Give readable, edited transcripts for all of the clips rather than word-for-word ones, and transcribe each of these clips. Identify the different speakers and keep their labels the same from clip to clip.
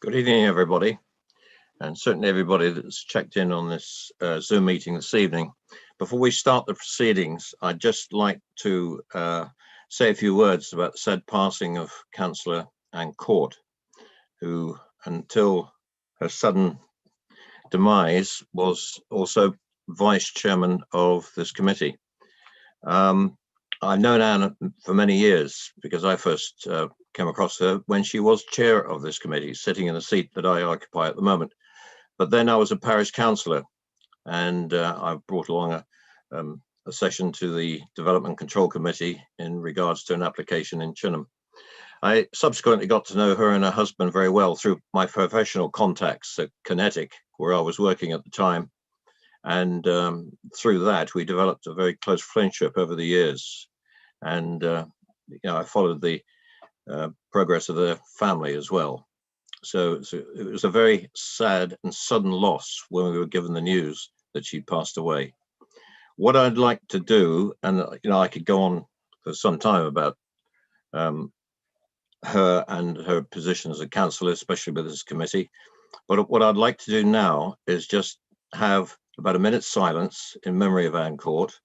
Speaker 1: Good evening, everybody, and certainly everybody that's checked in on this Zoom meeting this evening. Before we start the proceedings, I'd just like to say a few words about the said passing of Councillor Anne Court, who, until her sudden demise, was also Vice Chairman of this committee. I've known Anne for many years because I first came across her when she was chair of this committee, sitting in the seat that I occupy at the moment. But then I was a parish councillor, and I brought along a session to the Development Control Committee in regards to an application in Chinham. I subsequently got to know her and her husband very well through my professional contacts at Cottage, where I was working at the time. And through that, we developed a very close friendship over the years. And I followed the progress of their family as well. So it was a very sad and sudden loss when we were given the news that she'd passed away. What I'd like to do, and I could go on for some time about her and her position as a councillor, especially with this committee. But what I'd like to do now is just have about a minute's silence in memory of Anne Court.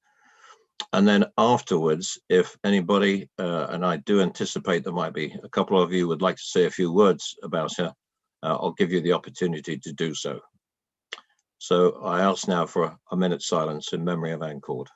Speaker 1: And then afterwards, if anybody, and I do anticipate there might be a couple of you would like to say a few words about her, I'll give you the opportunity to do so. So I ask now for a minute's silence in memory of Anne Court.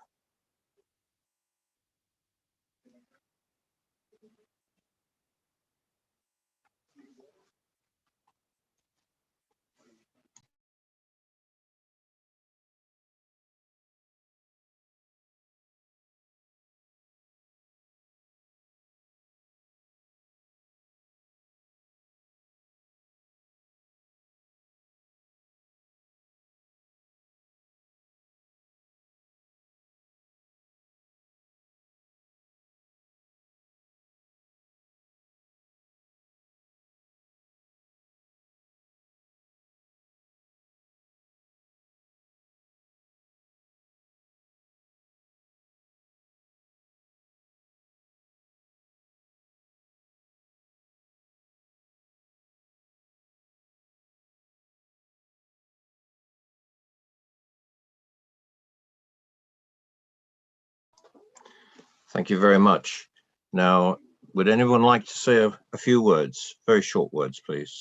Speaker 1: Thank you very much. Now, would anyone like to say a few words, very short words, please?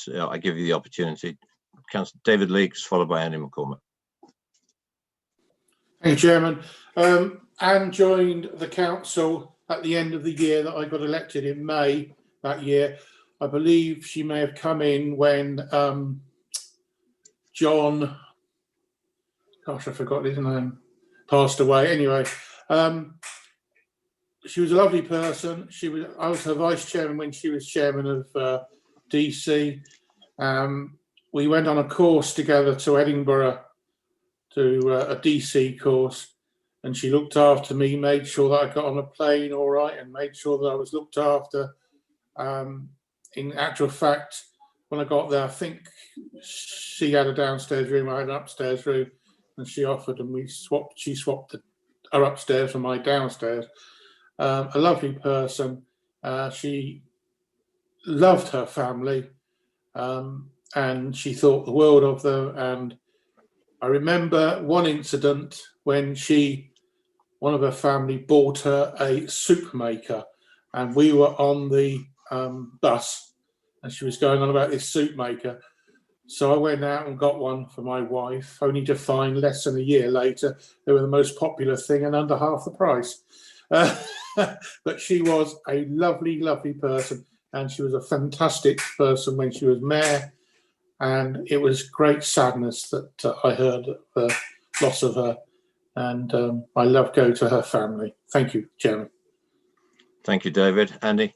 Speaker 1: I give you the opportunity. Councillor David Leakes, followed by Andy McCormick.
Speaker 2: Thank you, Chairman. Anne joined the council at the end of the year that I got elected in May that year. I believe she may have come in when John, gosh, I forgot his name, passed away. Anyway, she was a lovely person. I was her vice chairman when she was chairman of DC. We went on a course together to Edinburgh, to a DC course, and she looked after me, made sure that I got on a plane all right, and made sure that I was looked after. In actual fact, when I got there, I think she had a downstairs room, I had an upstairs room, and she offered, and she swapped her upstairs for my downstairs. A lovely person. She loved her family, and she thought the world of them. And I remember one incident when one of her family bought her a soup maker, and we were on the bus, and she was going on about this soup maker. So I went out and got one for my wife, only to find less than a year later they were the most popular thing and under half the price. But she was a lovely, lovely person, and she was a fantastic person when she was mayor. And it was great sadness that I heard the loss of her. And my love go to her family. Thank you, Chairman.
Speaker 1: Thank you, David. Andy?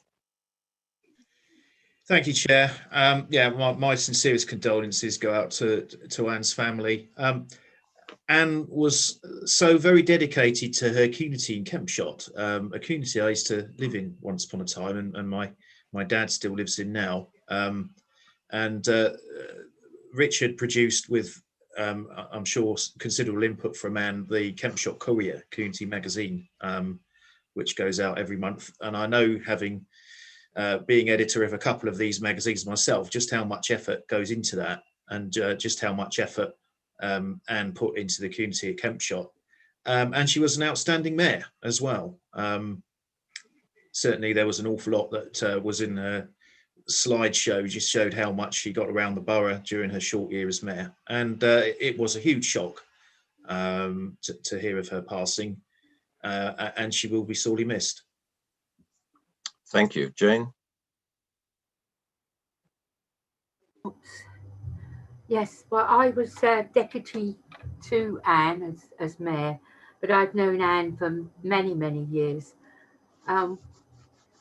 Speaker 3: Thank you, Chair. My sincerest condolences go out to Anne's family. Anne was so very dedicated to her community in Kempshott, a community I used to live in once upon a time, and my dad still lives in now. Richard produced with, I'm sure, considerable input from Anne, the Kempshott Courier community magazine, which goes out every month. And I know, having being editor of a couple of these magazines myself, just how much effort goes into that, and just how much effort Anne put into the community at Kempshott. And she was an outstanding mayor as well. Certainly there was an awful lot that was in her slideshow, just showed how much she got around the borough during her short year as mayor. And it was a huge shock to hear of her passing, and she will be sorely missed.
Speaker 1: Thank you. Jane?
Speaker 4: Yes, well, I was deputy to Anne as mayor, but I've known Anne for many, many years.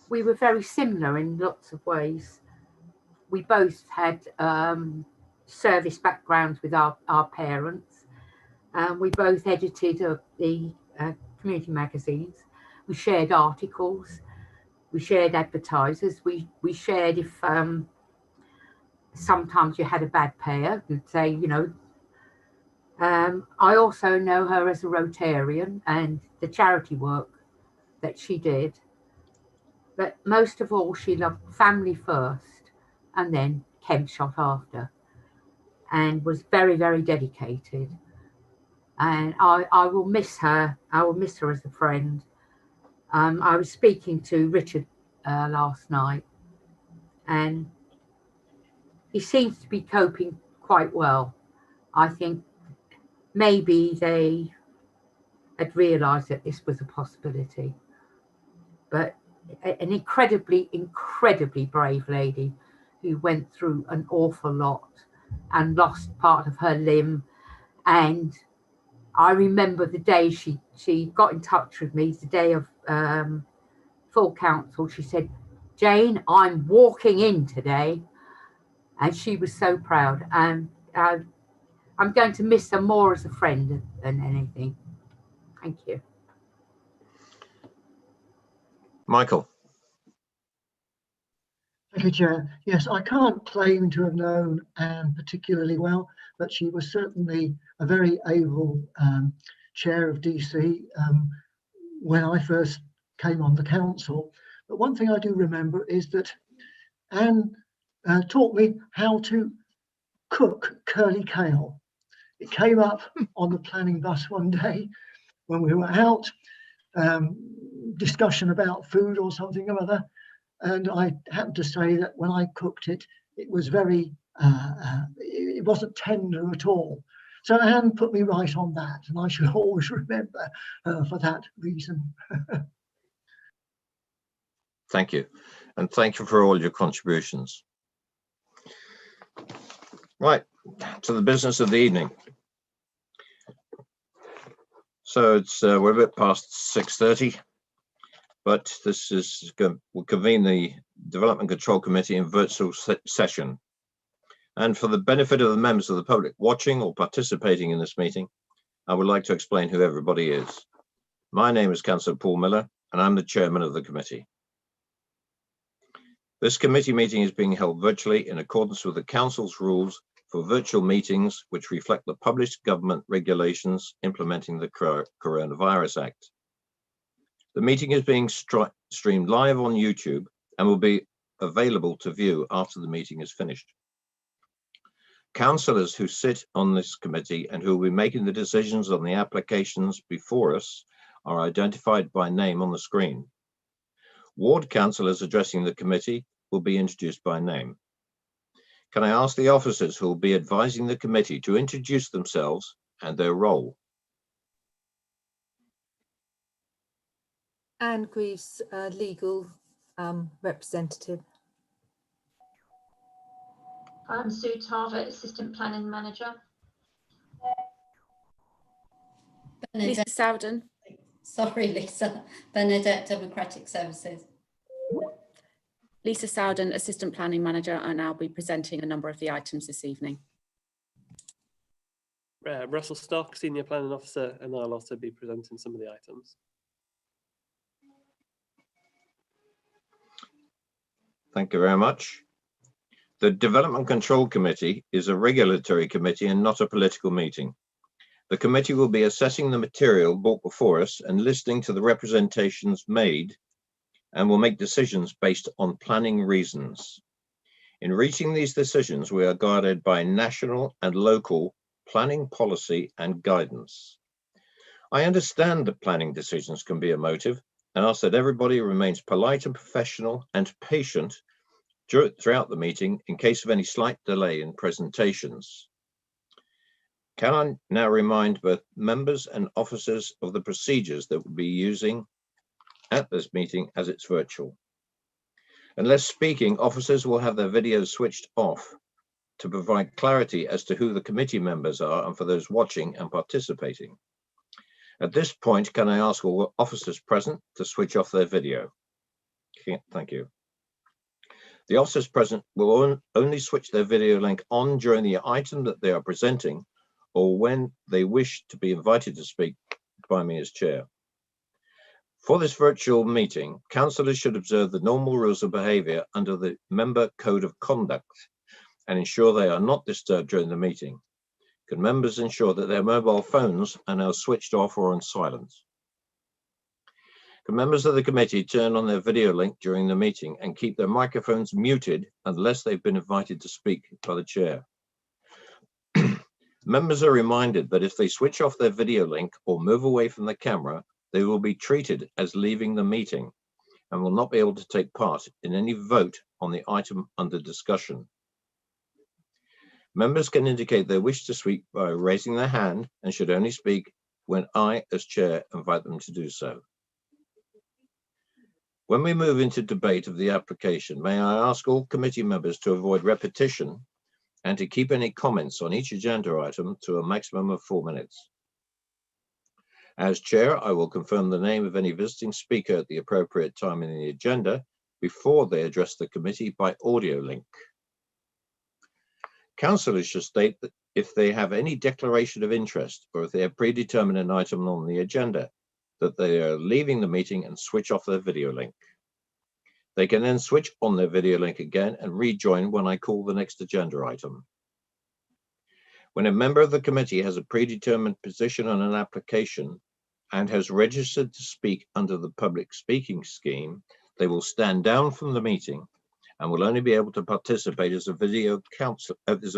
Speaker 4: We were very similar in lots of ways. We both had service backgrounds with our parents. We both edited the community magazines. We shared articles. We shared advertisers. We shared if sometimes you had a bad payer, you'd say, you know. I also know her as a Rotarian and the charity work that she did. But most of all, she loved family first and then Kempshott after, and was very, very dedicated. And I will miss her. I will miss her as a friend. I was speaking to Richard last night, and he seems to be coping quite well. I think maybe they had realised that this was a possibility. But an incredibly, incredibly brave lady who went through an awful lot and lost part of her limb. And I remember the day she got in touch with me, the day of full council. She said, "Jane, I'm walking in today." And she was so proud. And I'm going to miss her more as a friend than anything. Thank you.
Speaker 1: Michael?
Speaker 5: Thank you, Chair. Yes, I can't claim to have known Anne particularly well, but she was certainly a very able chair of DC when I first came on the council. But one thing I do remember is that Anne taught me how to cook curly kale. It came up on the planning bus one day when we were out, discussion about food or something or other. And I happened to say that when I cooked it, it was very, it wasn't tender at all. So Anne put me right on that, and I should always remember for that reason.
Speaker 1: Thank you. And thank you for all your contributions. Right, to the business of the evening. So it's we're a bit past 6:30, but this is we'll convene the Development Control Committee in virtual session. And for the benefit of the members of the public watching or participating in this meeting, I would like to explain who everybody is. My name is Councillor Paul Miller, and I'm the chairman of the committee. This committee meeting is being held virtually in accordance with the council's rules for virtual meetings, which reflect the published government regulations implementing the Coronavirus Act. The meeting is being streamed live on YouTube and will be available to view after the meeting is finished. Councillors who sit on this committee and who will be making the decisions on the applications before us are identified by name on the screen. Ward councillors addressing the committee will be introduced by name. Can I ask the officers who will be advising the committee to introduce themselves and their role?
Speaker 6: Anne Greaves, legal representative.
Speaker 7: I'm Sue Tarver, Assistant Planning Manager.
Speaker 8: Lisa Sowden. Sorry, Lisa. Bernadette, Democratic Services.
Speaker 9: Lisa Sowden, Assistant Planning Manager, and I'll be presenting a number of the items this evening.
Speaker 10: Russell Stock, Senior Planning Officer, and I'll also be presenting some of the items.
Speaker 1: Thank you very much. The Development Control Committee is a regulatory committee and not a political meeting. The committee will be assessing the material brought before us and listening to the representations made and will make decisions based on planning reasons. In reaching these decisions, we are guided by national and local planning policy and guidance. I understand that planning decisions can be emotive and ask that everybody remains polite and professional and patient throughout the meeting in case of any slight delay in presentations. Can I now remind both members and officers of the procedures that we'll be using at this meeting as it's virtual? Unless speaking, officers will have their videos switched off to provide clarity as to who the committee members are and for those watching and participating. At this point, can I ask all officers present to switch off their video? Thank you. The officers present will only switch their video link on during the item that they are presenting or when they wish to be invited to speak by me as chair. For this virtual meeting, councillors should observe the normal rules of behaviour under the Member Code of Conduct and ensure they are not disturbed during the meeting. Can members ensure that their mobile phones are now switched off or on silent? Can members of the committee turn on their video link during the meeting and keep their microphones muted unless they've been invited to speak by the chair? Members are reminded that if they switch off their video link or move away from the camera, they will be treated as leaving the meeting and will not be able to take part in any vote on the item under discussion. Members can indicate they wish to speak by raising their hand and should only speak when I, as chair, invite them to do so. When we move into debate of the application, may I ask all committee members to avoid repetition and to keep any comments on each agenda item to a maximum of 4 minutes. As chair, I will confirm the name of any visiting speaker at the appropriate time in the agenda before they address the committee by audio link. Councillors should state that if they have any declaration of interest or if they have predetermined an item on the agenda, that they are leaving the meeting and switch off their video link. They can then switch on their video link again and rejoin when I call the next agenda item. When a member of the committee has a predetermined position on an application and has registered to speak under the public speaking scheme, they will stand down from the meeting and will only be able to participate as a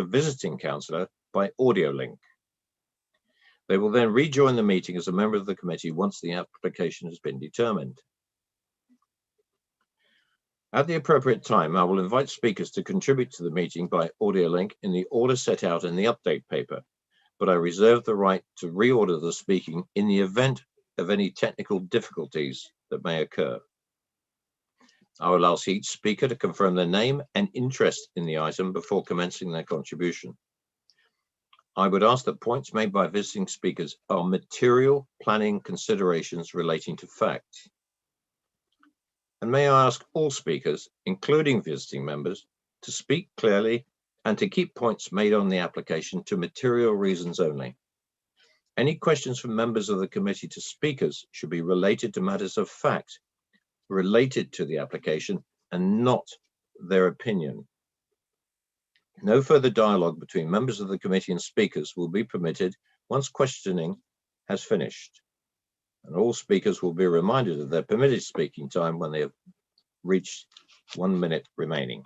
Speaker 1: visiting councillor by audio link. They will then rejoin the meeting as a member of the committee once the application has been determined. At the appropriate time, I will invite speakers to contribute to the meeting by audio link in the order set out in the update paper, but I reserve the right to reorder the speaking in the event of any technical difficulties that may occur. I will ask each speaker to confirm their name and interest in the item before commencing their contribution. I would ask that points made by visiting speakers are material planning considerations relating to facts. And may I ask all speakers, including visiting members, to speak clearly and to keep points made on the application to material reasons only. Any questions from members of the committee to speakers should be related to matters of fact, related to the application and not their opinion. No further dialogue between members of the committee and speakers will be permitted once questioning has finished. And all speakers will be reminded of their permitted speaking time when they have reached 1 minute remaining.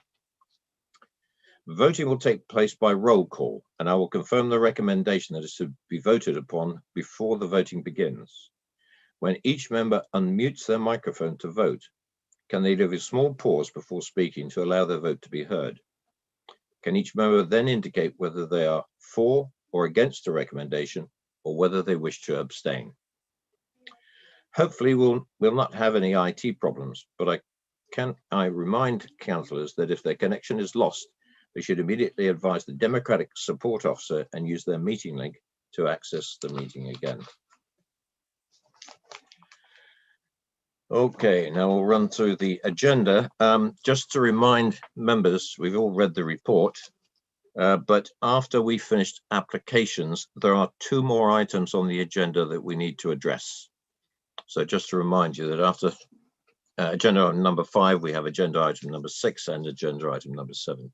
Speaker 1: Voting will take place by roll call, and I will confirm the recommendation that is to be voted upon before the voting begins. When each member unmutes their microphone to vote, can they leave a small pause before speaking to allow their vote to be heard? Can each member then indicate whether they are for or against the recommendation or whether they wish to abstain? Hopefully we'll not have any IT problems, but I remind councillors that if their connection is lost, they should immediately advise the Democratic Support Officer and use their meeting link to access the meeting again. Okay, now we'll run through the agenda. Just to remind members, we've all read the report, but after we finished applications, there are 2 more items on the agenda that we need to address. So just to remind you that after agenda item number 5, we have agenda item number 6 and agenda item number 7.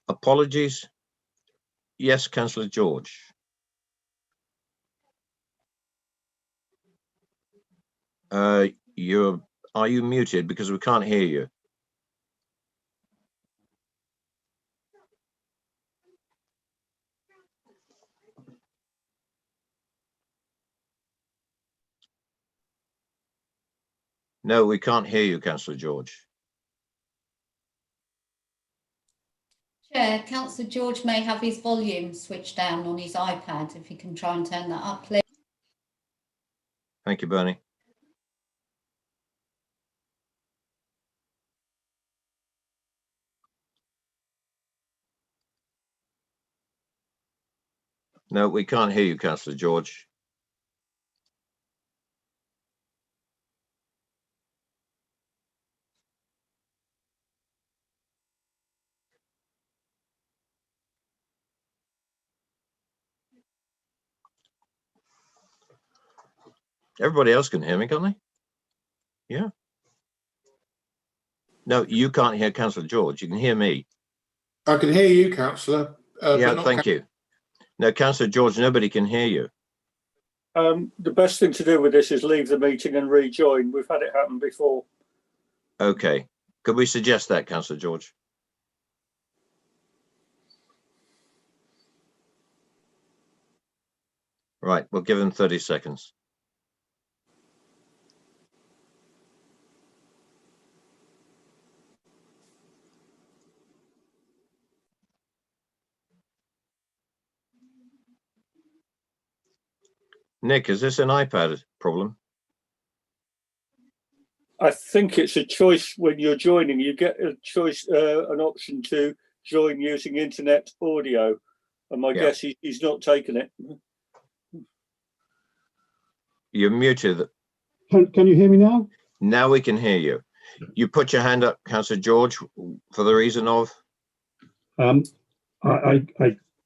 Speaker 1: Apologies. Yes, Councillor George. Are you muted? Because we can't hear you. No, we can't hear you, Councillor George.
Speaker 8: Chair, Councillor George may have his volume switched down on his iPad. If you can try and turn that up, please.
Speaker 1: Thank you, Bernie. No, we can't hear you, Councillor George. Everybody else can hear me, can't they? Yeah. No, you can't hear Councillor George. You can hear me.
Speaker 2: I can hear you, Councillor.
Speaker 1: Yeah, thank you. No, Councillor George, nobody can hear you.
Speaker 11: The best thing to do with this is leave the meeting and rejoin. We've had it happen before.
Speaker 1: Okay. Could we suggest that, Councillor George? Right, we'll give him 30 seconds. Nick, is this an iPad problem?
Speaker 11: I think it's a choice when you're joining. You get a choice, an option to join using internet audio. And my guess he's not taken it.
Speaker 1: You're muted.
Speaker 12: Can you hear me now?
Speaker 1: Now we can hear you. You put your hand up, Councillor George, for the reason of?
Speaker 12: I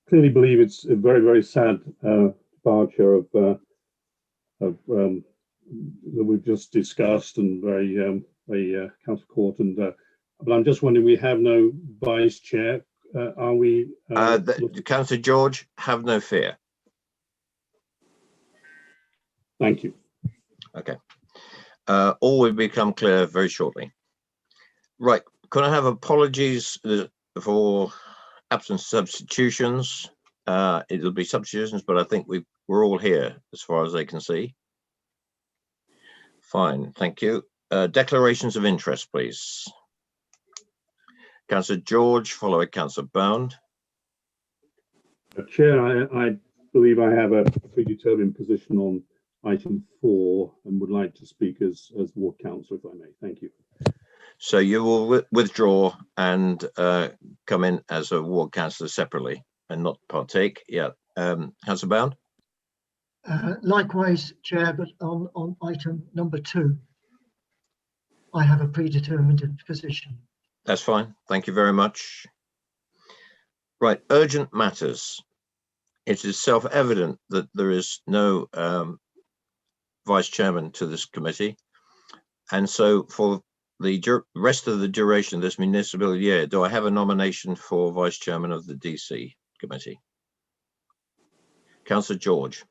Speaker 12: clearly believe it's a very, very sad departure of that we've just discussed, and very Council Court. And but I'm just wondering, we have no vice chair. Are we?
Speaker 1: Councillor George, have no fear.
Speaker 12: Thank you.
Speaker 1: Okay. All will become clear very shortly. Right. Can I have apologies for absence substitutions? It'll be substitutions, but I think we're all here as far as they can see. Fine, thank you. Declarations of interest, please. Councillor George, followed by Councillor Bound.
Speaker 12: Chair, I believe I have a predetermined position on item 4 and would like to speak as ward councillor, if I may. Thank you.
Speaker 1: So you will withdraw and come in as a ward councillor separately and not partake. Yeah. Councillor Bound?
Speaker 5: Likewise, Chair, but on item number 2, I have a predetermined position.
Speaker 1: That's fine. Thank you very much. Right. Urgent matters. It is self-evident that there is no vice chairman to this committee. And so for the rest of the duration of this municipal year, do I have a nomination for vice chairman of the DC committee? Councillor George.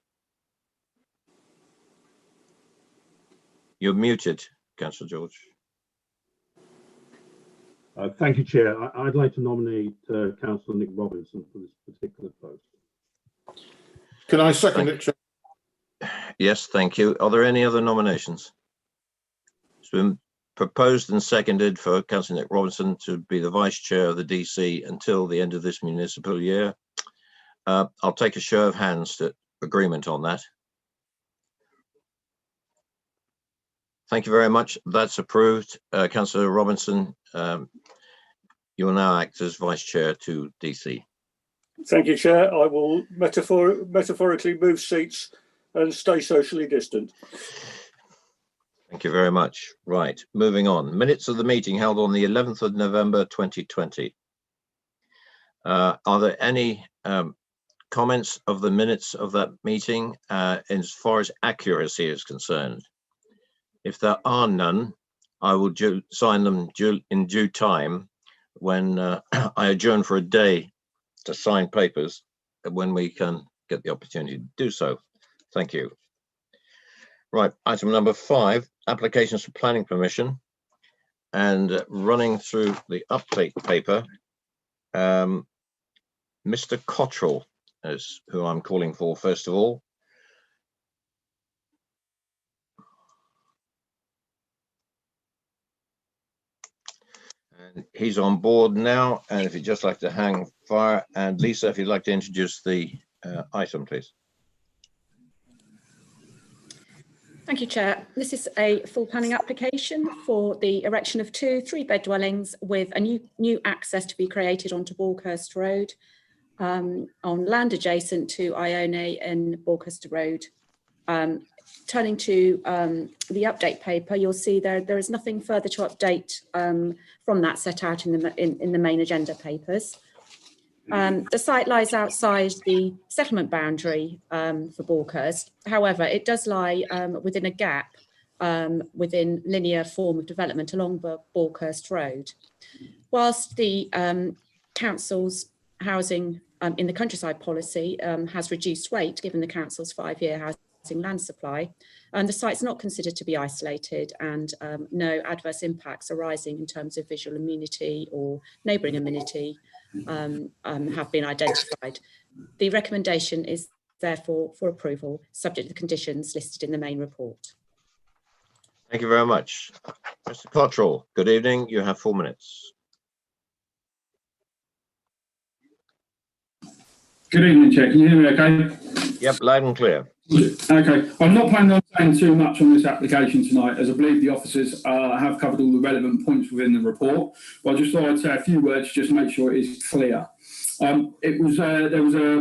Speaker 1: You're muted, Councillor George.
Speaker 12: Thank you, Chair. I'd like to nominate Councillor Nick Robinson for this particular post.
Speaker 2: Can I second it, Chair?
Speaker 1: Yes, thank you. Are there any other nominations? It's been proposed and seconded for Councillor Nick Robinson to be the vice chair of the DC until the end of this municipal year. I'll take a show of hands to agreement on that. Thank you very much. That's approved. Councillor Robinson, you will now act as vice chair to DC.
Speaker 11: Thank you, Chair. I will metaphorically move seats and stay socially distant.
Speaker 1: Thank you very much. Right, moving on. Minutes of the meeting held on the 11th of November 2020. Are there any comments of the minutes of that meeting as far as accuracy is concerned? If there are none, I will sign them in due time when I adjourn for a day to sign papers when we can get the opportunity to do so. Thank you. Right, item number 5, applications for planning permission. And running through the update paper, Mr. Cottrell is who I'm calling for first of all. And he's on board now, and if you'd just like to hang fire, and Lisa, if you'd like to introduce the item, please.
Speaker 9: Thank you, Chair. This is a full planning application for the erection of 2 3-bed dwellings with a new access to be created onto Borkhurst Road on land adjacent to Ione and Borkhurst Road. Turning to the update paper, you'll see there is nothing further to update from that set out in the main agenda papers. The site lies outside the settlement boundary for Borkhurst. However, it does lie within a gap within linear form of development along Borkhurst Road. Whilst the council's housing in the countryside policy has reduced weight given the council's 5-year housing land supply, the site's not considered to be isolated, and no adverse impacts arising in terms of visual amenity or neighbouring amenity have been identified. The recommendation is therefore for approval, subject to the conditions listed in the main report.
Speaker 1: Thank you very much. Mr. Cottrell, good evening. You have 4 minutes.
Speaker 13: Good evening, Chair. Can you hear me okay?
Speaker 1: Yep, loud and clear.
Speaker 13: Okay. I'm not planning on saying too much on this application tonight, as I believe the officers have covered all the relevant points within the report. But I just thought I'd say a few words just to make sure it is clear. There was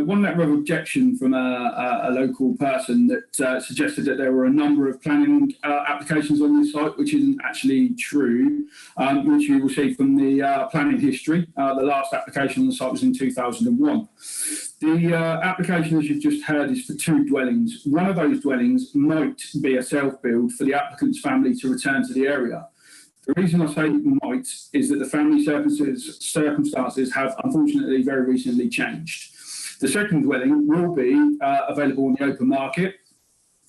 Speaker 13: one letter of objection from a local person that suggested that there were a number of planning applications on this site, which isn't actually true, which you will see from the planning history. The last application on the site was in 2001. The application, as you've just heard, is for 2 dwellings. One of those dwellings might be a self-build for the applicant's family to return to the area. The reason I say might is that the family circumstances have unfortunately very recently changed. The second dwelling will be available in the open market,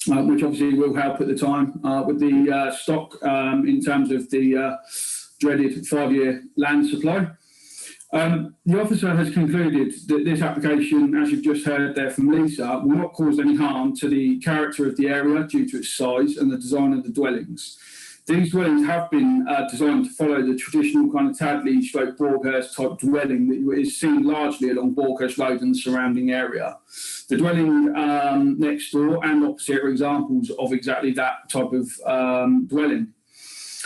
Speaker 13: which obviously will help at the time with the stock in terms of the dreaded 5-year land supply. The officer has concluded that this application, as you've just heard there from Lisa, will not cause any harm to the character of the area due to its size and the design of the dwellings. These dwellings have been designed to follow the traditional kind of Tadley/Borkhurst type dwelling that is seen largely along Borkhurst Road and the surrounding area. The dwelling next door and opposite are examples of exactly that type of dwelling.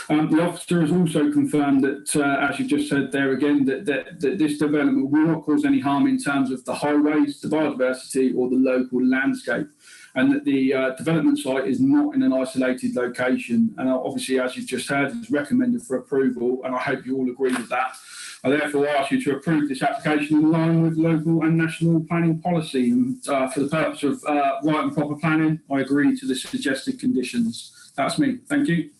Speaker 13: The officer has also confirmed that, as you've just said there again, that this development will not cause any harm in terms of the highways, the biodiversity or the local landscape, and that the development site is not in an isolated location. And obviously, as you've just heard, it's recommended for approval, and I hope you all agree with that. I therefore ask you to approve this application in line with local and national planning policy. And for the purpose of right and proper planning, I agree to the suggested conditions. That's me. Thank you.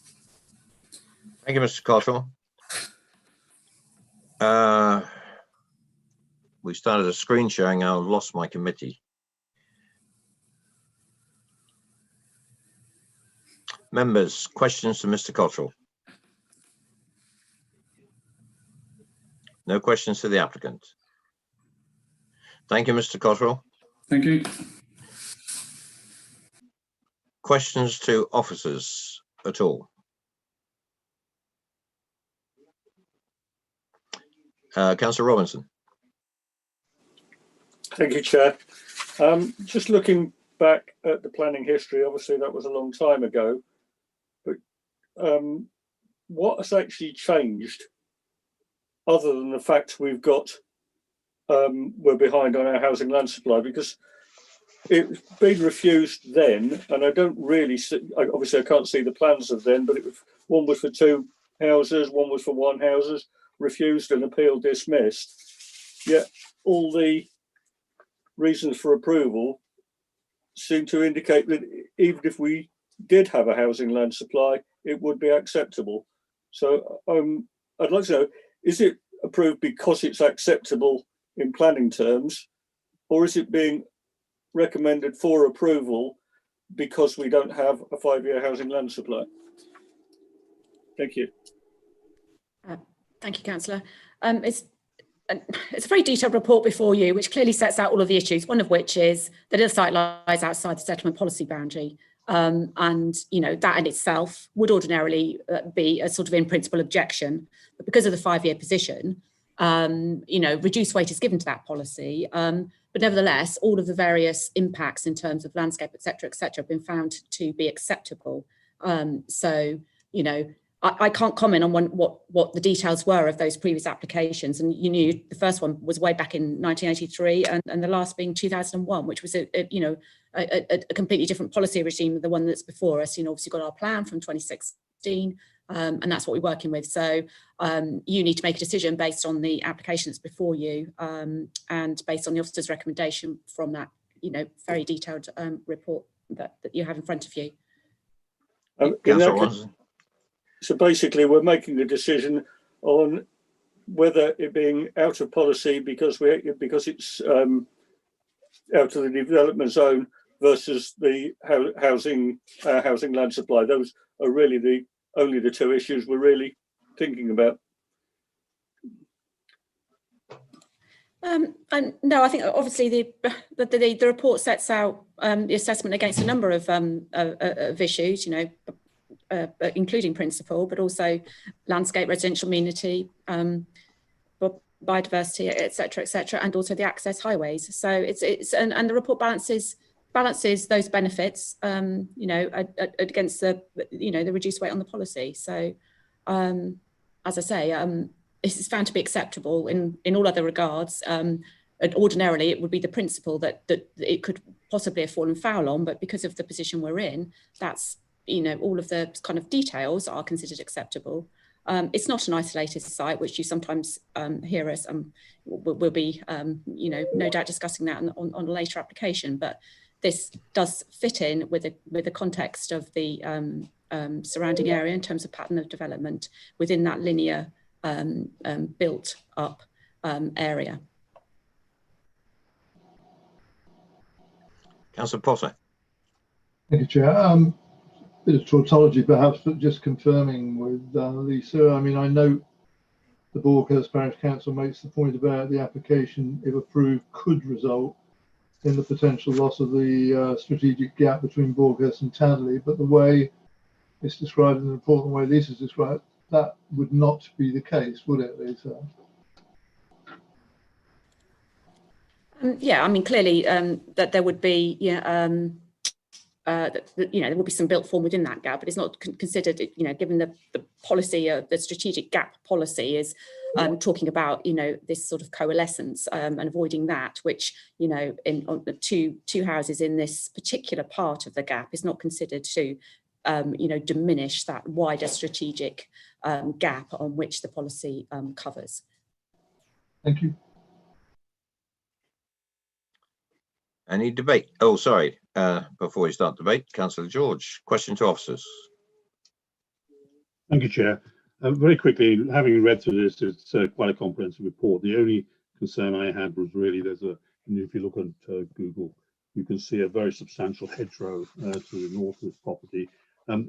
Speaker 1: Thank you, Mr. Cottrell. We started a screen sharing. I've lost my committee. Members, questions to Mr. Cottrell? No questions to the applicant. Thank you, Mr. Cottrell.
Speaker 13: Thank you.
Speaker 1: Questions to officers at all? Councillor Robinson.
Speaker 11: Thank you, Chair. Just looking back at the planning history, obviously that was a long time ago, but what has actually changed other than the fact we've got, we're behind on our housing land supply? Because it's been refused then, and I don't really see, obviously I can't see the plans of then, but it was, one was for 2 houses, one was for 1 house, refused and appeal dismissed. Yet all the reasons for approval seem to indicate that even if we did have a housing land supply, it would be acceptable. So I'd like to know, is it approved because it's acceptable in planning terms, or is it being recommended for approval because we don't have a 5-year housing land supply. Thank you.
Speaker 9: Thank you, Councillor. It's a very detailed report before you, which clearly sets out all of the issues, one of which is that the site lies outside the settlement policy boundary. And, you know, that in itself would ordinarily be a sort of in principle objection. But because of the 5-year position, you know, reduced weight is given to that policy. But nevertheless, all of the various impacts in terms of landscape, et cetera, have been found to be acceptable. So, you know, I can't comment on what the details were of those previous applications. And you knew the first one was way back in 1983 and the last being 2001, which was, a completely different policy regime than the one that's before us. You know, obviously got our plan from 2016 and that's what we're working with. So you need to make a decision based on the application that's before you and based on the officer's recommendation from that, you know, very detailed report that you have in front of you.
Speaker 11: So basically, we're making a decision on whether it being out of policy because it's out of the development zone versus the housing land supply. Those are really only the two issues we're really thinking about.
Speaker 9: And no, I think obviously the report sets out the assessment against a number of issues, you know, including principle, but also landscape, residential amenity, biodiversity, et cetera, and also the access highways. So and the report balances those benefits, you know, against the reduced weight on the policy. So, as I say, this is found to be acceptable in all other regards. And ordinarily, it would be the principle that it could possibly have fallen foul on, but because of the position we're in, that's, you know, all of the kind of details are considered acceptable. It's not an isolated site, which you sometimes hear us. We'll be, you know, no doubt discussing that on a later application. But this does fit in with the context of the surrounding area in terms of pattern of development within that linear built up area.
Speaker 1: Councillor Potter.
Speaker 14: Thank you, Chair. Bit of tautology perhaps, but just confirming with Lisa. I mean, I know the Borkhurst Parish Council makes the point about the application, if approved, could result in the potential loss of the strategic gap between Borkhurst and Tadley, but the way it's described in the report, the way Lisa's described, that would not be the case, would it, Lisa?
Speaker 9: Yeah, I mean, clearly that there would be, you know, there will be some built form within that gap, but it's not considered, you know, given the policy, the strategic gap policy is talking about, you know, this sort of coalescence and avoiding that, which, you know, on the two houses in this particular part of the gap is not considered to, you know, diminish that wider strategic gap on which the policy covers.
Speaker 14: Thank you.
Speaker 1: Any debate? Oh, sorry. Before we start debate, Councillor George, question to officers.
Speaker 12: Thank you, Chair. Very quickly, having read through this, it's quite a comprehensive report. The only concern I had was really if you look at Google, you can see a very substantial hedgerow to the north of this property.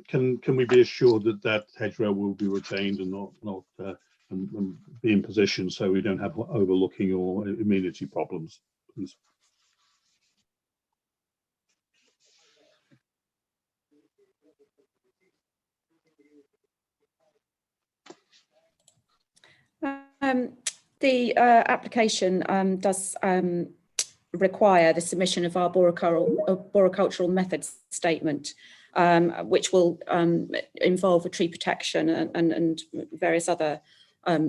Speaker 12: Can we be assured that hedgerow will be retained and not and be in position so we don't have overlooking or amenity problems, please?
Speaker 9: The application does require the submission of our borocultural methods statement, which will involve a tree protection and various other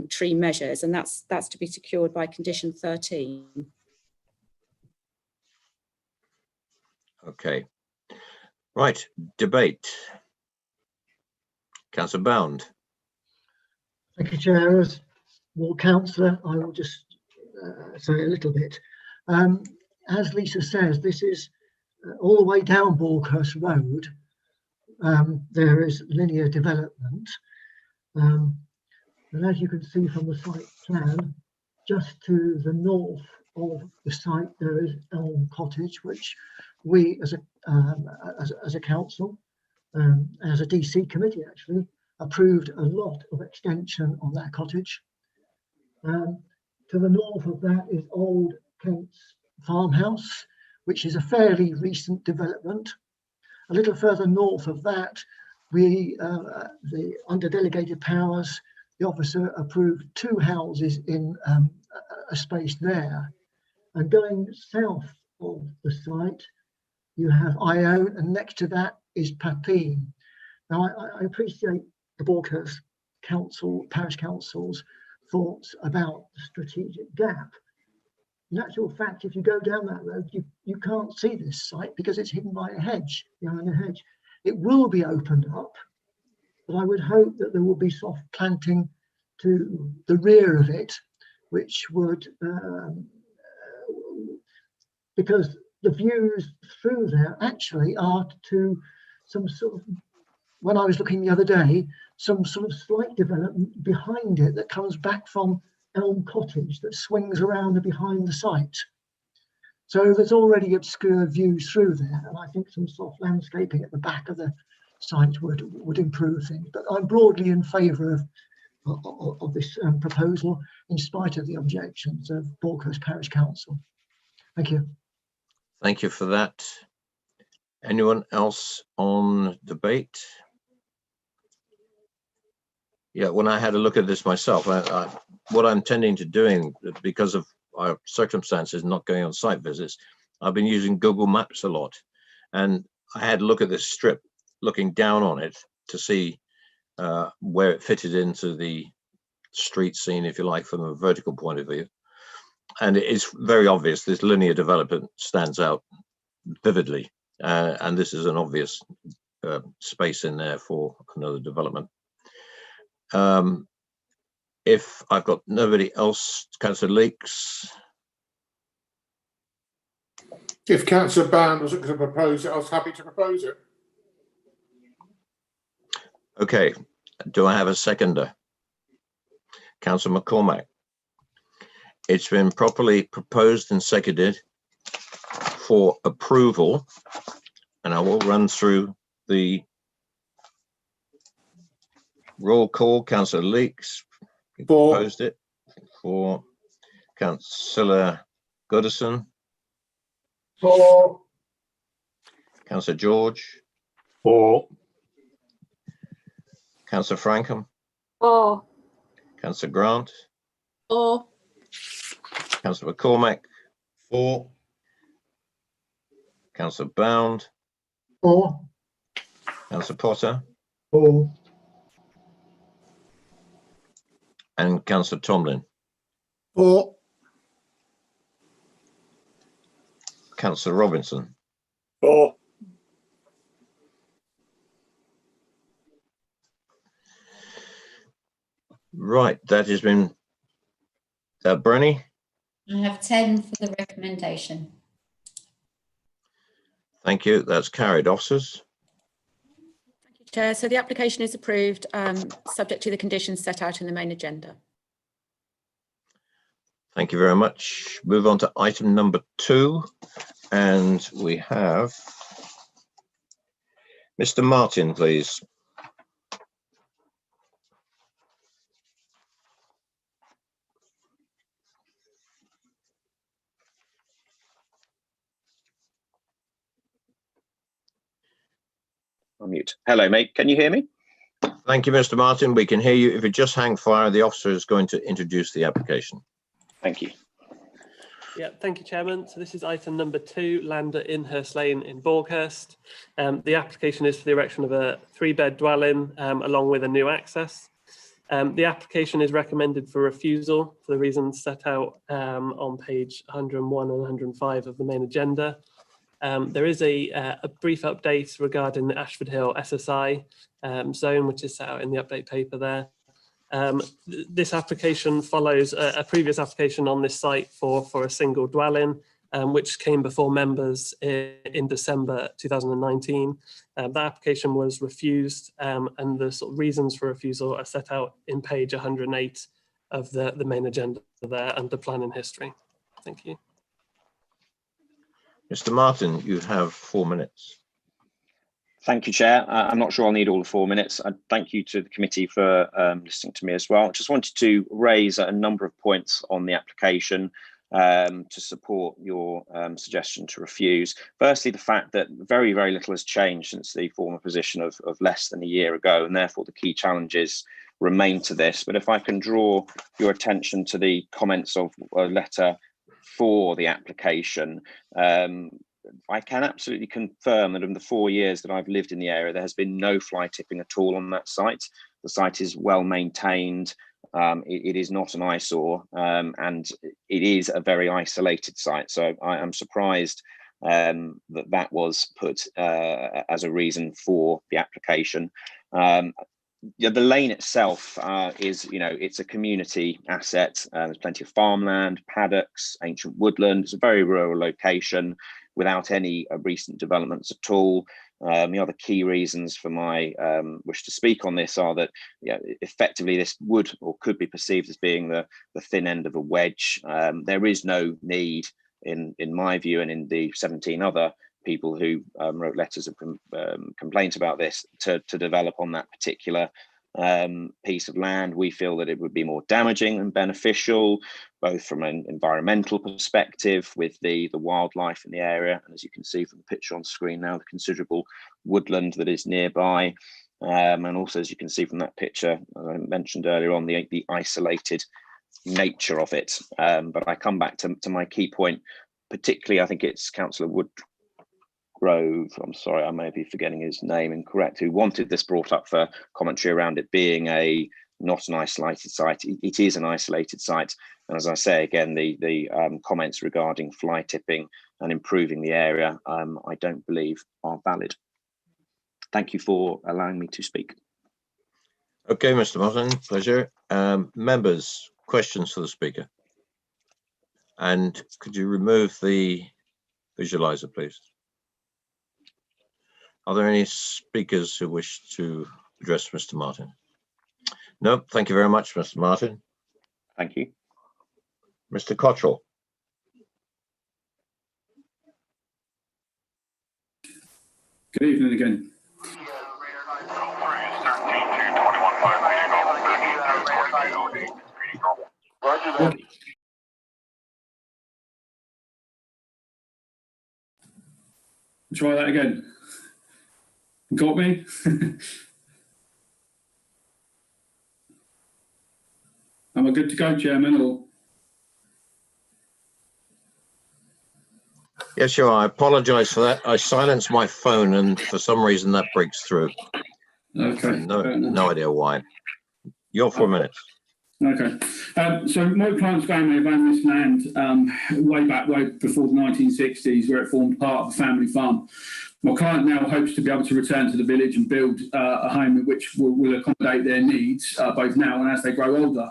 Speaker 9: tree measures, and that's to be secured by condition 13.
Speaker 1: Okay. Right, debate. Councillor Bound.
Speaker 5: Thank you, Chair. As Ward Councillor, I will just say a little bit. As Lisa says, this is all the way down Borkhurst Road. There is linear development. And as you can see from the site plan, just to the north of the site, there is Elm Cottage, which we as a council, as a DC committee actually, approved a lot of extension on that cottage. To the north of that is Old Kent's farmhouse, which is a fairly recent development. A little further north of that, under delegated powers, the officer approved 2 houses in a space there. And going south of the site, you have Ione, and next to that is Papine. Now, I appreciate the Borkhurst Council, Parish Council's thoughts about the strategic gap. In actual fact, if you go down that road, you can't see this site because it's hidden by a hedge, behind a hedge. It will be opened up, but I would hope that there will be soft planting to the rear of it, which would, because the views through there actually are to some sort of, when I was looking the other day, some sort of slight development behind it that comes back from Elm Cottage that swings around and behind the site. So there's already obscure views through there, and I think some soft landscaping at the back of the site would improve things. But I'm broadly in favour of this proposal, in spite of the objections of Borkhurst Parish Council. Thank you.
Speaker 1: Thank you for that. Anyone else on debate? Yeah, when I had a look at this myself, what I'm tending to doing, because of our circumstances, not going on site visits, I've been using Google Maps a lot. And I had a look at this strip, looking down on it to see where it fitted into the street scene, if you like, from a vertical point of view. And it is very obvious this linear development stands out vividly. And this is an obvious space in there for another development. If I've got nobody else, Councillor Leeks.
Speaker 2: If Councillor Bound wasn't going to propose it, I was happy to propose it.
Speaker 1: Okay, do I have a seconder? Councillor McCormack. It's been properly proposed and seconded for approval, and I will run through the roll call. Councillor Leeks proposed it. For Councillor Goodison.
Speaker 14: For.
Speaker 1: Councillor George.
Speaker 12: For.
Speaker 1: Councillor Frankham.
Speaker 9: For.
Speaker 1: Councillor Grant.
Speaker 9: For.
Speaker 1: Councillor McCormack.
Speaker 3: For.
Speaker 1: Councillor Bound.
Speaker 5: For.
Speaker 1: Councillor Potter.
Speaker 14: For.
Speaker 1: And Councillor Tomlin.
Speaker 2: For.
Speaker 1: Councillor Robinson.
Speaker 11: For.
Speaker 1: Right, that has been Brenny.
Speaker 8: I have 10 for the recommendation.
Speaker 1: Thank you. That's carried. Officers.
Speaker 9: Thank you, Chair. So the application is approved, subject to the conditions set out in the main agenda.
Speaker 1: Thank you very much. Move on to item number 2, and we have Mr. Martin, please.
Speaker 15: On mute. Hello, mate. Can you hear me?
Speaker 1: Thank you, Mr. Martin. We can hear you. If you just hang fire, the officer is going to introduce the application.
Speaker 15: Thank you.
Speaker 10: Yeah, thank you, Chairman. So this is item number 2, Land at Inhurst Lane in Borkhurst. The application is for the erection of a 3-bed dwelling along with a new access. The application is recommended for refusal for the reasons set out on page 101 and 105 of the main agenda. There is a brief update regarding the Ashford Hill SSI zone, which is set out in the update paper there. This application follows a previous application on this site for a single dwelling, which came before members in December 2019. That application was refused, and the sort of reasons for refusal are set out in page 108 of the main agenda there under planning history. Thank you.
Speaker 1: Mr. Martin, you have 4 minutes.
Speaker 15: Thank you, Chair. I'm not sure I'll need all the 4 minutes. Thank you to the committee for listening to me as well. Just wanted to raise a number of points on the application to support your suggestion to refuse. Firstly, the fact that very, very little has changed since the former position of less than a year ago, and therefore the key challenges remain to this. But if I can draw your attention to the comments of letter 4, the application, I can absolutely confirm that in the 4 years that I've lived in the area, there has been no fly tipping at all on that site. The site is well maintained. It is not an eyesore, and it is a very isolated site. So I am surprised that was put as a reason for the application. The lane itself is, it's a community asset. There's plenty of farmland, paddocks, ancient woodland. It's a very rural location without any recent developments at all. The other key reasons for my wish to speak on this are that effectively this would or could be perceived as being the thin end of a wedge. There is no need, in my view, and in the 17 other people who wrote letters of complaints about this, to develop on that particular piece of land. We feel that it would be more damaging than beneficial, both from an environmental perspective with the wildlife in the area, and as you can see from the picture on screen now, the considerable woodland that is nearby, and also, as you can see from that picture, as I mentioned earlier on, the isolated nature of it. But I come back to my key point, particularly I think it's Councillor Woodgrove, I'm sorry, I may be forgetting his name incorrect, who wanted this brought up for commentary around it being not an isolated site. It is an isolated site, and as I say again, the comments regarding fly tipping and improving the area, I don't believe are valid. Thank you for allowing me to speak.
Speaker 1: Okay, Mr. Martin, pleasure. Members, questions for the speaker? And could you remove the visualizer, please? Are there any speakers who wish to address Mr. Martin? No, thank you very much, Mr. Martin.
Speaker 15: Thank you.
Speaker 1: Mr. Cottrell.
Speaker 13: Good evening again. Try that again. Got me? Am I good to go, Chairman? Or?
Speaker 1: Yes, you are. I apologise for that. I silenced my phone and for some reason that breaks through.
Speaker 13: Okay.
Speaker 1: No idea why. Your 4 minutes.
Speaker 13: Okay. So my client's family have owned this land way before the 1960s, where it formed part of a family farm. My client now hopes to be able to return to the village and build a home in which will accommodate their needs, both now and as they grow older.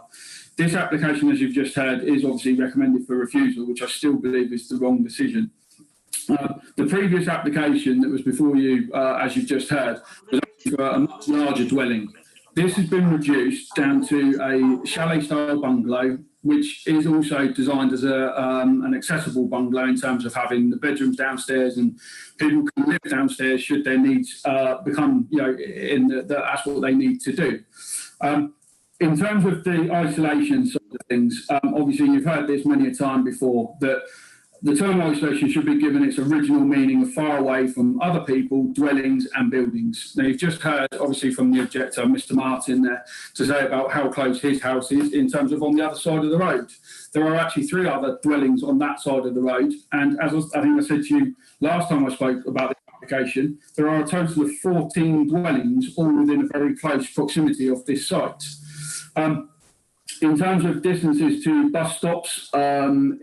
Speaker 13: This application, as you've just heard, is obviously recommended for refusal, which I still believe is the wrong decision. The previous application that was before you, as you've just heard, was for a much larger dwelling. This has been reduced down to a chalet-style bungalow, which is also designed as an accessible bungalow in terms of having the bedrooms downstairs, and people can live downstairs should their needs become, that's what they need to do. In terms of the isolation side of things, obviously you've heard this many a time before, that the term isolation should be given its original meaning of far away from other people, dwellings and buildings. Now, you've just heard, obviously, from the objector, Mr. Martin, there, to say about how close his house is in terms of on the other side of the road. There are actually 3 other dwellings on that side of the road. And as I think I said to you last time I spoke about the application, there are a total of 14 dwellings, all within a very close proximity of this site. In terms of distances to bus stops, again,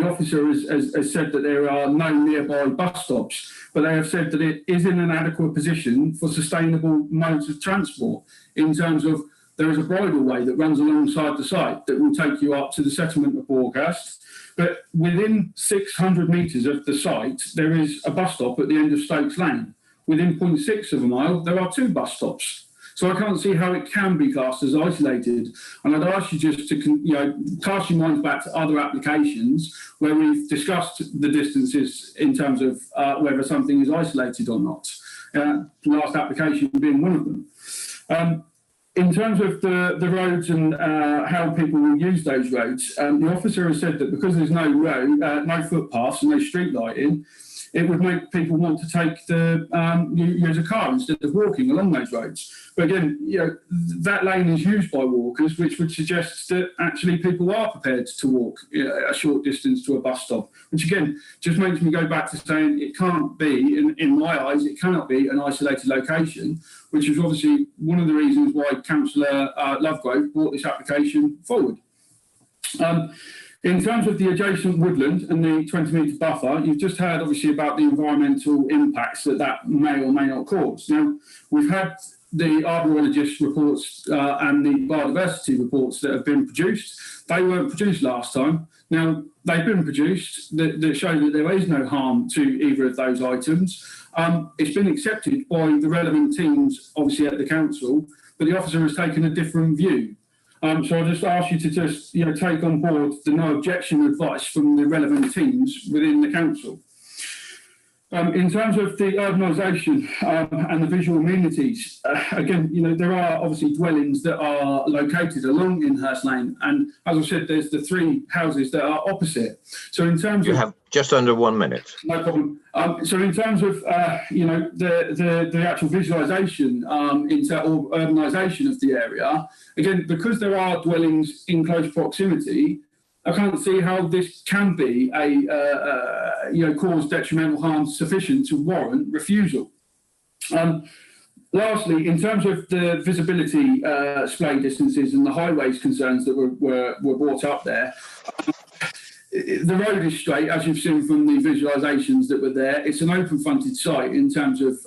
Speaker 13: the officer has said that there are no nearby bus stops, but they have said that it is in an adequate position for sustainable modes of transport, in terms of there is a bridleway that runs alongside the site that will take you up to the settlement of Borghurst. But within 600 metres of the site, there is a bus stop at the end of Stokes Lane. Within 0.6 of a mile, there are 2 bus stops. So I can't see how it can be classed as isolated. And I'd ask you just to cast your minds back to other applications where we've discussed the distances in terms of whether something is isolated or not. The last application being one of them. In terms of the roads and how people will use those roads, the officer has said that because there's no road, no footpaths and no street lighting, it would make people want to take use a car instead of walking along those roads. But again, that lane is used by walkers, which would suggest that actually people are prepared to walk a short distance to a bus stop, which again just makes me go back to saying it can't be, in my eyes, it cannot be an isolated location, which is obviously one of the reasons why Councillor Lovegrove brought this application forward. In terms of the adjacent woodland and the 20-metre buffer, you've just heard obviously about the environmental impacts that may or may not cause. Now, we've had the arborologist reports and the biodiversity reports that have been produced. They weren't produced last time. Now, they've been produced that show that there is no harm to either of those items. It's been accepted by the relevant teams, obviously at the council, but the officer has taken a different view. So I'll just ask you to just take on board the no objection advice from the relevant teams within the council. In terms of the urbanisation and the visual amenities, again, there are obviously dwellings that are located along Inhurst Lane, and as I said, there's the 3 houses that are opposite. So in terms
Speaker 1: you have just under 1 minute.
Speaker 13: No problem. So in terms of the actual visualisation or urbanisation of the area, again, because there are dwellings in close proximity, I can't see how this can be cause detrimental harm sufficient to warrant refusal. Lastly, in terms of the visibility display distances and the highways concerns that were brought up there, the road is straight, as you've seen from the visualisations that were there. It's an open fronted site in terms of,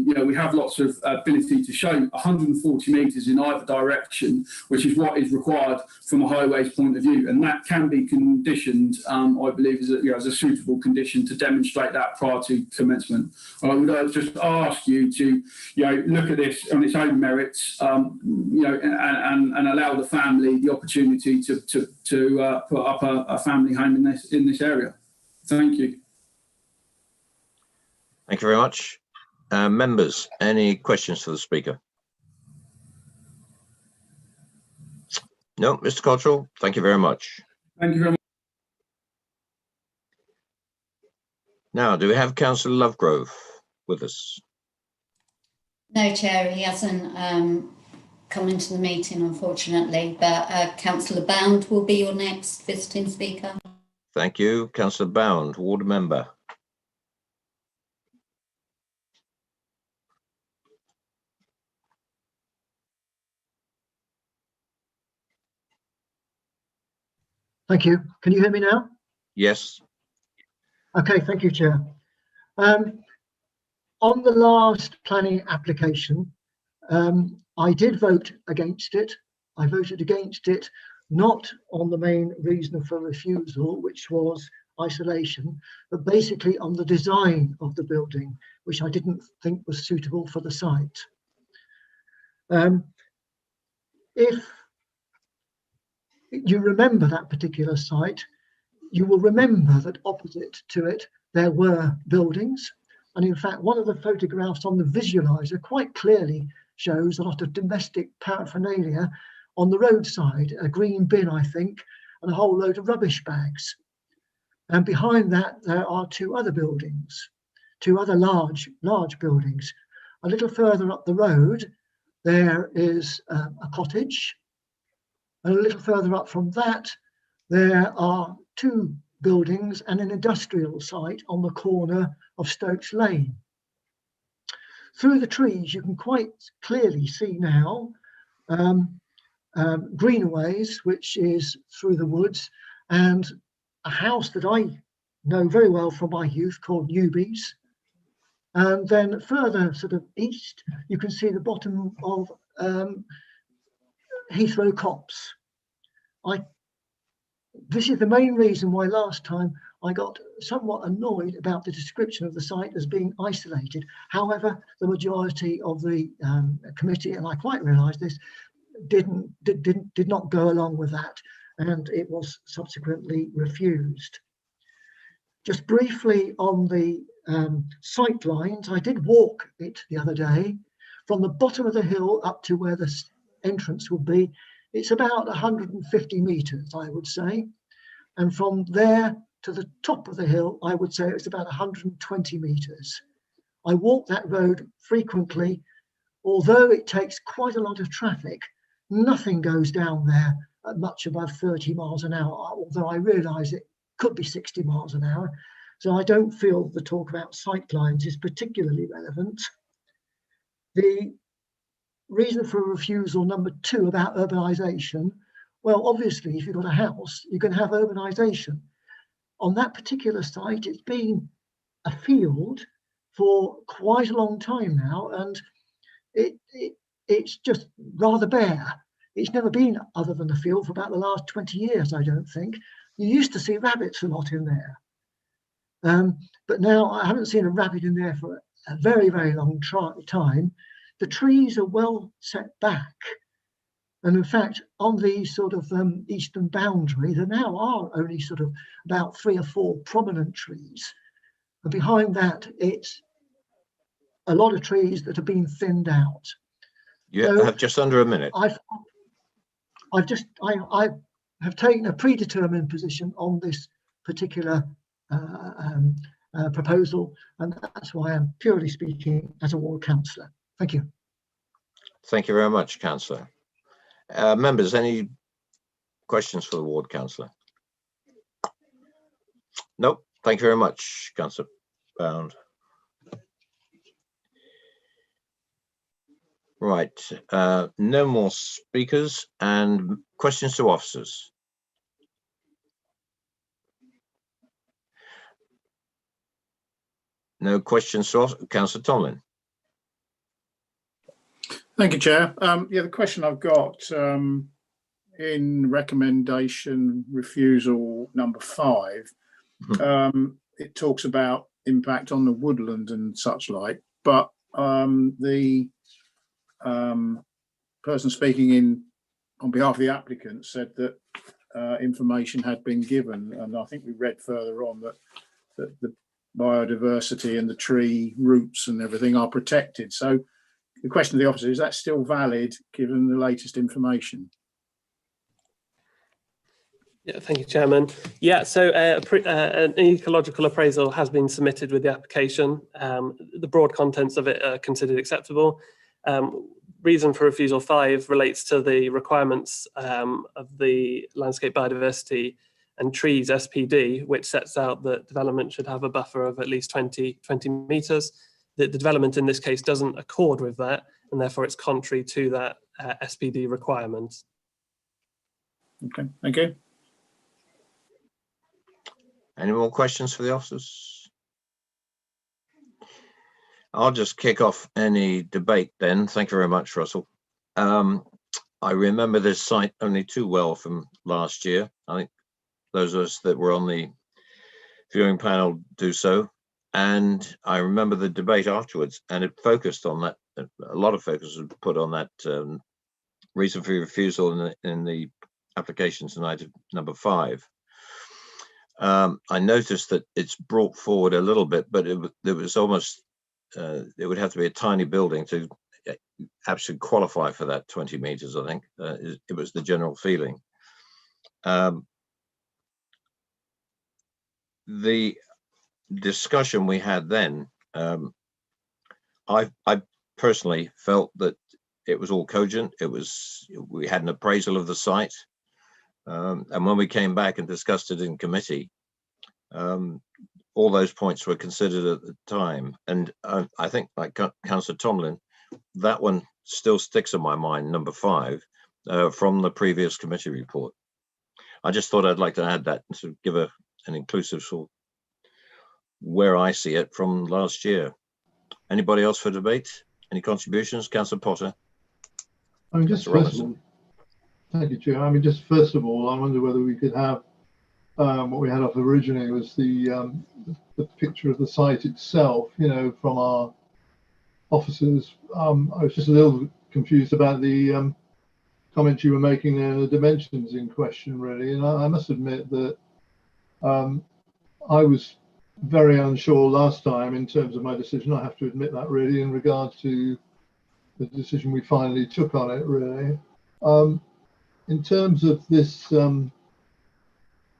Speaker 13: we have lots of ability to show 140 metres in either direction, which is what is required from a highways point of view. And that can be conditioned, I believe, as a suitable condition to demonstrate that prior to commencement. I would just ask you to, look at this on its own merits, and allow the family the opportunity to put up a family home in this area. Thank you.
Speaker 1: Thank you very much. Members, any questions for the speaker? No, Mr. Cottrell, thank you very much.
Speaker 13: Thank you very much.
Speaker 1: Now, do we have Councillor Lovegrove with us?
Speaker 8: No, Chair, he hasn't come into the meeting, unfortunately, but Councillor Bound will be your next visiting speaker.
Speaker 1: Thank you. Councillor Bound, ward member.
Speaker 5: Thank you. Can you hear me now?
Speaker 1: Yes.
Speaker 5: Okay, thank you, Chair. On the last planning application, I did vote against it. I voted against it not on the main reason for refusal, which was isolation, but basically on the design of the building, which I didn't think was suitable for the site. If you remember that particular site, you will remember that opposite to it there were buildings, and in fact one of the photographs on the visualizer quite clearly shows a lot of domestic paraphernalia on the roadside, a green bin I think, and a whole load of rubbish bags. And behind that there are 2 other buildings, 2 other large buildings. A little further up the road there is a cottage, and a little further up from that there are 2 buildings and an industrial site on the corner of Stokes Lane. Through the trees you can quite clearly see now greenways, which is through the woods, and a house that I know very well from my youth called Newbies. And then further sort of east you can see the bottom of Heathrow Copse. This is the main reason why last time I got somewhat annoyed about the description of the site as being isolated. However, the majority of the committee, and I quite realise this, did not go along with that, and it was subsequently refused. Just briefly on the sight lines, I did walk it the other day. From the bottom of the hill up to where the entrance will be, it's about 150 metres, I would say. And from there to the top of the hill, I would say it's about 120 metres. I walk that road frequently. Although it takes quite a lot of traffic, nothing goes down there at much above 30 miles an hour, although I realise it could be 60 miles an hour. So I don't feel the talk about sight lines is particularly relevant. The reason for refusal number 2 about urbanisation, well, obviously, if you've got a house, you can have urbanisation. On that particular site, it's been a field for quite a long time now, and it's just rather bare. It's never been other than a field for about the last 20 years, I don't think. You used to see rabbits a lot in there. But now I haven't seen a rabbit in there for a very, very long time. The trees are well set back. And in fact, on the sort of eastern boundary, there now are only sort of about 3 or 4 prominent trees. And behind that, it's a lot of trees that have been thinned out.
Speaker 1: You
Speaker 5: So
Speaker 1: have just under a minute.
Speaker 5: I have taken a predetermined position on this particular proposal, and that's why I'm purely speaking as a ward councillor. Thank you.
Speaker 1: Thank you very much, councillor. Members, any questions for the ward councillor? Nope. Thank you very much, Councillor Bound. Right. No more speakers and questions to officers. No questions to Councillor Tomlin.
Speaker 2: Thank you, Chair. Yeah, the question I've got in recommendation refusal number 5, it talks about impact on the woodland and such like, but the person speaking on behalf of the applicant said that information had been given, and I think we read further on that the biodiversity and the tree roots and everything are protected. So the question to the officer, is that still valid given the latest information?
Speaker 10: Yeah, thank you, Chairman. Yeah, so an ecological appraisal has been submitted with the application. The broad contents of it are considered acceptable. Reason for refusal 5 relates to the requirements of the Landscape Biodiversity and Trees SPD, which sets out that development should have a buffer of at least 20 metres. The development in this case doesn't accord with that, and therefore it's contrary to that SPD requirement.
Speaker 2: Okay, thank you.
Speaker 1: Any more questions for the officers? I'll just kick off any debate then. Thank you very much, Russell. I remember this site only too well from last year. I think those of us that were on the viewing panel do so. And I remember the debate afterwards, and it focused on that. A lot of focus was put on that reason for refusal in the application tonight, number 5. I noticed that it's brought forward a little bit, but it was almost, it would have to be a tiny building to actually qualify for that 20 metres, I think. It was the general feeling. The discussion we had then, I personally felt that it was all cogent. We had an appraisal of the site, and when we came back and discussed it in committee, all those points were considered at the time. And I think, like Councillor Tomlin, that one still sticks in my mind, number 5, from the previous committee report. I just thought I'd like to add that to give an inclusive sort of where I see it from last year. Anybody else for debate? Any contributions? Councillor Potter?
Speaker 14: I mean, just first of all, thank you, Chair. I mean, just first of all, I wonder whether we could have what we had up originally was the picture of the site itself, you know, from our offices. I was just a little confused about the comments you were making there, the dimensions in question, really. And I must admit that I was very unsure last time in terms of my decision. I have to admit that, really, in regard to the decision we finally took on it, really. In terms of this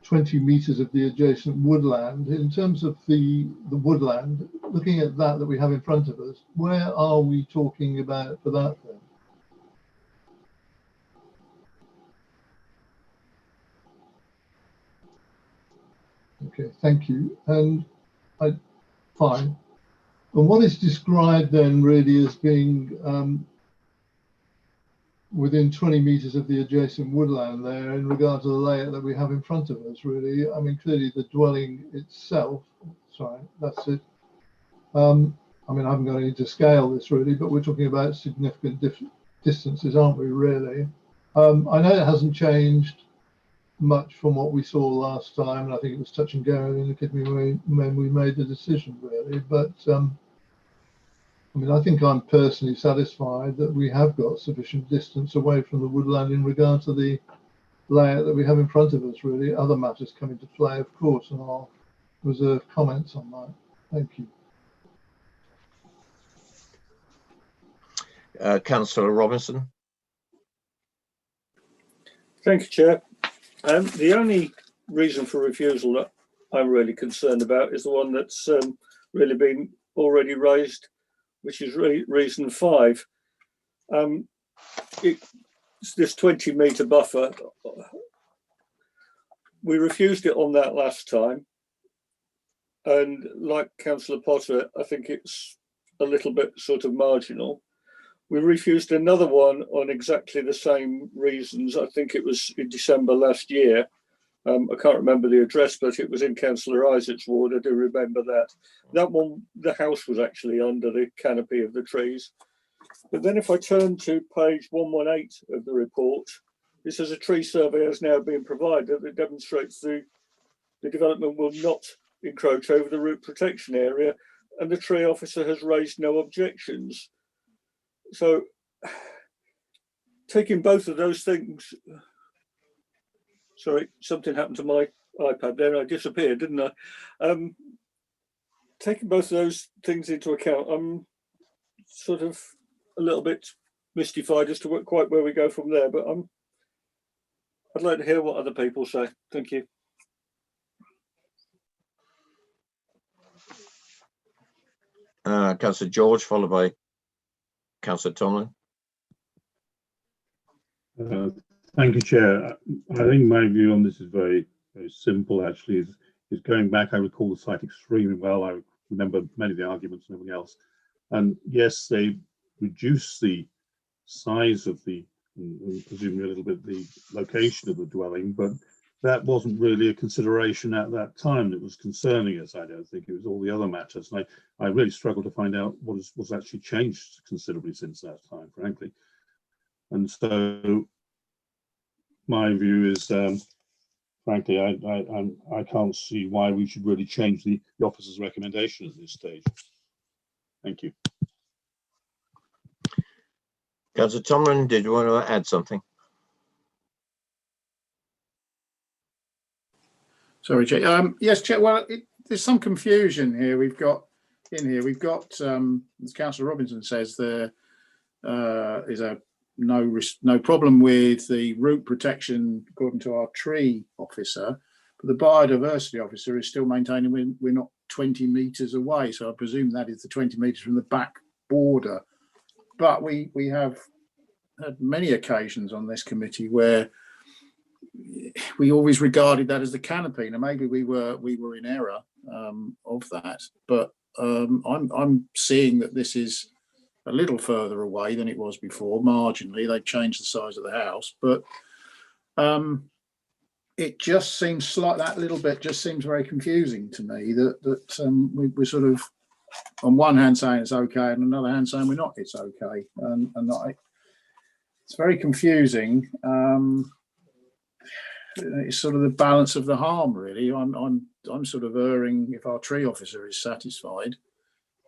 Speaker 14: 20 meters of the adjacent woodland, in terms of the woodland, looking at that we have in front of us, where are we talking about for that then? Okay, thank you. And fine. And what is described then really as being within 20 meters of the adjacent woodland there in regard to the layout that we have in front of us, really? I mean, clearly the dwelling itself, sorry, that's it. I mean, I haven't got any to scale this really, but we're talking about significant distances, aren't we, really? I know it hasn't changed much from what we saw last time, and I think it was touch and go in the committee when we made the decision, really. But I mean, I think I'm personally satisfied that we have got sufficient distance away from the woodland in regard to the layout that we have in front of us, really. Other matters come into play, of course, and I'll reserve comments on that. Thank you.
Speaker 1: Councillor Robinson.
Speaker 11: Thank you, Chair. The only reason for refusal that I'm really concerned about is the one that's really been already raised, which is reason 5. It's this 20-metre buffer. We refused it on that last time. And like Councillor Potter, I think it's a little bit sort of marginal. We refused another one on exactly the same reasons. I think it was in December last year. I can't remember the address, but it was in Councillor Isaac's ward. I do remember that. That one, the house was actually under the canopy of the trees. But then if I turn to page 118 of the report, it says a tree survey has now been provided that demonstrates the development will not encroach over the root protection area, and the tree officer has raised no objections. So taking both of those things, sorry, something happened to my iPad there. I disappeared, didn't I? Taking both of those things into account, I'm sort of a little bit mystified as to quite where we go from there, but I'd like to hear what other people say. Thank you.
Speaker 1: Councillor George, followed by Councillor Tomlin.
Speaker 12: Thank you, Chair. I think my view on this is very, very simple, actually, is going back. I recall the site extremely well. I remember many of the arguments and everything else. And yes, they reduced the size of the, and presumably a little bit the location of the dwelling, but that wasn't really a consideration at that time that was concerning us. I don't think it was all the other matters. And I really struggled to find out what was actually changed considerably since that time, frankly. And so my view is, frankly, I can't see why we should really change the officer's recommendation at this stage. Thank you.
Speaker 1: Councillor Tomlin, did you want to add something?
Speaker 2: Sorry, Chair. Yes, Chair. Well, there's some confusion here. We've got, as Councillor Robinson says, there is no problem with the root protection according to our tree officer, but the biodiversity officer is still maintaining we're not 20 metres away. So I presume that is the 20 metres from the back border. But we have had many occasions on this committee where we always regarded that as the canopy. Now maybe we were in error of that, but I'm seeing that this is a little further away than it was before. Marginally, they changed the size of the house, but it just seems like that little bit just seems very confusing to me. That we're sort of on one hand saying it's okay, and on the other hand saying we're not. It's okay, and it's very confusing.
Speaker 16: it's sort of the balance of the harm, really. I'm sort of erring, if our tree officer is satisfied,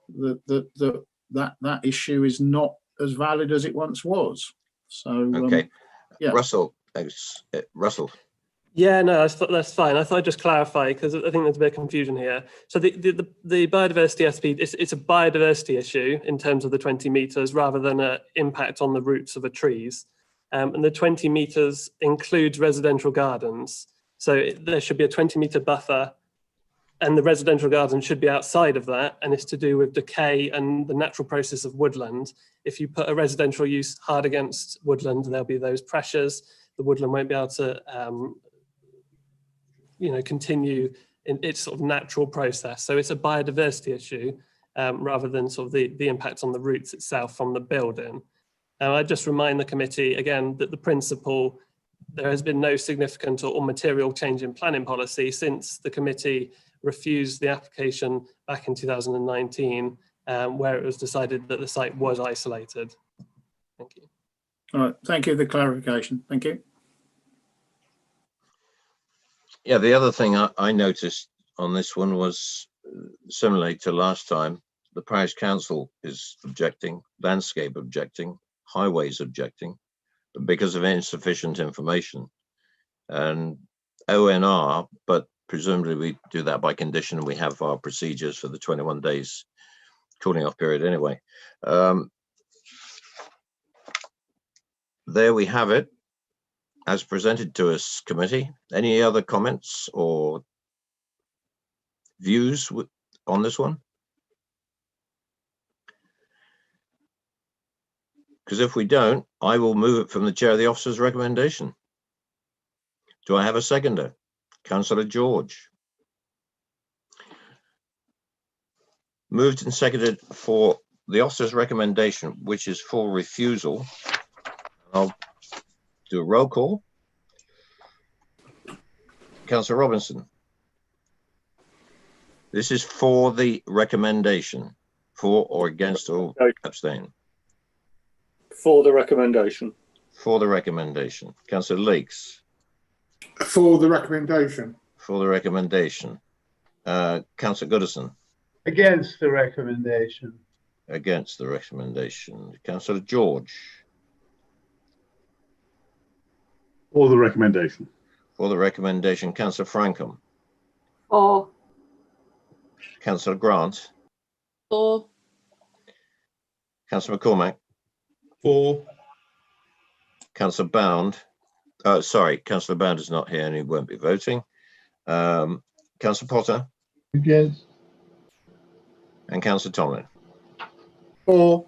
Speaker 16: that issue is not as valid as it once was. So
Speaker 1: okay,
Speaker 16: yeah.
Speaker 1: Russell.
Speaker 10: Yeah, no, that's fine. I thought I'd just clarify because I think there's a bit of confusion here. So the biodiversity SP, it's a biodiversity issue in terms of the 20 metres rather than an impact on the roots of the trees. And the 20 metres includes residential gardens. So there should be a 20-metre buffer and the residential garden should be outside of that. And it's to do with decay and the natural process of woodland. If you put a residential use hard against woodland, there'll be those pressures. The woodland won't be able to continue in its sort of natural process. So it's a biodiversity issue rather than sort of the impact on the roots itself from the building. Now, I just remind the committee again that the principle, there has been no significant or material change in planning policy since the committee refused the application back in 2019, where it was decided that the site was isolated. Thank you.
Speaker 16: All right, thank you for the clarification. Thank you.
Speaker 1: Yeah, the other thing I noticed on this one was similarly to last time, the parish council is objecting, landscape objecting, highways objecting, but because of insufficient information, and ONR, but presumably we do that by condition. We have our procedures for the 21 days cooling off period anyway. There we have it as presented to us, committee. Any other comments or views on this one? Because if we don't, I will move it from the chair of the officer's recommendation. Do I have a seconder? Councillor George. Moved and seconded for the officer's recommendation, which is for refusal. I'll do a roll call. Councillor Robinson. This is for the recommendation. For or against or abstain?
Speaker 11: For the recommendation.
Speaker 1: For the recommendation. Councillor Leakes.
Speaker 2: For the recommendation.
Speaker 1: For the recommendation. Councillor Goodison.
Speaker 17: Against the recommendation.
Speaker 1: Against the recommendation. Councillor George.
Speaker 12: For the recommendation.
Speaker 1: For the recommendation. Councillor Frankham.
Speaker 4: For.
Speaker 1: Councillor Grant.
Speaker 6: For.
Speaker 1: Councillor McCormack.
Speaker 3: For.
Speaker 1: Councillor Bound. Sorry, Councillor Bound is not here and he won't be voting. Councillor Potter.
Speaker 14: Against.
Speaker 1: And Councillor Tomlin.
Speaker 2: For.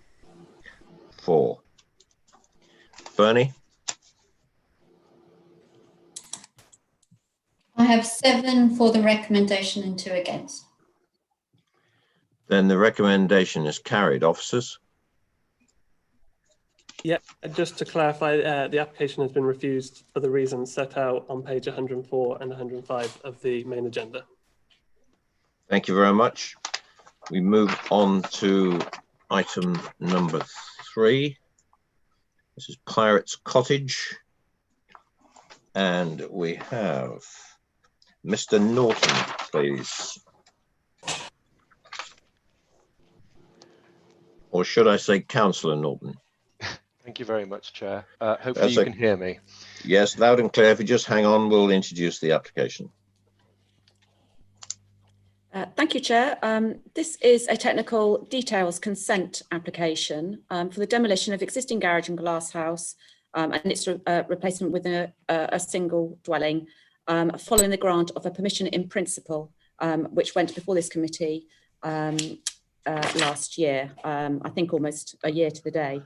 Speaker 1: For. Bernie.
Speaker 8: I have 7 for the recommendation and 2 against.
Speaker 1: Then the recommendation is carried. Officers.
Speaker 10: Yeah, just to clarify, the application has been refused for the reasons set out on page 104 and 105 of the main agenda.
Speaker 1: Thank you very much. We move on to item number 3. This is Pirates Cottage. And we have Mr. Norton, please. Or should I say Councillor Norton?
Speaker 18: Thank you very much, Chair. Hopefully you can hear me.
Speaker 1: Yes, loud and clear. If you just hang on, we'll introduce the application.
Speaker 9: Thank you, Chair. This is a technical details consent application for the demolition of existing garage and glass house and its replacement with a single dwelling following the grant of a permission in principle, which went before this committee last year, I think almost a year to the day.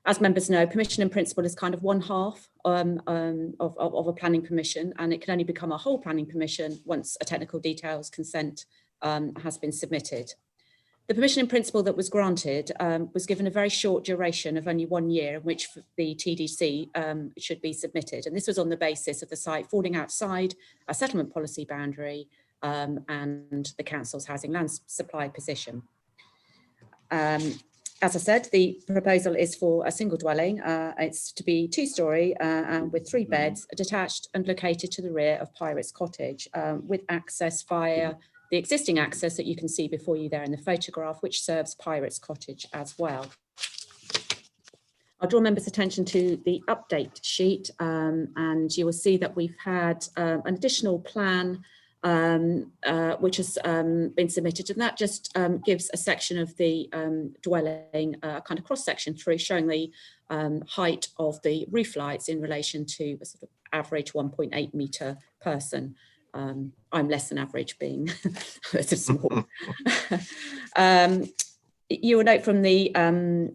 Speaker 9: As members know, permission in principle is kind of one half of a planning permission, and it can only become a whole planning permission once a technical details consent has been submitted. The permission in principle that was granted was given a very short duration of only 1 year in which the TDC should be submitted. And this was on the basis of the site falling outside a settlement policy boundary and the council's housing land supply position. As I said, the proposal is for a single dwelling. It's to be 2-storey and with 3 beds, detached and located to the rear of Pirates Cottage, with access via the existing access that you can see before you there in the photograph, which serves Pirates Cottage as well. I'll draw members' attention to the update sheet, and you will see that we've had an additional plan which has been submitted, and that just gives a section of the dwelling, kind of cross section through, showing the height of the roof lights in relation to a sort of average 1.8 metre person. I'm less than average, being small. You will note from the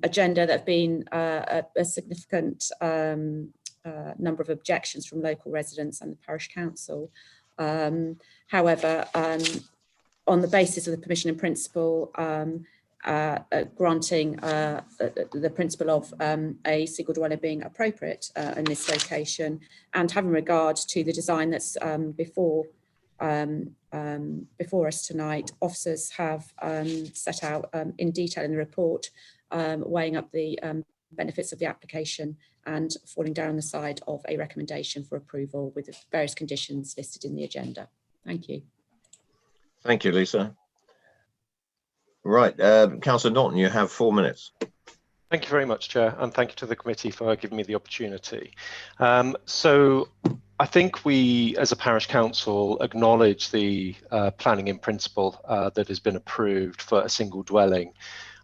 Speaker 9: agenda that have been a significant number of objections from local residents and the parish council. However, on the basis of the permission in principle, granting the principle of a single dwelling being appropriate in this location, and having regard to the design that's before us tonight, officers have set out in detail in the report, weighing up the benefits of the application and falling down the side of a recommendation for approval with the various conditions listed in the agenda. Thank you.
Speaker 1: Thank you, Lisa. Right, Councillor Norton, you have 4 minutes.
Speaker 18: Thank you very much, Chair, and thank you to the committee for giving me the opportunity. So I think we, as a parish council, acknowledge the planning in principle that has been approved for a single dwelling.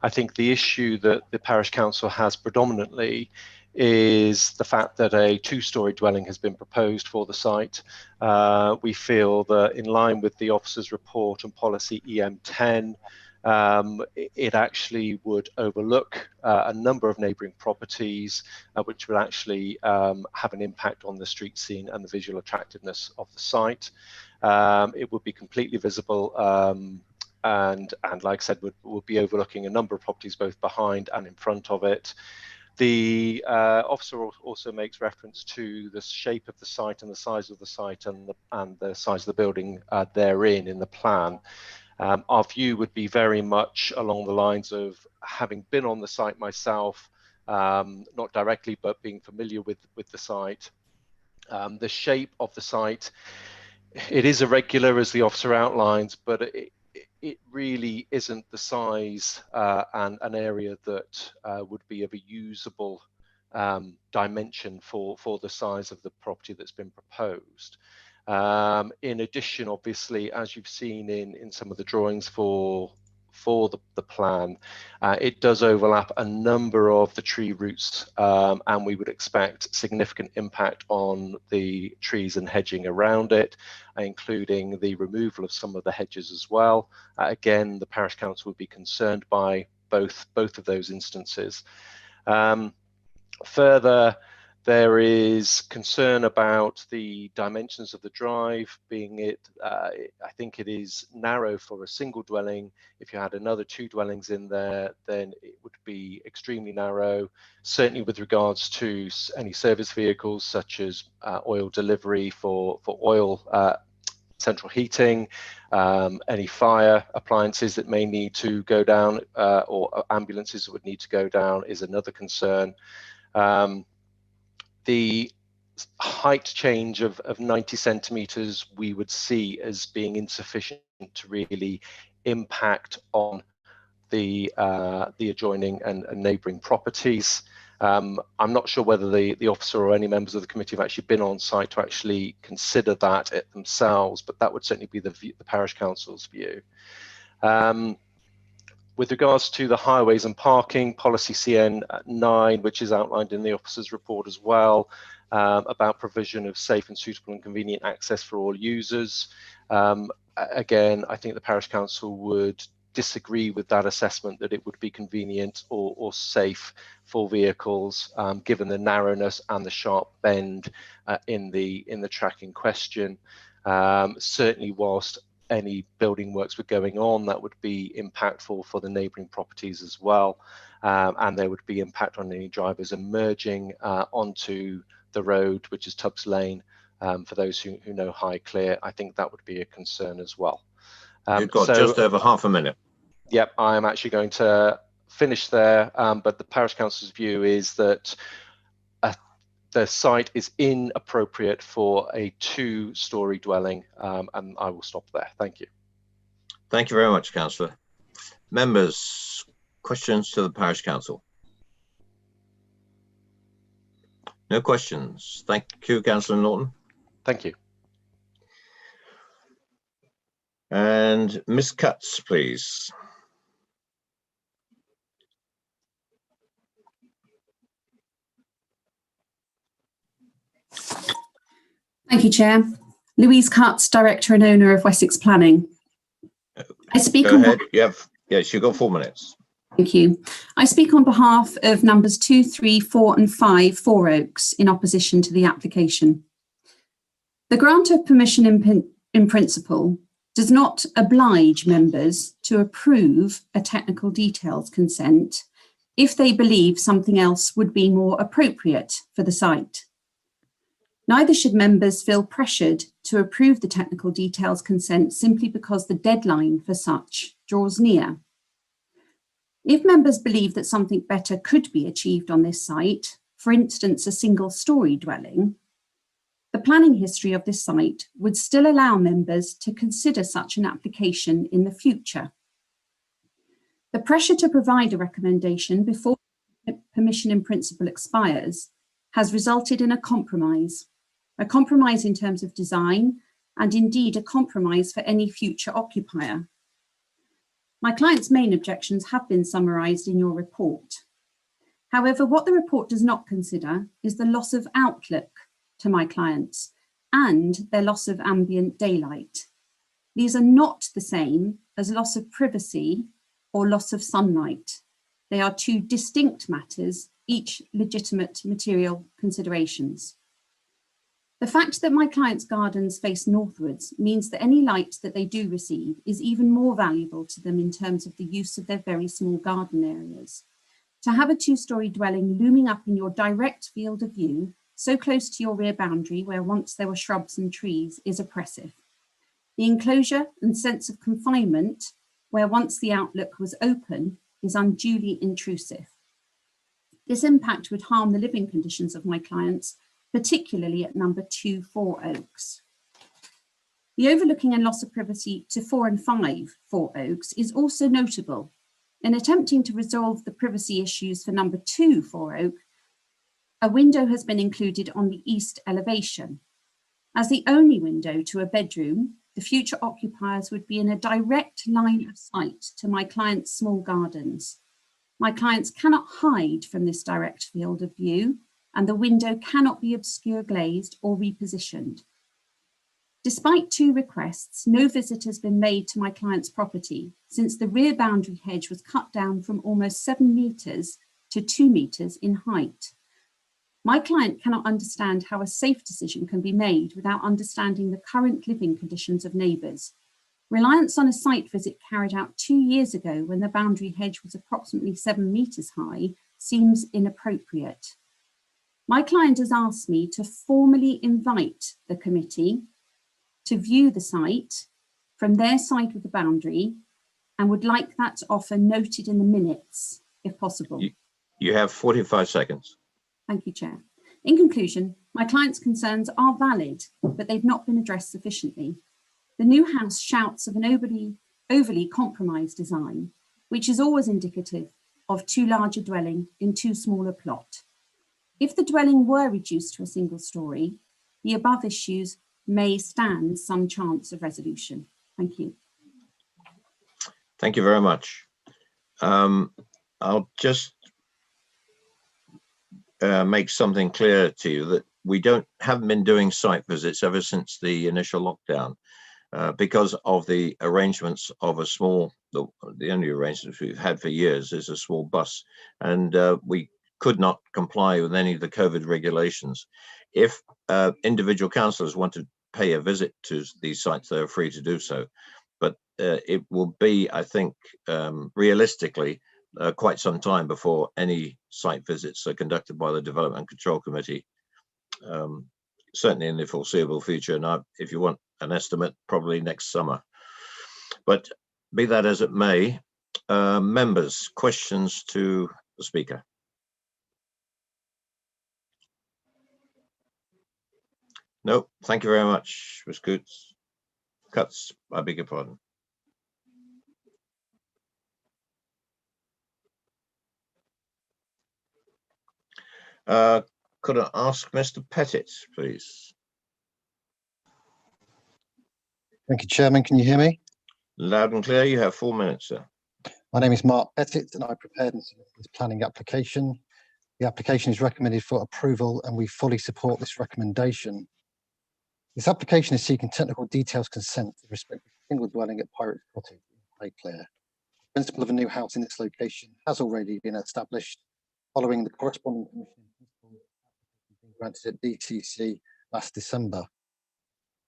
Speaker 18: I think the issue that the parish council has predominantly is the fact that a 2-storey dwelling has been proposed for the site. We feel that in line with the officer's report and policy EM10, it actually would overlook a number of neighbouring properties, which would actually have an impact on the street scene and the visual attractiveness of the site. It would be completely visible, and like I said, would be overlooking a number of properties both behind and in front of it. The officer also makes reference to the shape of the site and the size of the site and the size of the building therein in the plan. Our view would be very much along the lines of having been on the site myself, not directly, but being familiar with the site. The shape of the site, it is irregular as the officer outlines, but it really isn't the size and an area that would be of a usable dimension for the size of the property that's been proposed. In addition, obviously, as you've seen in some of the drawings for the plan, it does overlap a number of the tree roots, and we would expect significant impact on the trees and hedging around it, including the removal of some of the hedges as well. Again, the parish council would be concerned by both of those instances. Further, there is concern about the dimensions of the drive, being it, I think it is narrow for a single dwelling. If you had another 2 dwellings in there, then it would be extremely narrow, certainly with regards to any service vehicles such as oil delivery for oil central heating, any fire appliances that may need to go down, or ambulances that would need to go down is another concern. The height change of 90 centimetres we would see as being insufficient to really impact on the adjoining and neighbouring properties. I'm not sure whether the officer or any members of the committee have actually been on site to actually consider that themselves, but that would certainly be the parish council's view. With regards to the highways and parking, policy CN9, which is outlined in the officer's report as well, about provision of safe and suitable and convenient access for all users. Again, I think the parish council would disagree with that assessment that it would be convenient or safe for vehicles, given the narrowness and the sharp bend in the track in question. Certainly, whilst any building works were going on, that would be impactful for the neighbouring properties as well, and there would be impact on any drivers emerging onto the road, which is Tubbs Lane. For those who know Highclere, I think that would be a concern as well.
Speaker 1: You've got just over half a minute.
Speaker 18: Yep, I am actually going to finish there, but the parish council's view is that the site is inappropriate for a 2-storey dwelling, and I will stop there. Thank you.
Speaker 1: Thank you very much, Councillor. Members, questions to the parish council? No questions. Thank you, Councillor Norton.
Speaker 18: Thank you.
Speaker 1: And Ms. Cutts, please.
Speaker 19: Thank you, Chair. Louise Cutts, Director and Owner of Wessex Planning. I speak
Speaker 1: Go
Speaker 19: on
Speaker 1: ahead. Yes, you've got 4 minutes.
Speaker 19: Thank you. I speak on behalf of numbers 2, 3, 4 and 5, Four Oaks, in opposition to the application. The grant of permission in principle does not oblige members to approve a technical details consent if they believe something else would be more appropriate for the site. Neither should members feel pressured to approve the technical details consent simply because the deadline for such draws near. If members believe that something better could be achieved on this site, for instance, a single-storey dwelling, the planning history of this site would still allow members to consider such an application in the future. The pressure to provide a recommendation before permission in principle expires has resulted in a compromise in terms of design, and indeed a compromise for any future occupier. My client's main objections have been summarised in your report. However, what the report does not consider is the loss of outlook to my clients and their loss of ambient daylight. These are not the same as loss of privacy or loss of sunlight. They are two distinct matters, each legitimate material considerations. The fact that my clients' gardens face northwards means that any light that they do receive is even more valuable to them in terms of the use of their very small garden areas. To have a 2-storey dwelling looming up in your direct field of view, so close to your rear boundary where once there were shrubs and trees, is oppressive. The enclosure and sense of confinement, where once the outlook was open, is unduly intrusive. This impact would harm the living conditions of my clients, particularly at number 2, Four Oaks. The overlooking and loss of privacy to 4 and 5, Four Oaks, is also notable. In attempting to resolve the privacy issues for number 2, Four Oak, a window has been included on the east elevation. As the only window to a bedroom, the future occupiers would be in a direct line of sight to my clients' small gardens. My clients cannot hide from this direct field of view, and the window cannot be obscure glazed or repositioned. Despite 2 requests, no visit has been made to my client's property since the rear boundary hedge was cut down from almost 7 metres to 2 metres in height. My client cannot understand how a safe decision can be made without understanding the current living conditions of neighbours. Reliance on a site visit carried out 2 years ago when the boundary hedge was approximately 7 metres high seems inappropriate. My client has asked me to formally invite the committee to view the site from their side of the boundary and would like that offer noted in the minutes, if possible.
Speaker 1: You have 45 seconds.
Speaker 19: Thank you, Chair. In conclusion, my client's concerns are valid, but they've not been addressed sufficiently. The new house shouts of an overly compromised design, which is always indicative of too large a dwelling in too small a plot. If the dwelling were reduced to a single storey, the above issues may stand some chance of resolution. Thank you.
Speaker 1: Thank you very much. I'll just make something clear to you that we haven't been doing site visits ever since the initial lockdown because of the arrangements of a small, the only arrangements we've had for years is a small bus, and we could not comply with any of the COVID regulations. If individual councillors want to pay a visit to these sites, they're free to do so. But it will be, I think, realistically, quite some time before any site visits are conducted by the Development Control Committee, certainly in the foreseeable future. And if you want an estimate, probably next summer. But be that as it may, Members, questions to the speaker? No, thank you very much, Ms. Cutts, I beg your pardon. Could I ask Mr. Pettit, please?
Speaker 20: Thank you, Chairman. Can you hear me?
Speaker 1: Loud and clear. You have 4 minutes, sir.
Speaker 20: My name is Mark Pettit, and I prepared this planning application. The application is recommended for approval, and we fully support this recommendation. This application is seeking technical details consent with respect to a single dwelling at Pirates Cottage in Highclere. The principle of a new house in this location has already been established following the corresponding commission being granted at DTC last December.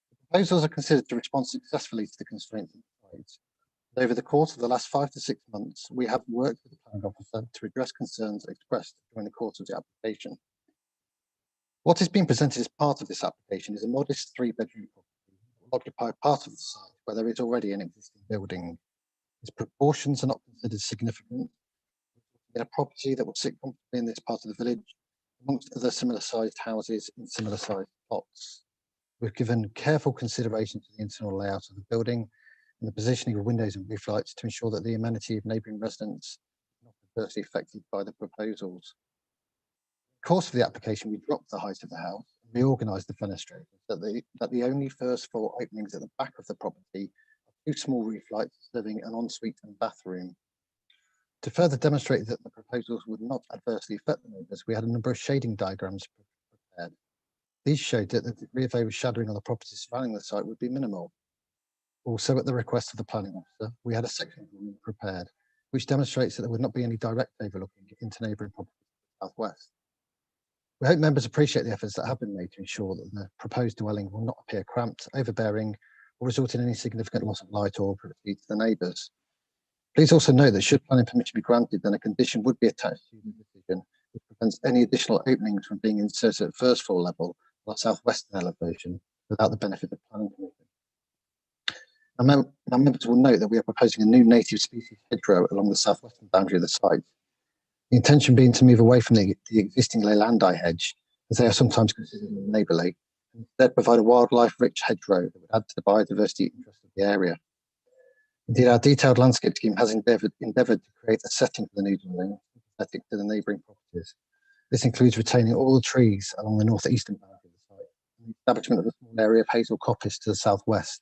Speaker 20: The proposals are considered to respond successfully to the constraints of the site. Over the course of the last 5 to 6 months, we have worked with the planning officer to address concerns expressed during the course of the application. What is being presented as part of this application is a modest 3-bedroom property that will occupy part of the site where there is already an existing building. Its proportions are not considered significant. In a property that will sit comfortably in this part of the village, amongst other similar sized houses in similar sized plots. We've given careful consideration to the internal layout of the building and the positioning of windows and roof lights to ensure that the amenity of neighbouring residents is not adversely affected by the proposals. In the course of the application, we dropped the height of the house and reorganised the fenestration so that the only first floor openings at the back of the property are 2 small roof lights serving an ensuite and bathroom. To further demonstrate that the proposals would not adversely affect the neighbours, we had a number of shading diagrams prepared. These showed that the degree of overshadowing on the property surrounding the site would be minimal. Also, at the request of the planning officer, we had a section prepared, which demonstrates that there would not be any direct overlooking into neighbouring properties to the southwest. We hope members appreciate the efforts that have been made to ensure that the proposed dwelling will not appear cramped, overbearing, or result in any significant loss of light or privacy to the neighbours. Please also note that should planning permission be granted, then a condition would be attached to the decision which prevents any additional openings from being inserted at first floor level or southwestern elevation without the benefit of planning permission. Now, members will note that we are proposing a new native species hedgerow along the southwestern boundary of the site. The intention being to move away from the existing Leylandii hedge, as they are sometimes considered neighbourly, and instead provide a wildlife-rich hedgerow that would add to the biodiversity interest of the area. Indeed, our detailed landscape scheme has endeavoured to create a setting for the new dwelling, sympathetic to the neighbouring properties. This includes retaining all the trees along the northeastern boundary of the site, and the establishment of a small area of hazel coppice to the southwest.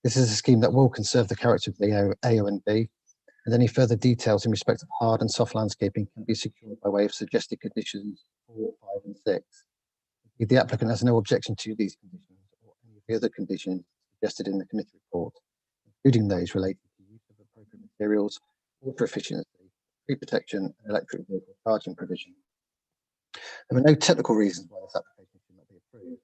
Speaker 20: This is a scheme that will conserve the character of the AO and B, and any further details in respect of hard and soft landscaping can be secured by way of suggested conditions 4, 5, and 6. If the applicant has no objection to these conditions or any of the other conditions suggested in the committee report, including those related to use of appropriate materials, water efficiency, tree protection, and electric vehicle charging provision. There are no technical reasons why this application should not be approved.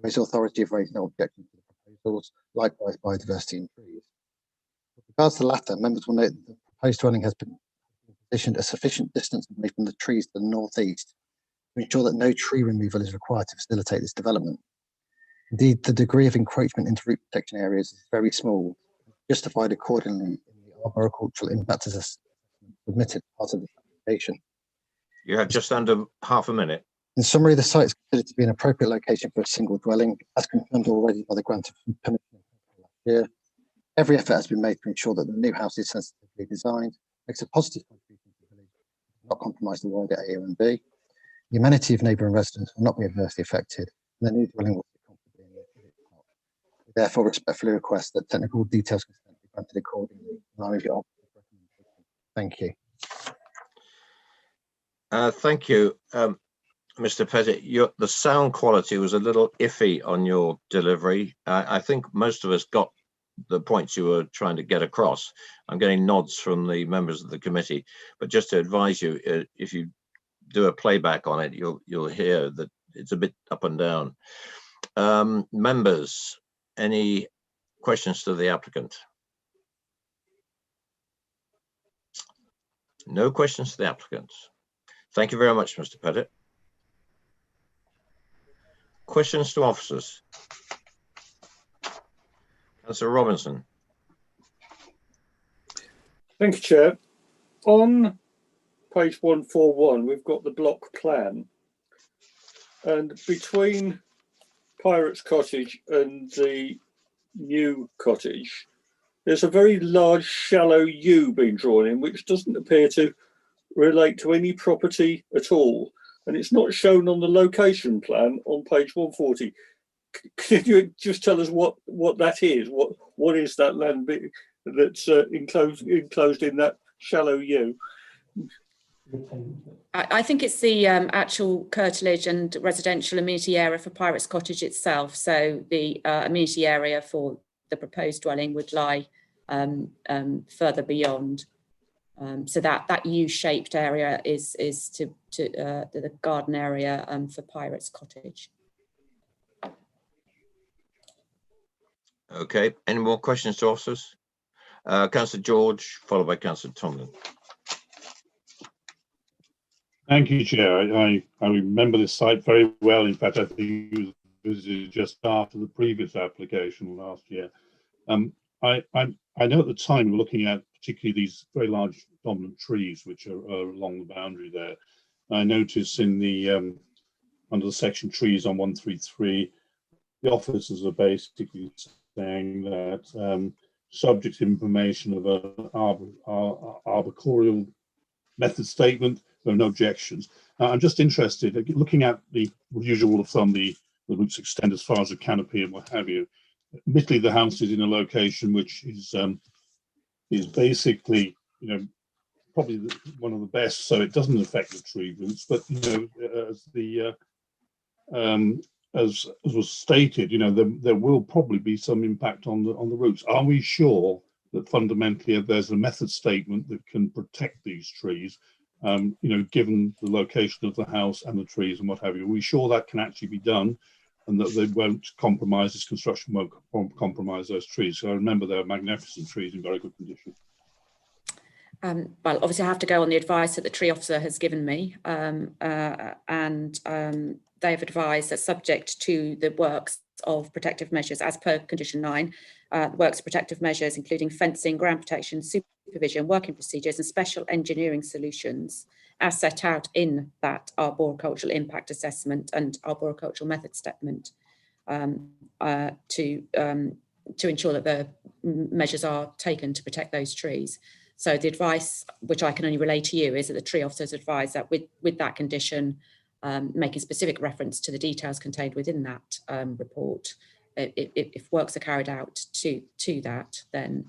Speaker 20: The Highways Authority have raised no objection to the proposals, likewise biodiversity and trees. With regards to the latter, members will note that the proposed dwelling has been positioned a sufficient distance away from the trees to the northeast to ensure that no tree removal is required to facilitate this development. Indeed, the degree of encroachment into root protection areas is very small, justified accordingly in the arboricultural impact assessment submitted as part of this application.
Speaker 1: You have just under half a minute.
Speaker 20: In summary, the site is considered to be an appropriate location for a single dwelling, as confirmed already by the grant of permission last year. Every effort has been made to ensure that the new house is sensitively designed, makes a positive contribution to the village, not compromise the wider AO and B. The amenity of neighbouring residents will not be adversely affected, and the new dwelling will sit comfortably in its top. We therefore respectfully request that technical details consent be granted accordingly in line with your recommendation. Thank you.
Speaker 1: Thank you, Mr. Pettit. The sound quality was a little iffy on your delivery. I think most of us got the points you were trying to get across. I'm getting nods from the members of the committee, but just to advise you, if you do a playback on it, you'll hear that it's a bit up and down. Members, any questions to the applicant? No questions to the applicant. Thank you very much, Mr. Pettit. Questions to officers? Councillor Robinson.
Speaker 11: Thank you, Chair. On page 141, we've got the block plan. And between Pirates Cottage and the new cottage, there's a very large shallow U being drawn in, which doesn't appear to relate to any property at all. And it's not shown on the location plan on page 140. Could you just tell us what that is? What is that land bit that's enclosed in that shallow U?
Speaker 9: I think it's the actual curtilage and residential amenity area for Pirates Cottage itself. So the amenity area for the proposed dwelling would lie further beyond. So that U-shaped area is to the garden area for Pirates Cottage.
Speaker 1: Okay, any more questions to officers? Councillor George, followed by Councillor Tomlin.
Speaker 12: Thank you, Chair. I remember this site very well. In fact, I think it was visited just after the previous application last year. I know at the time we were looking at particularly these very large dominant trees which are along the boundary there. I noticed in the under the section trees on 133, the officers are basically saying that subject to information of an arboricultural method statement, there are no objections. I'm just interested, looking at the usual rule of thumb, the roots extend as far as the canopy and what have you. Admittedly, the house is in a location which is basically, probably one of the best, so it doesn't affect the tree roots. But as was stated, there will probably be some impact on the roots. Are we sure that fundamentally there's a method statement that can protect these trees? Given the location of the house and the trees and what have you, are we sure that can actually be done, and that they won't compromise, this construction won't compromise those trees? So I remember they're magnificent trees in very good condition.
Speaker 9: Well, obviously I have to go on the advice that the tree officer has given me, and they've advised that subject to the works of protective measures as per condition 9, works of protective measures including fencing, ground protection, supervision, working procedures and special engineering solutions as set out in that arboricultural impact assessment and arboricultural method statement, to ensure that the measures are taken to protect those trees. So the advice, which I can only relay to you, is that the tree officers advise that with that condition, making specific reference to the details contained within that report, if works are carried out to that, then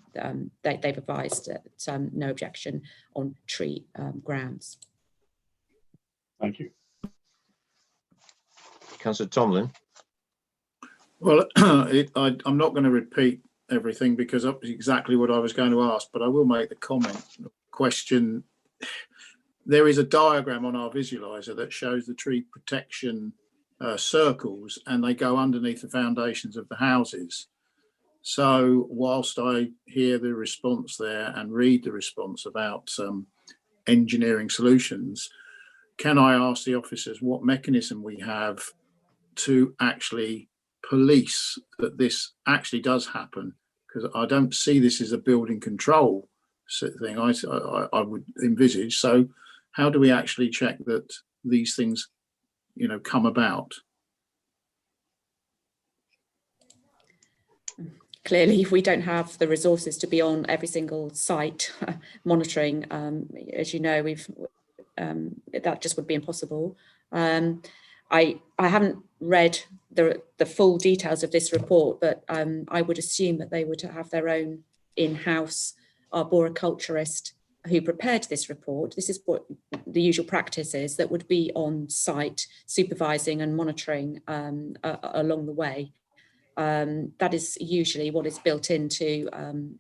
Speaker 9: they've advised that no objection on tree grounds.
Speaker 12: Thank you.
Speaker 1: Councillor Tomlin.
Speaker 16: Well, I'm not going to repeat everything because that's exactly what I was going to ask, but I will make the question. There is a diagram on our visualizer that shows the tree protection circles, and they go underneath the foundations of the houses. So whilst I hear the response there and read the response about engineering solutions, can I ask the officers what mechanism we have to actually police that this actually does happen? Because I don't see this as a building control thing I would envisage. So how do we actually check that these things, come about?
Speaker 9: Clearly, we don't have the resources to be on every single site monitoring. As you know, that just would be impossible. I haven't read the full details of this report, but I would assume that they would have their own in-house arboriculturist who prepared this report. This is what the usual practice is, that would be on site supervising and monitoring along the way. That is usually what is built into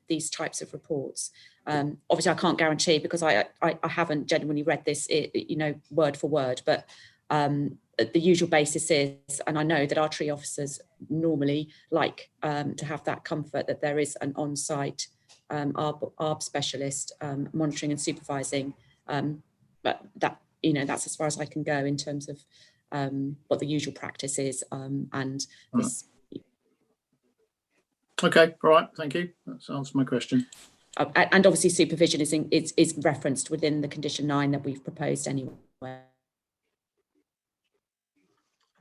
Speaker 9: these types of reports. Obviously, I can't guarantee because I haven't genuinely read this, word for word, but the usual basis is, and I know that our tree officers normally like to have that comfort that there is an on-site ARB specialist monitoring and supervising, but that, that's as far as I can go in terms of what the usual practice is.
Speaker 16: Okay, all right, thank you. That's answered my question.
Speaker 9: and obviously supervision is referenced within the condition 9 that we've proposed anyway.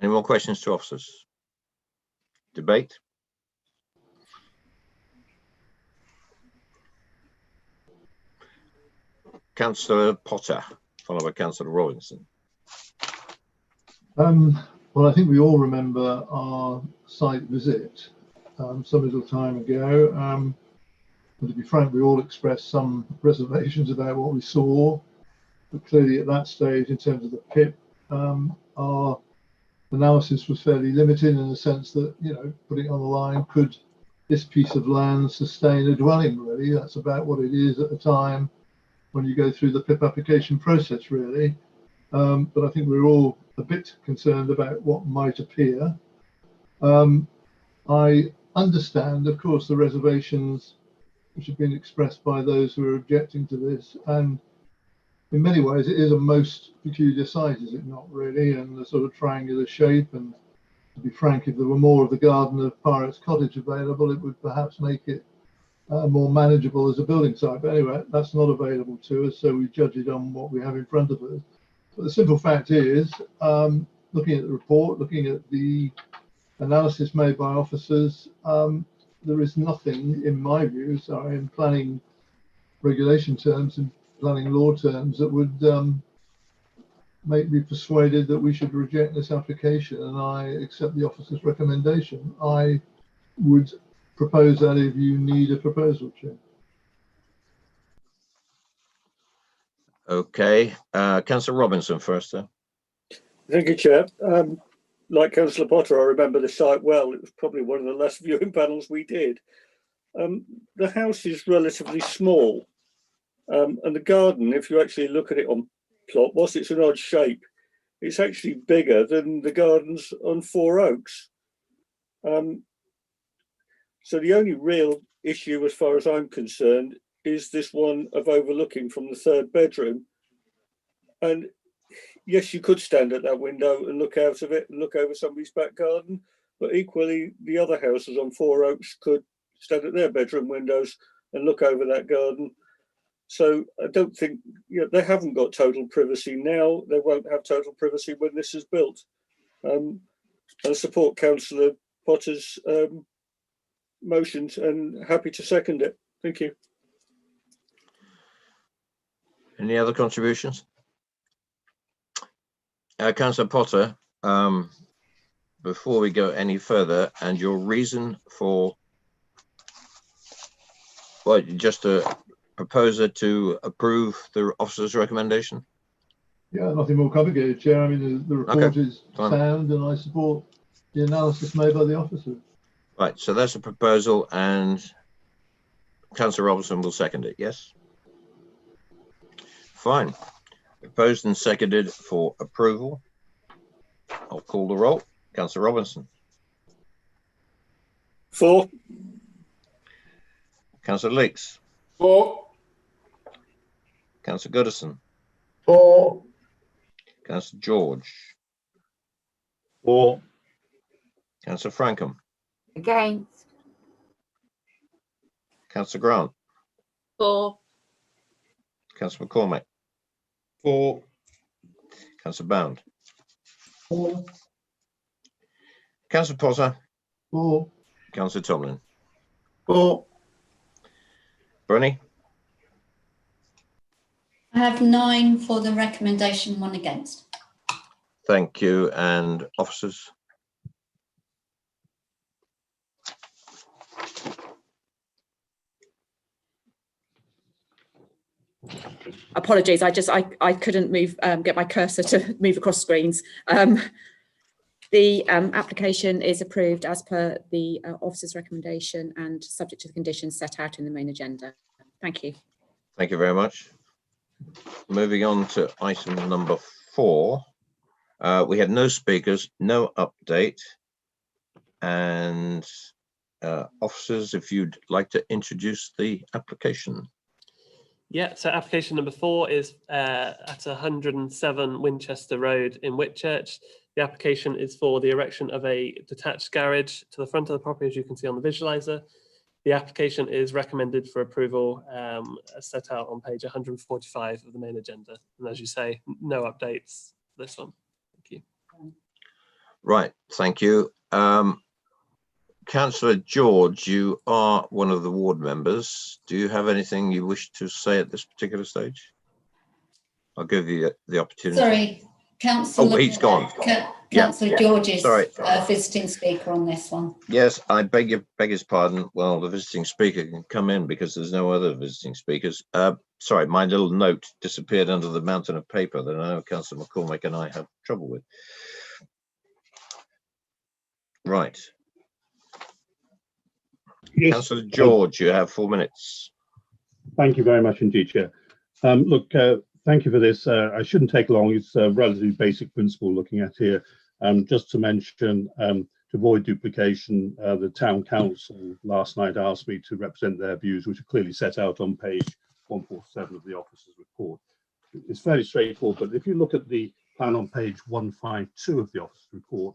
Speaker 1: Any more questions to officers? Debate? Councillor Potter, followed by Councillor Robinson.
Speaker 14: Well, I think we all remember our site visit some little time ago. And to be frank, we all expressed some reservations about what we saw. But clearly at that stage, in terms of the PIP, our analysis was fairly limited in the sense that, you know, putting it on the line, could this piece of land sustain a dwelling, really? That's about what it is at the time when you go through the PIP application process, really. But I think we're all a bit concerned about what might appear. I understand, of course, the reservations which have been expressed by those who are objecting to this, and in many ways it is a most peculiar site, is it not, really, and the sort of triangular shape. And to be frank, if there were more of the garden of Pirates Cottage available, it would perhaps make it more manageable as a building site. But anyway, that's not available to us, so we judge it on what we have in front of us. But the simple fact is, looking at the report, looking at the analysis made by officers, there is nothing, in my view, sorry, in planning regulation terms and planning law terms, that would make me persuaded that we should reject this application, and I accept the officer's recommendation. I would propose that if you need a proposal, Chair.
Speaker 1: Okay, Councillor Robinson first, then.
Speaker 11: Thank you, Chair. Like Councillor Potter, I remember the site well. It was probably one of the last viewing panels we did. The house is relatively small, and the garden, if you actually look at it on plot, whilst it's an odd shape, it's actually bigger than the gardens on Four Oaks. So the only real issue, as far as I'm concerned, is this one of overlooking from the third bedroom. And yes, you could stand at that window and look out of it and look over somebody's back garden, but equally the other houses on Four Oaks could stand at their bedroom windows and look over that garden. So I don't think, you know, they haven't got total privacy now. They won't have total privacy when this is built. I support Councillor Potter's motions and happy to second it. Thank you.
Speaker 1: Any other contributions? Councillor Potter, before we go any further, and your reason for, well, just a proposer to approve the officer's recommendation?
Speaker 14: Yeah, nothing more complicated, Chair. I mean, the report is sound, and I support the analysis made by the officer.
Speaker 1: Right, so that's a proposal, and Councillor Robinson will second it, yes? Fine. Proposed and seconded for approval. I'll call the roll. Councillor Robinson.
Speaker 11: For.
Speaker 1: Councillor Leeks.
Speaker 2: For.
Speaker 1: Councillor Goodison.
Speaker 2: For.
Speaker 1: Councillor George.
Speaker 2: For.
Speaker 1: Councillor Frankham.
Speaker 4: Against.
Speaker 1: Councillor Grant.
Speaker 9: For.
Speaker 1: Councillor McCormick.
Speaker 2: For.
Speaker 1: Councillor Bound.
Speaker 14: For.
Speaker 1: Councillor Potter.
Speaker 14: For.
Speaker 1: Councillor Tomlin.
Speaker 2: For.
Speaker 1: Bernie.
Speaker 8: I have 9 for the recommendation, 1 against.
Speaker 1: Thank you. And officers?
Speaker 9: Apologies, I couldn't move, get my cursor to move across screens. The application is approved as per the officer's recommendation and subject to the conditions set out in the main agenda. Thank you.
Speaker 1: Thank you very much. Moving on to item number 4. We had no speakers, no update. And officers, if you'd like to introduce the application.
Speaker 10: Yeah, so application number 4 is at 107 Winchester Road in Whitchurch. The application is for the erection of a detached garage to the front of the property, as you can see on the visualizer. The application is recommended for approval as set out on page 145 of the main agenda. And as you say, no updates for this one. Thank you.
Speaker 1: Right, thank you. Councillor George, you are one of the ward members. Do you have anything you wish to say at this particular stage? I'll give you the opportunity.
Speaker 8: Sorry, Councillor.
Speaker 1: Oh, he's gone.
Speaker 8: Councillor George is
Speaker 1: sorry.
Speaker 8: visiting speaker on this one.
Speaker 1: Yes, I beg his pardon. Well, the visiting speaker can come in because there's no other visiting speakers. Sorry, my little note disappeared under the mountain of paper that I know Councillor McCormick and I have trouble with. Right. Yes. Councillor George, you have 4 minutes.
Speaker 12: Thank you very much indeed, Chair. Look, thank you for this. I shouldn't take long. It's a relatively basic principle looking at here. Just to mention, to avoid duplication, the Town Council last night asked me to represent their views, which are clearly set out on page 147 of the officer's report. It's fairly straightforward, but if you look at the plan on page 152 of the officer's report,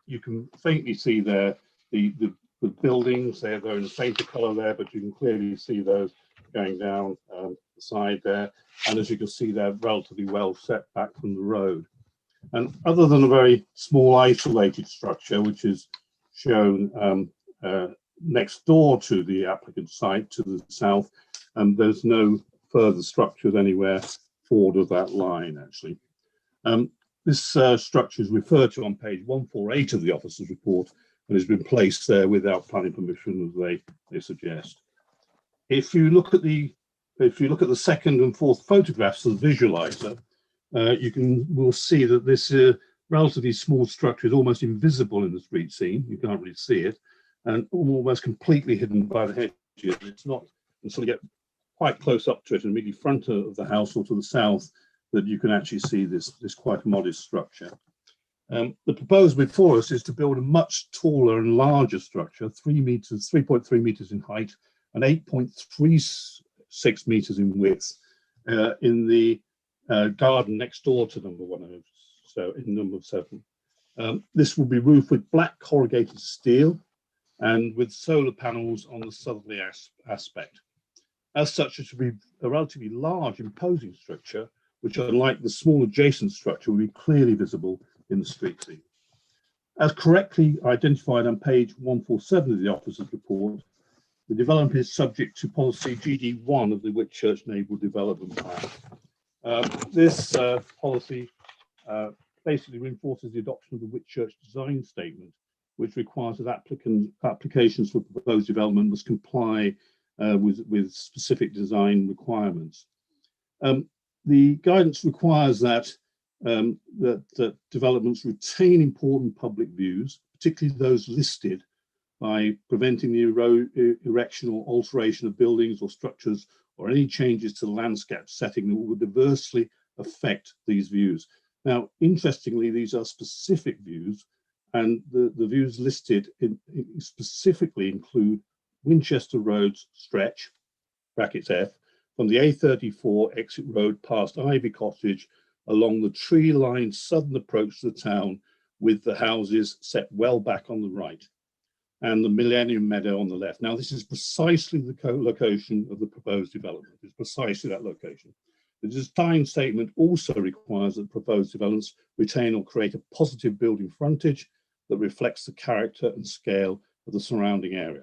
Speaker 12: you can faintly see there the buildings. They're in a fainter colour there, but you can clearly see those going down the side there. And as you can see, they're relatively well set back from the road. And other than a very small isolated structure, which is shown next door to the applicant site to the south, there's no further structures anywhere forward of that line, actually. This structure is referred to on page 148 of the officer's report and has been placed there without planning permission, as they suggest. If you look at the second and fourth photographs of the visualizer, we'll see that this relatively small structure is almost invisible in the street scene. You can't really see it, and almost completely hidden by the hedges. It's not until you get quite close up to it, and immediately front of the house or to the south, that you can actually see this quite modest structure. The proposal before us is to build a much taller and larger structure, 3.3 meters in height and 8.36 meters in width, in the garden next door to number 1, so in number 7. This will be roofed with black corrugated steel and with solar panels on the southerly aspect. As such, it should be a relatively large, imposing structure, which, unlike the small adjacent structure, will be clearly visible in the street scene. As correctly identified on page 147 of the officer's report, the development is subject to policy GD1 of the Whitchurch Neighbourhood Development Plan. This policy basically reinforces the adoption of the Whitchurch Design Statement, which requires that applications for proposed development must comply with specific design requirements. The guidance requires that that developments retain important public views, particularly those listed, by preventing the erection or alteration of buildings or structures or any changes to the landscape setting that would adversely affect these views. Now, interestingly, these are specific views, and the views listed specifically include Winchester Road's stretch, brackets F, from the A34 exit road past Ivy Cottage along the tree-lined southern approach to the town, with the houses set well back on the right, and the Millennium Meadow on the left. Now, this is precisely the location of the proposed development. It's precisely that location. The design statement also requires that proposed developments retain or create a positive building frontage that reflects the character and scale of the surrounding area.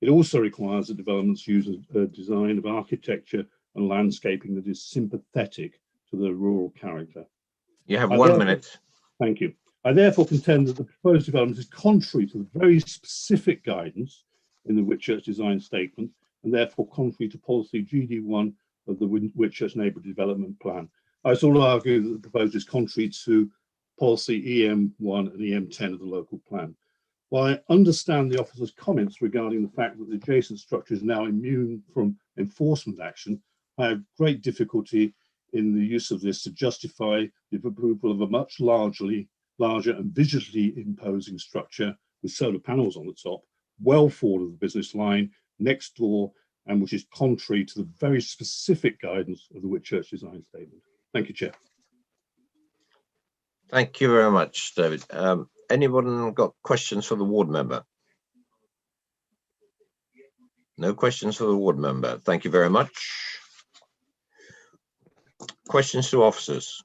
Speaker 12: It also requires that developments use a design of architecture and landscaping that is sympathetic to the rural character.
Speaker 1: You have 1 minute.
Speaker 12: Thank you. I therefore contend that the proposed development is contrary to the very specific guidance in the Whitchurch Design Statement, and therefore contrary to policy GD1 of the Whitchurch Neighbourhood Development Plan. I also argue that the proposal is contrary to policy EM1 and EM10 of the local plan. While I understand the officer's comments regarding the fact that the adjacent structure is now immune from enforcement action, I have great difficulty in the use of this to justify the approval of a much larger and visually imposing structure with solar panels on the top, well forward of the business line, next door, and which is contrary to the very specific guidance of the Whitchurch Design Statement. Thank you, Chair.
Speaker 1: Thank you very much, David. Anyone got questions for the ward member? No questions for the ward member. Thank you very much. Questions to officers.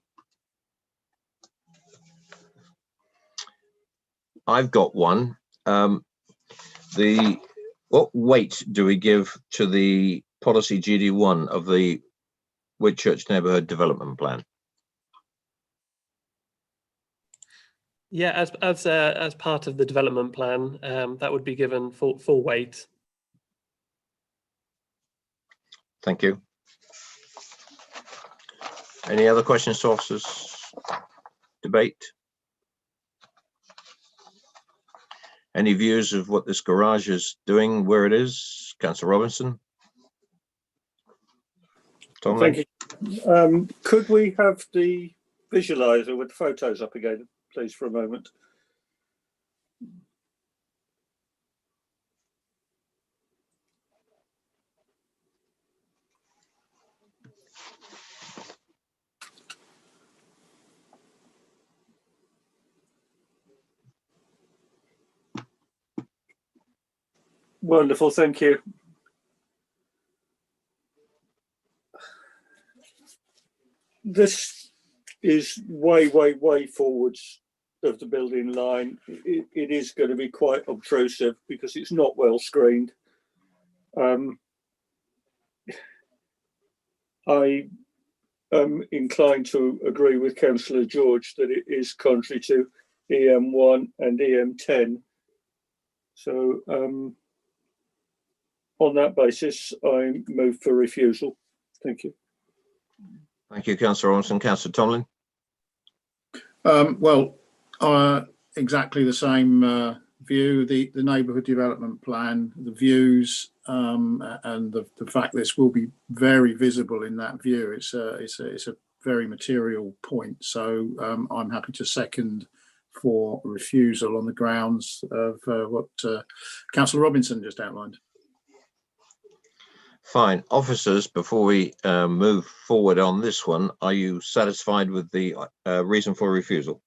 Speaker 1: I've got one. What weight do we give to the policy GD1 of the Whitchurch Neighbourhood Development Plan?
Speaker 10: Yeah, as part of the development plan, that would be given full weight.
Speaker 1: Thank you. Any other questions to officers? Debate? Any views of what this garage is doing, where it is? Councillor Robinson?
Speaker 11: Thank you. Could we have the visualizer with the photos up again, please, for a moment? Wonderful, thank you. This is way forwards of the building line. It is going to be quite obtrusive because it's not well screened. I am inclined to agree with Councillor George that it is contrary to EM1 and EM10. So on that basis, I move for refusal. Thank you.
Speaker 1: Thank you, Councillor Robinson. Councillor Tomlin?
Speaker 16: Exactly the same view. The neighbourhood development plan, the views, and the fact this will be very visible in that view. It's a very material point. So I'm happy to second for refusal on the grounds of what Councillor Robinson just outlined.
Speaker 1: Fine. Officers, before we move forward on this one, are you satisfied with the reason for refusal?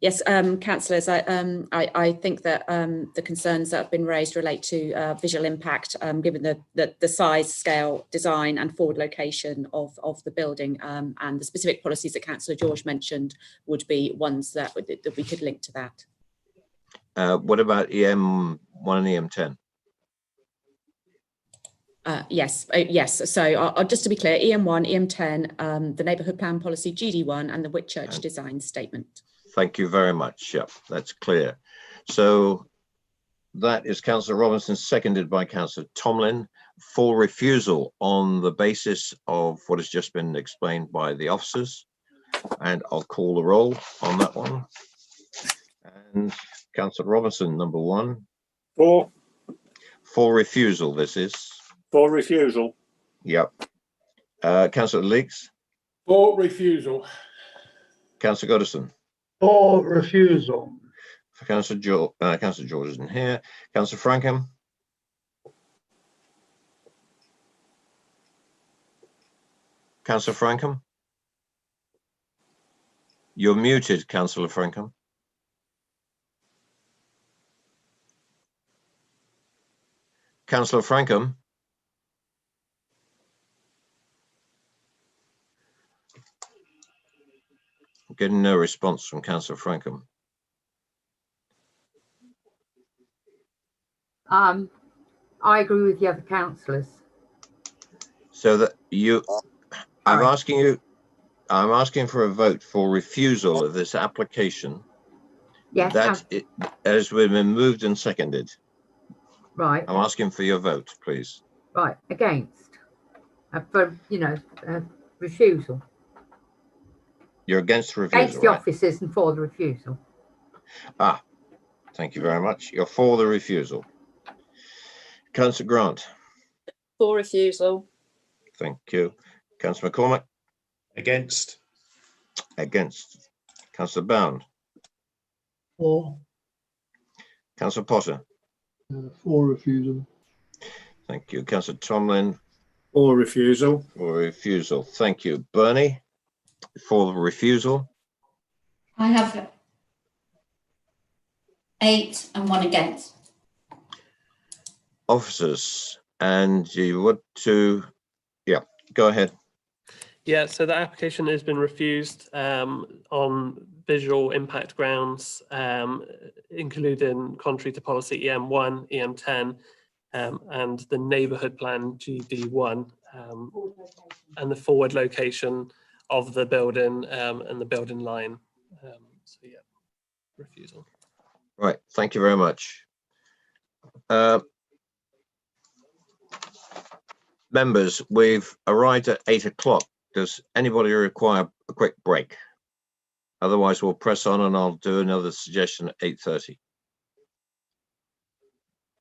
Speaker 9: Yes, councillors, I think that the concerns that have been raised relate to visual impact, given the size, scale, design and forward location of the building, and the specific policies that Councillor George mentioned would be ones that we could link to that.
Speaker 1: What about EM1 and EM10?
Speaker 9: Yes. So just to be clear, EM1, EM10, the neighbourhood plan policy GD1 and the Whitchurch design statement.
Speaker 1: Thank you very much. Yep, that's clear. So that is Councillor Robinson, seconded by Councillor Tomlin, for refusal on the basis of what has just been explained by the officers. And I'll call the roll on that one. And Councillor Robinson, number one.
Speaker 11: For
Speaker 1: refusal, this is.
Speaker 11: For refusal.
Speaker 1: Yep. Councillor Leeks.
Speaker 2: For refusal.
Speaker 1: Councillor Goodison.
Speaker 17: For refusal.
Speaker 1: For Councillor George isn't here. Councillor Frankham. Councillor Frankham. You're muted, Councillor Frankham. Councillor Frankham. I'm getting no response from Councillor Frankham.
Speaker 4: I agree with the other councillors.
Speaker 1: So that I'm asking for a vote for refusal of this application.
Speaker 4: Yes.
Speaker 1: That it has been moved and seconded.
Speaker 4: Right.
Speaker 1: I'm asking for your vote, please.
Speaker 4: Right. Against. For refusal.
Speaker 1: You're against refusal.
Speaker 4: Against the
Speaker 1: right?
Speaker 4: officers and for the refusal.
Speaker 1: Ah, thank you very much. You're for the refusal. Councillor Grant.
Speaker 21: For refusal.
Speaker 1: Thank you. Councillor McCormick.
Speaker 3: Against.
Speaker 1: Against. Councillor Bound.
Speaker 14: For.
Speaker 1: Councillor Potter.
Speaker 14: For refusal.
Speaker 1: Thank you. Councillor Tomlin.
Speaker 16: For refusal.
Speaker 1: For refusal. Thank you. Bernie. For the refusal.
Speaker 8: I have 8 and 1 against.
Speaker 1: Officers, and you want to, yeah, go ahead.
Speaker 10: Yeah, so the application has been refused on visual impact grounds, including contrary to policy EM1, EM10, and the neighbourhood plan GD1, and the forward location of the building and the building line. So yeah, refusal.
Speaker 1: Right, thank you very much. Members, we've arrived at 8 o'clock. Does anybody require a quick break? Otherwise, we'll press on and I'll do another suggestion at 8:30.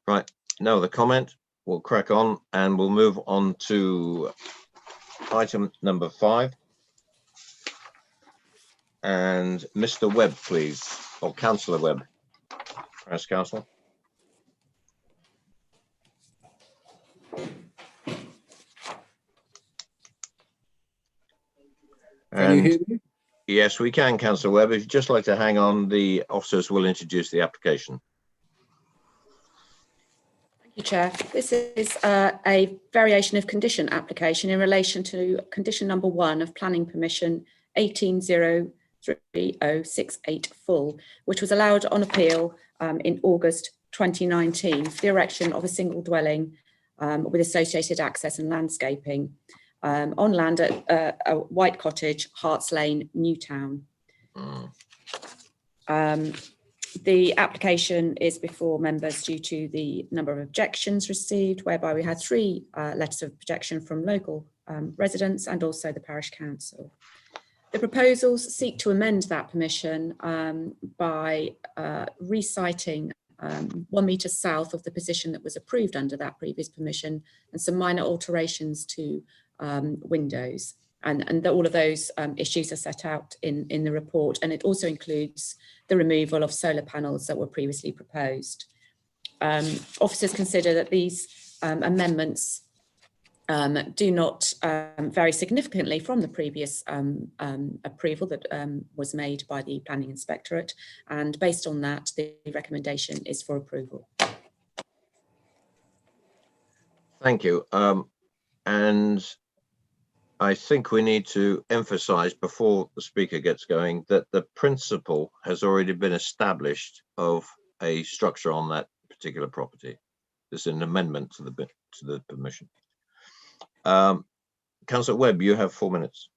Speaker 1: Right, no other comment. We'll crack on and we'll move on to item number 5. And Mr. Webb, please, or Councillor Webb. Press Councillor.
Speaker 7: Can you hear me?
Speaker 1: Yes, we can, Councillor Webb. If you'd just like to hang on, the officers will introduce the application.
Speaker 9: Thank you, Chair. This is a variation of condition application in relation to condition number 1 of planning permission 1803068 full, which was allowed on appeal in August 2019 for the erection of a single dwelling with associated access and landscaping on land at White Cottage, Harts Lane, Newtown. The application is before members due to the number of objections received, whereby we had 3 letters of objection from local residents and also the parish council. The proposals seek to amend that permission by reciting 1 metre south of the position that was approved under that previous permission and some minor alterations to windows. And all of those issues are set out in the report, and it also includes the removal of solar panels that were previously proposed. Officers consider that these amendments do not vary significantly from the previous approval that was made by the Planning Inspectorate, and based on that, the recommendation is for approval.
Speaker 1: Thank you. And I think we need to emphasize before the speaker gets going that the principle has already been established of a structure on that particular property. There's an amendment to the permission. Councillor Webb, you have 4 minutes.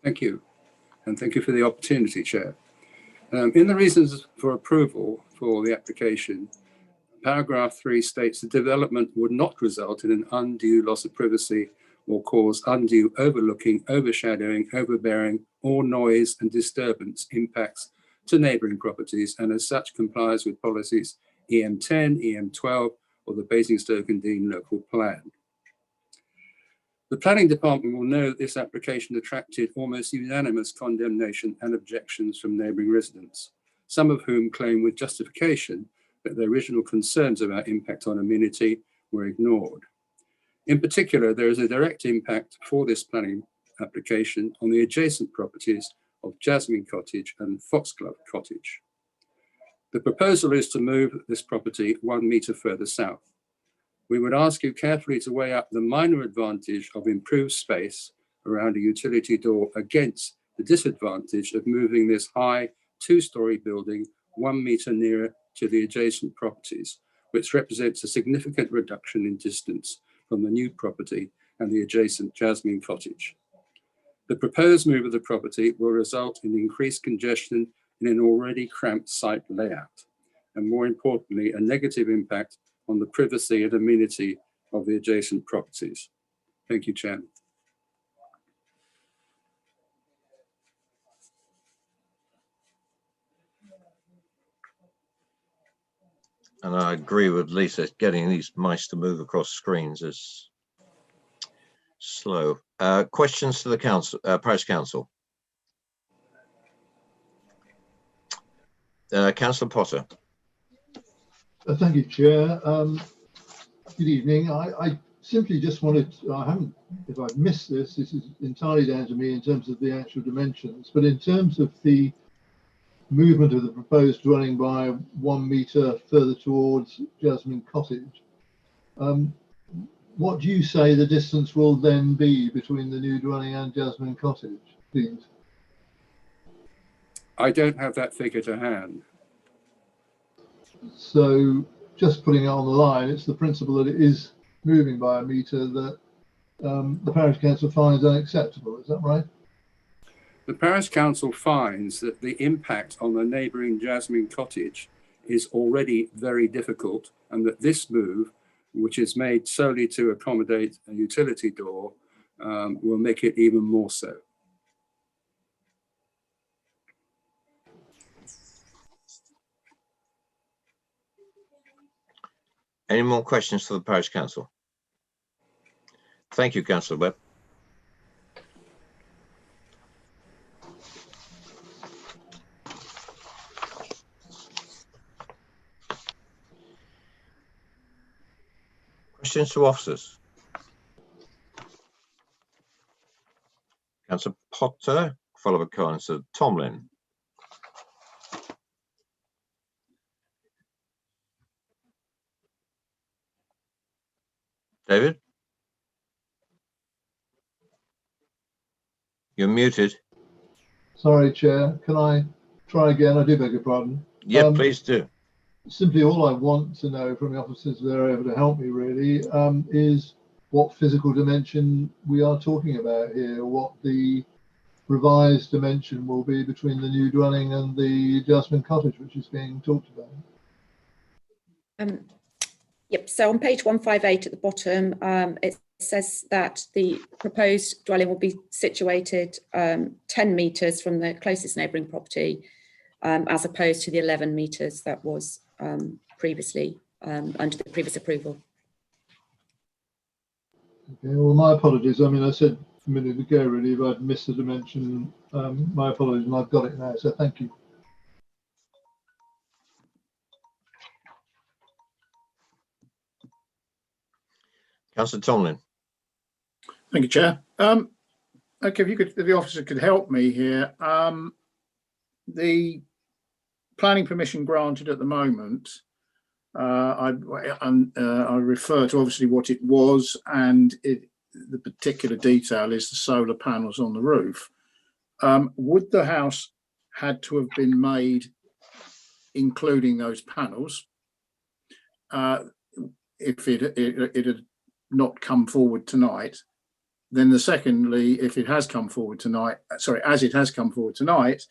Speaker 7: Thank you. And thank you for the opportunity, Chair. In the reasons for approval for the application, paragraph 3 states the development would not result in an undue loss of privacy or cause undue overlooking, overshadowing, overbearing, or noise and disturbance impacts to neighbouring properties, and as such complies with policies EM10, EM12, or the Basingstoke and Deane local plan. The Planning Department will know that this application attracted almost unanimous condemnation and objections from neighbouring residents, some of whom claim with justification that their original concerns about impact on amenity were ignored. In particular, there is a direct impact for this planning application on the adjacent properties of Jasmine Cottage and Foxglove Cottage. The proposal is to move this property 1 metre further south. We would ask you carefully to weigh up the minor advantage of improved space around a utility door against the disadvantage of moving this high 2-storey building 1 metre nearer to the adjacent properties, which represents a significant reduction in distance from the new property and the adjacent Jasmine Cottage. The proposed move of the property will result in increased congestion in an already cramped site layout, and more importantly, a negative impact on the privacy and amenity of the adjacent properties. Thank you, Chairman.
Speaker 1: And I agree with Lisa, getting these mice to move across screens is slow. Questions to the council, Parish Council? Councillor Potter.
Speaker 14: Thank you, Chair. Good evening. I simply just wanted to, if I've missed this, this is entirely down to me in terms of the actual dimensions, but in terms of the movement of the proposed dwelling by 1 metre further towards Jasmine Cottage. What do you say the distance will then be between the new dwelling and Jasmine Cottage, please?
Speaker 7: I don't have that figure to hand.
Speaker 14: So just putting it on the line, it's the principle that it is moving by a metre that the parish council finds unacceptable. Is that right?
Speaker 7: The parish council finds that the impact on the neighbouring Jasmine Cottage is already very difficult, and that this move, which is made solely to accommodate a utility door, will make it even more so.
Speaker 1: Any more questions for the parish council? Thank you, Councillor Webb. Questions to officers? Councillor Potter, followed by Councillor Tomlin. David? You're muted.
Speaker 14: Sorry, Chair. Can I try again? I do beg your pardon.
Speaker 1: Yeah, please do.
Speaker 14: Simply all I want to know from the officers, if they're able to help me really, is what physical dimension we are talking about here, what the revised dimension will be between the new dwelling and the Jasmine Cottage, which is being talked about.
Speaker 9: Yep, so on page 158 at the bottom, it says that the proposed dwelling will be situated 10 metres from the closest neighbouring property, as opposed to the 11 metres that was previously under the previous approval.
Speaker 14: Okay, well, my apologies. I mean, I said a minute ago really, if I'd missed the dimension, my apologies, and I've got it now, so thank you.
Speaker 1: Councillor Tomlin.
Speaker 16: Thank you, Chair. Okay, if the officer could help me here. The planning permission granted at the moment, I refer to obviously what it was, and the particular detail is the solar panels on the roof. Would the house had to have been made including those panels if it had not come forward tonight? Then secondly, if it has come forward tonight, as it has come forward tonight,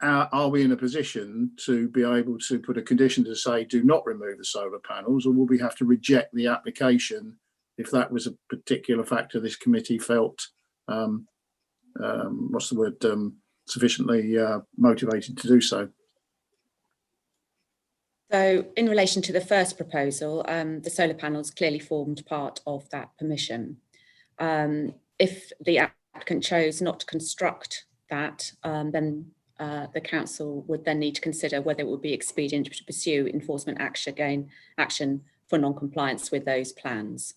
Speaker 16: are we in a position to be able to put a condition to say do not remove the solar panels, or will we have to reject the application if that was a particular factor this committee felt sufficiently motivated to do so?
Speaker 9: So in relation to the first proposal, the solar panels clearly formed part of that permission. If the applicant chose not to construct that, then the council would then need to consider whether it would be expedient to pursue enforcement action for non-compliance with those plans,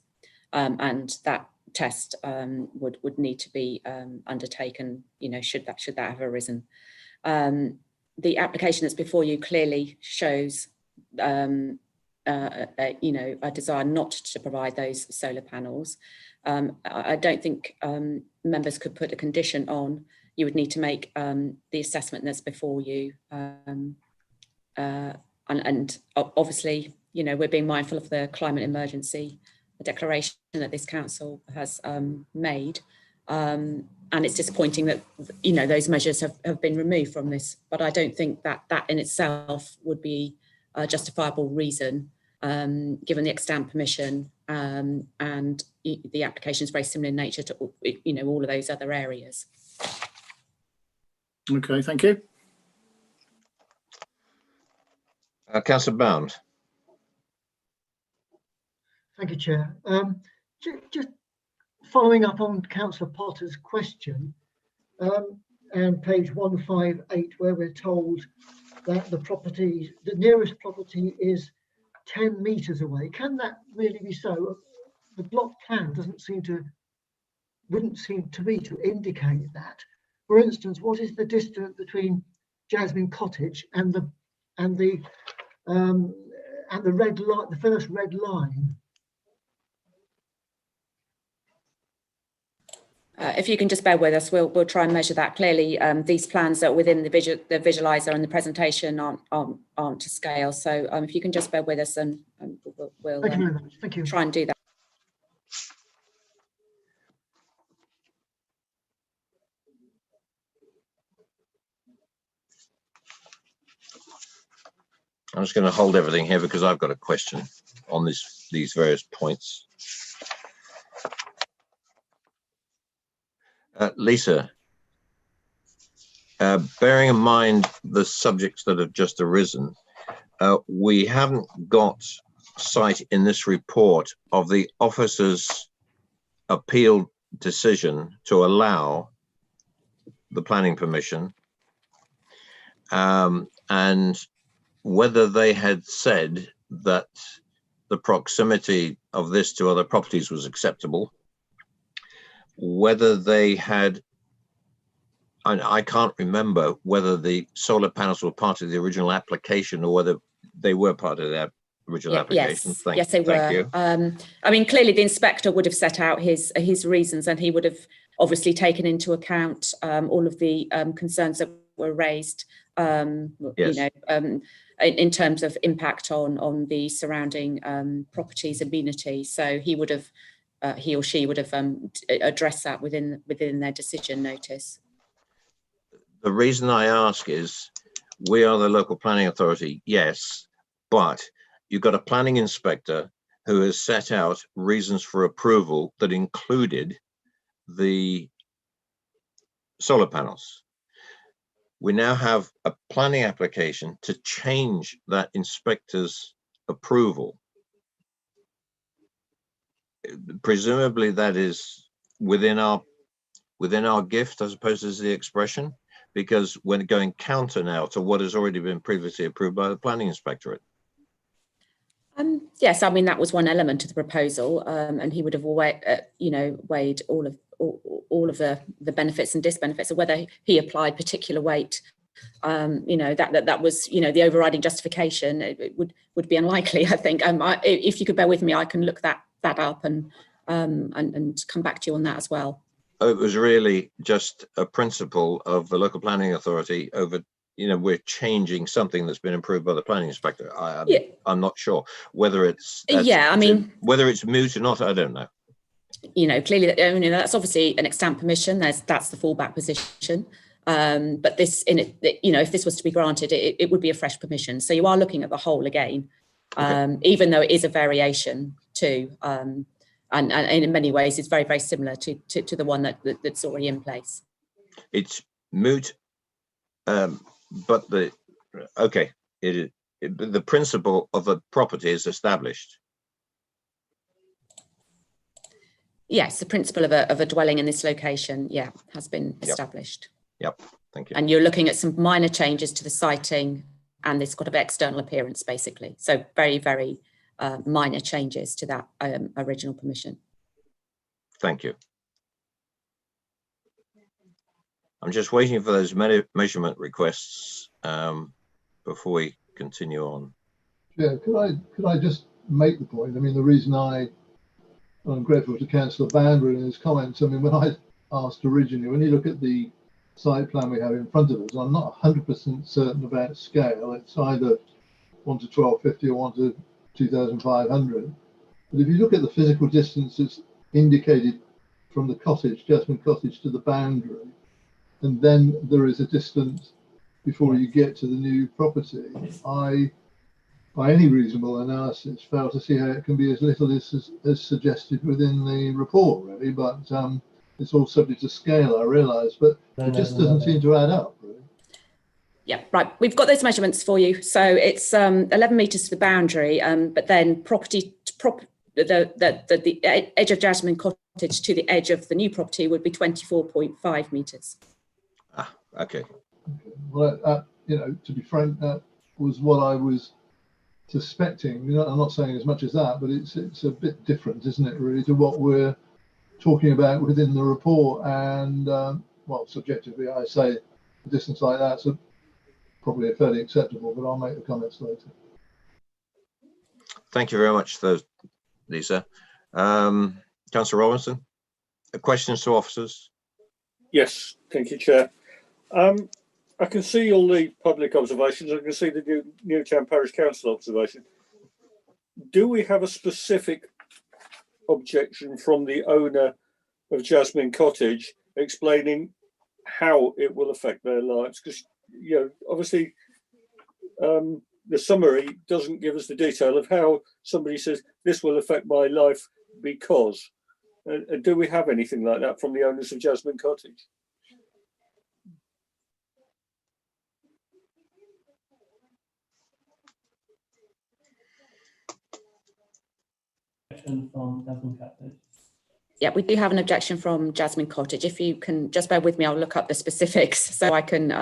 Speaker 9: and that test would need to be undertaken. You know, should that have arisen. The application that's before you clearly shows a desire not to provide those solar panels. I don't think members could put a condition on. You would need to make the assessment that's before you, and obviously, you know, we're being mindful of the climate emergency declaration that this council has made, and it's disappointing that, you know, those measures have been removed from this. But I don't think that in itself would be a justifiable reason, given the extant permission, and the application is very similar in nature to, you know, all of those other areas.
Speaker 16: Okay, thank you.
Speaker 1: Councillor Bound.
Speaker 5: Thank you, Chair. Just following up on Councillor Potter's question, and page 158, where we're told that the nearest property is 10 metres away. Can that really be so? The block plan wouldn't seem to me to indicate that. For instance, what is the distance between Jasmine Cottage and the red light, the first red line.
Speaker 9: If you can just bear with us, we'll try and measure that. Clearly, these plans that are within the visualizer and the presentation aren't to scale. So if you can just bear with us, and we'll
Speaker 5: Thank you very much. Thank you.
Speaker 9: try and do that.
Speaker 1: I'm just going to hold everything here because I've got a question on these various points. Lisa, bearing in mind the subjects that have just arisen, we haven't got sight in this report of the officer's appeal decision to allow the planning permission, and whether they had said that the proximity of this to other properties was acceptable, whether they had, and I can't remember whether the solar panels were part of the original application or whether they were part of that original application.
Speaker 9: Yes, they were.
Speaker 1: Thank you.
Speaker 9: I mean, clearly the inspector would have set out his reasons, and he would have obviously taken into account all of the concerns that were raised,
Speaker 1: Yes.
Speaker 9: you know, in terms of impact on the surrounding properties, amenity. So he would have, he or she would have addressed that within their decision notice.
Speaker 1: The reason I ask is we are the local planning authority, yes, but you've got a planning inspector who has set out reasons for approval that included the solar panels. We now have a planning application to change that inspector's approval. Presumably that is within our gift, I suppose is the expression, because we're going counter now to what has already been previously approved by the planning inspectorate.
Speaker 9: Yes, I mean that was one element of the proposal, and he would have weighed all of the benefits and disbenefits, or whether he applied particular weight. That was the overriding justification. It would be unlikely, I think. If you could bear with me, I can look that up and come back to you on that as well.
Speaker 1: It was really just a principle of the local planning authority over, we're changing something that's been approved by the planning inspector. I'm not sure whether it's whether it's moot or not. I don't know.
Speaker 9: Clearly, that's obviously an extant permission. That's the fallback position. But this, if this was to be granted, it would be a fresh permission. So you are looking at the whole again, even though it is a variation too. And in many ways, it's very, very similar to the one that's already in place.
Speaker 1: It's moot, but the principle of the property is established.
Speaker 9: Yes, the principle of a dwelling in this location, has been established.
Speaker 1: Yep, thank you.
Speaker 9: And you're looking at some minor changes to the siting and this sort of external appearance, basically. So very, very minor changes to that original permission.
Speaker 1: Thank you. I'm just waiting for those measurement requests before we continue on.
Speaker 14: Yeah, could I just make the point? I mean, the reason I'm grateful to Councillor Boundary and his comments. I mean, when I asked originally, when you look at the site plan we have in front of us, I'm not 100% certain about scale. It's either 1 to 1250 or 1 to 2500. But if you look at the physical distances indicated from the cottage, Jasmine Cottage, to the boundary, and then there is a distance before you get to the new property, I, by any reasonable analysis, fail to see how it can be as little as suggested within the report, really. But it's all subject to scale, I realise, but it just doesn't seem to add up, really.
Speaker 9: Yeah, right. We've got those measurements for you. So it's 11 metres to the boundary, but then the edge of Jasmine Cottage to the edge of the new property would be 24.5 metres.
Speaker 1: Ah, okay.
Speaker 14: Well, to be frank, that was what I was suspecting. I'm not saying as much as that, but it's a bit different, isn't it, really, to what we're talking about within the report. And well, subjectively, I say a distance like that's probably fairly acceptable, but I'll make the comments later.
Speaker 1: Thank you very much, Lisa. Councillor Robinson, questions to officers?
Speaker 11: Yes, thank you, Chair. I can see all the public observations. I can see the Newtown Parish Council observation. Do we have a specific objection from the owner of Jasmine Cottage explaining how it will affect their lives? Because, you know, obviously the summary doesn't give us the detail of how somebody says this will affect my life because. Do we have anything like that from the owners of Jasmine Cottage?
Speaker 15: From Jasmine Cottage.
Speaker 9: Yeah, we do have an objection from Jasmine Cottage. If you can just bear with me, I'll look up the specifics so I can,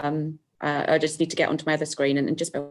Speaker 9: I just need to get onto my other screen and just bear.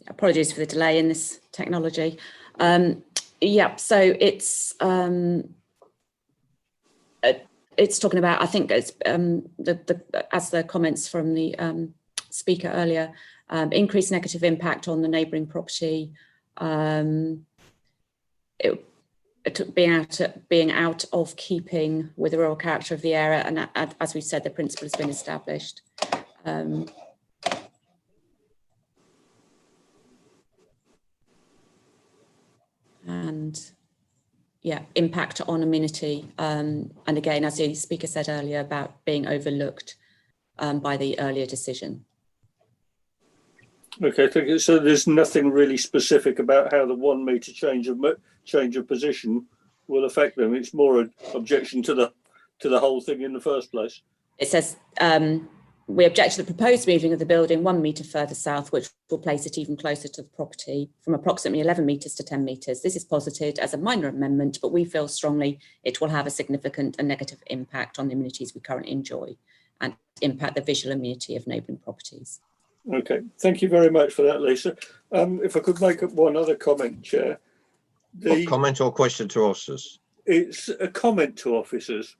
Speaker 9: Apologies for the delay in this technology. Yeah, so it's talking about, I think it's as the comments from the speaker earlier, increased negative impact on the neighbouring property, being out of keeping with the rural character of the area, and as we said, the principle has been established. And yeah, impact on amenity, and again, as the speaker said earlier, about being overlooked by the earlier decision.
Speaker 11: Okay, thank you. So there's nothing really specific about how the 1 metre change of position will affect them. It's more an objection to the whole thing in the first place.
Speaker 9: It says we object to the proposed moving of the building 1 metre further south, which will place it even closer to the property from approximately 11 metres to 10 metres. This is posited as a minor amendment, but we feel strongly it will have a significant and negative impact on the amenities we currently enjoy and impact the visual amenity of neighbouring properties.
Speaker 11: Okay, thank you very much for that, Lisa. If I could make one other comment, Chair.
Speaker 1: What comment or question to officers?
Speaker 11: It's a comment to officers.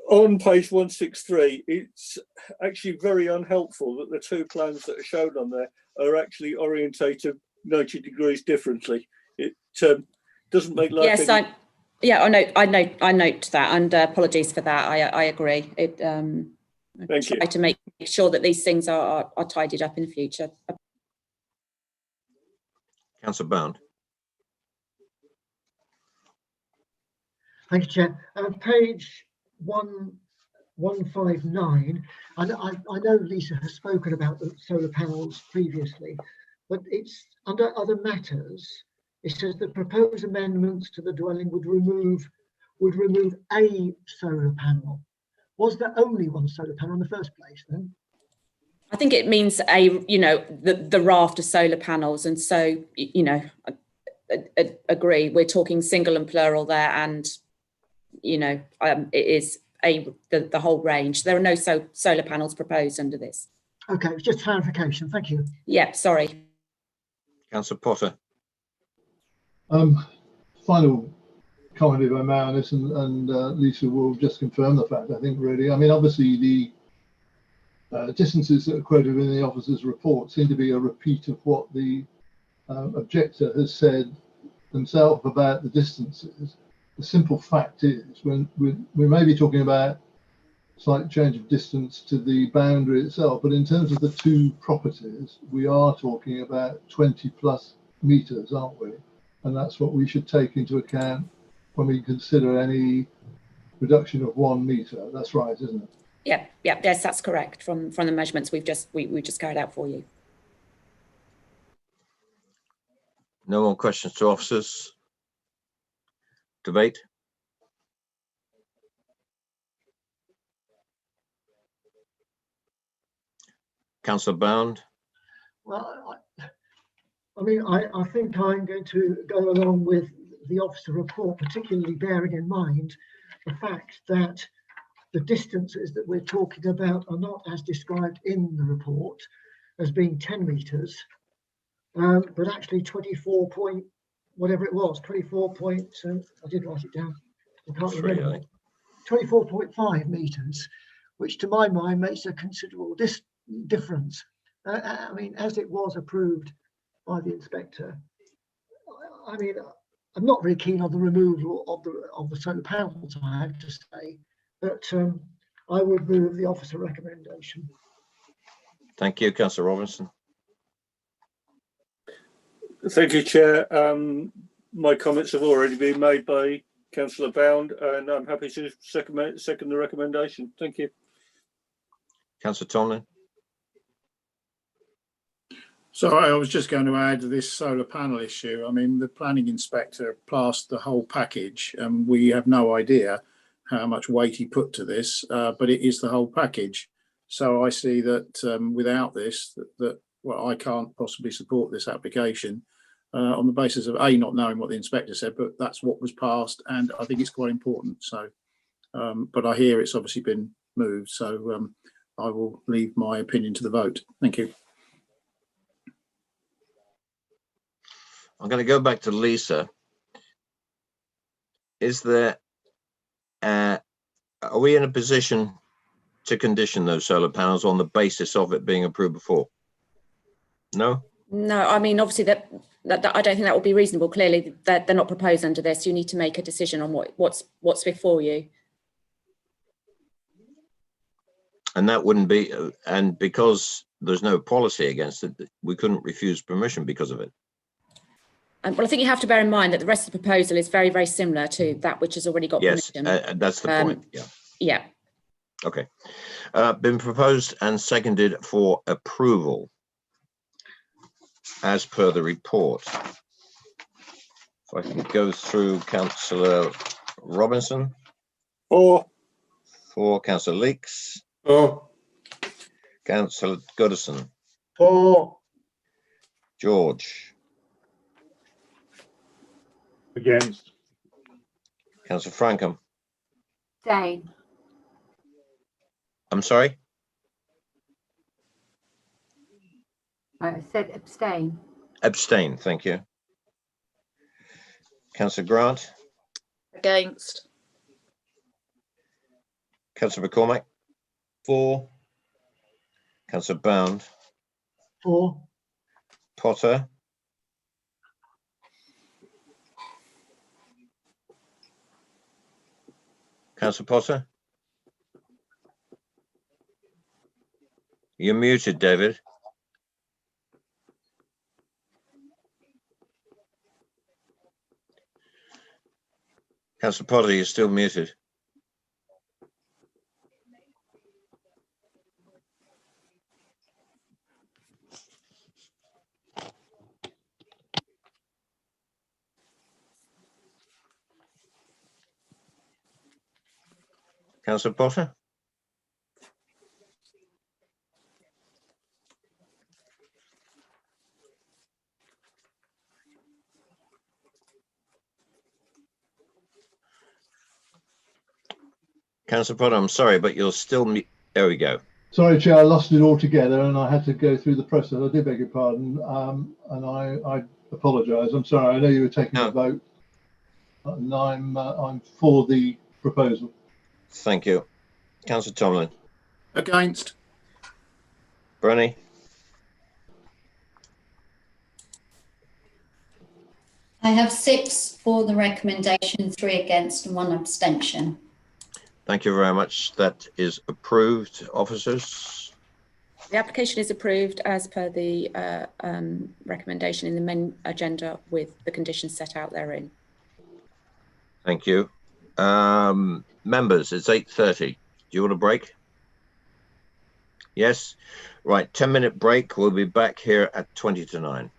Speaker 11: On page 163, it's actually very unhelpful that the 2 plans that are shown on there are actually orientated 90 degrees differently. It doesn't make life.
Speaker 9: Yes, I note that, and apologies for that. I agree.
Speaker 11: Thank you.
Speaker 9: Try to make sure that these things are tidied up in the future.
Speaker 1: Councillor Bound.
Speaker 5: Thank you, Chair. Page 159, and I know Lisa has spoken about the solar panels previously, but it's under other matters. It says the proposed amendments to the dwelling would remove a solar panel. Was there only one solar panel in the first place then?
Speaker 9: I think it means the raft of solar panels, and so I agree. We're talking single and plural there, and it is the whole range. There are no solar panels proposed under this.
Speaker 5: Okay, it's just clarification. Thank you.
Speaker 9: Yeah, sorry.
Speaker 1: Councillor Potter.
Speaker 14: Final comment if I may on this, and Lisa will just confirm the fact, I think, really. I mean, obviously the distances that are quoted in the officer's report seem to be a repeat of what the objector has said themselves about the distances. The simple fact is, when we may be talking about slight change of distance to the boundary itself, but in terms of the 2 properties, we are talking about 20+ meters, aren't we? and that's what we should take into account when we consider any reduction of 1 metre. That's right, isn't it?
Speaker 9: Yeah, yes, that's correct. From the measurements we just carried out for you.
Speaker 1: No more questions to officers. Debate. Councillor Bound.
Speaker 5: Well, I mean, I think I'm going to go along with the officer report, particularly bearing in mind the fact that the distances that we're talking about are not as described in the report as being 10 metres, but actually 24 point, whatever it was, 24 point, I did write it down, I can't remember, 24.5 metres, which to my mind makes a considerable difference. I mean, as it was approved by the inspector, I mean, I'm not very keen on the removal of the solar panels, I have to say, but I would move the officer recommendation.
Speaker 1: Thank you, Councillor Robinson.
Speaker 11: Thank you, Chair. My comments have already been made by Councillor Bound, and I'm happy to second the recommendation. Thank you.
Speaker 1: Councillor Tomlin.
Speaker 16: So I was just going to add to this solar panel issue. I mean, the planning inspector passed the whole package, and we have no idea how much weight he put to this, but it is the whole package. So I see that without this, well, I can't possibly support this application on the basis of not knowing what the inspector said, but that's what was passed, and I think it's quite important. So, but I hear it's obviously been moved, so I will leave my opinion to the vote. Thank you.
Speaker 1: I'm going to go back to Lisa. Is there, are we in a position to condition those solar panels on the basis of it being approved before? No?
Speaker 9: No, I mean, obviously that I don't think that would be reasonable. Clearly, they're not proposed under this. You need to make a decision on what's before you.
Speaker 1: And that wouldn't be, and because there's no policy against it, we couldn't refuse permission because of it.
Speaker 9: Well, I think you have to bear in mind that the rest of the proposal is very, very similar to that which has already got permission.
Speaker 1: That's the point.
Speaker 9: Yeah.
Speaker 1: Okay. Been proposed and seconded for approval as per the report. If I can go through Councillor Robinson.
Speaker 11: For
Speaker 1: Councillor Leeks. Councillor Goodison. George.
Speaker 12: Against.
Speaker 1: Councillor Frankham.
Speaker 4: Abstain.
Speaker 1: I'm sorry?
Speaker 4: I said abstain.
Speaker 1: Abstain, thank you. Councillor Grant.
Speaker 21: Against.
Speaker 1: Councillor McCormack. For. Councillor Bound.
Speaker 5: For.
Speaker 1: Potter. Councillor Potter. You're muted, David. Councillor Potter, you're still muted. Councillor Potter? Councillor Potter, I'm sorry, but you're still there we go.
Speaker 14: Sorry, Chair, I lost it altogether and I had to go through the process. I do beg your pardon, and I apologise. I'm sorry. I know you were taking a vote, and I'm for the proposal.
Speaker 1: Thank you. Councillor Tomlin.
Speaker 16: Against.
Speaker 1: Brenny.
Speaker 8: I have 6 for the recommendation, 3 against and 1 abstention.
Speaker 1: Thank you very much. That is approved, officers.
Speaker 9: The application is approved as per the recommendation in the main agenda with the conditions set out therein.
Speaker 1: Thank you. Members, it's 8:30. Do you want a break? Yes. Right, 10-minute break. We'll be back here at 20 to 9.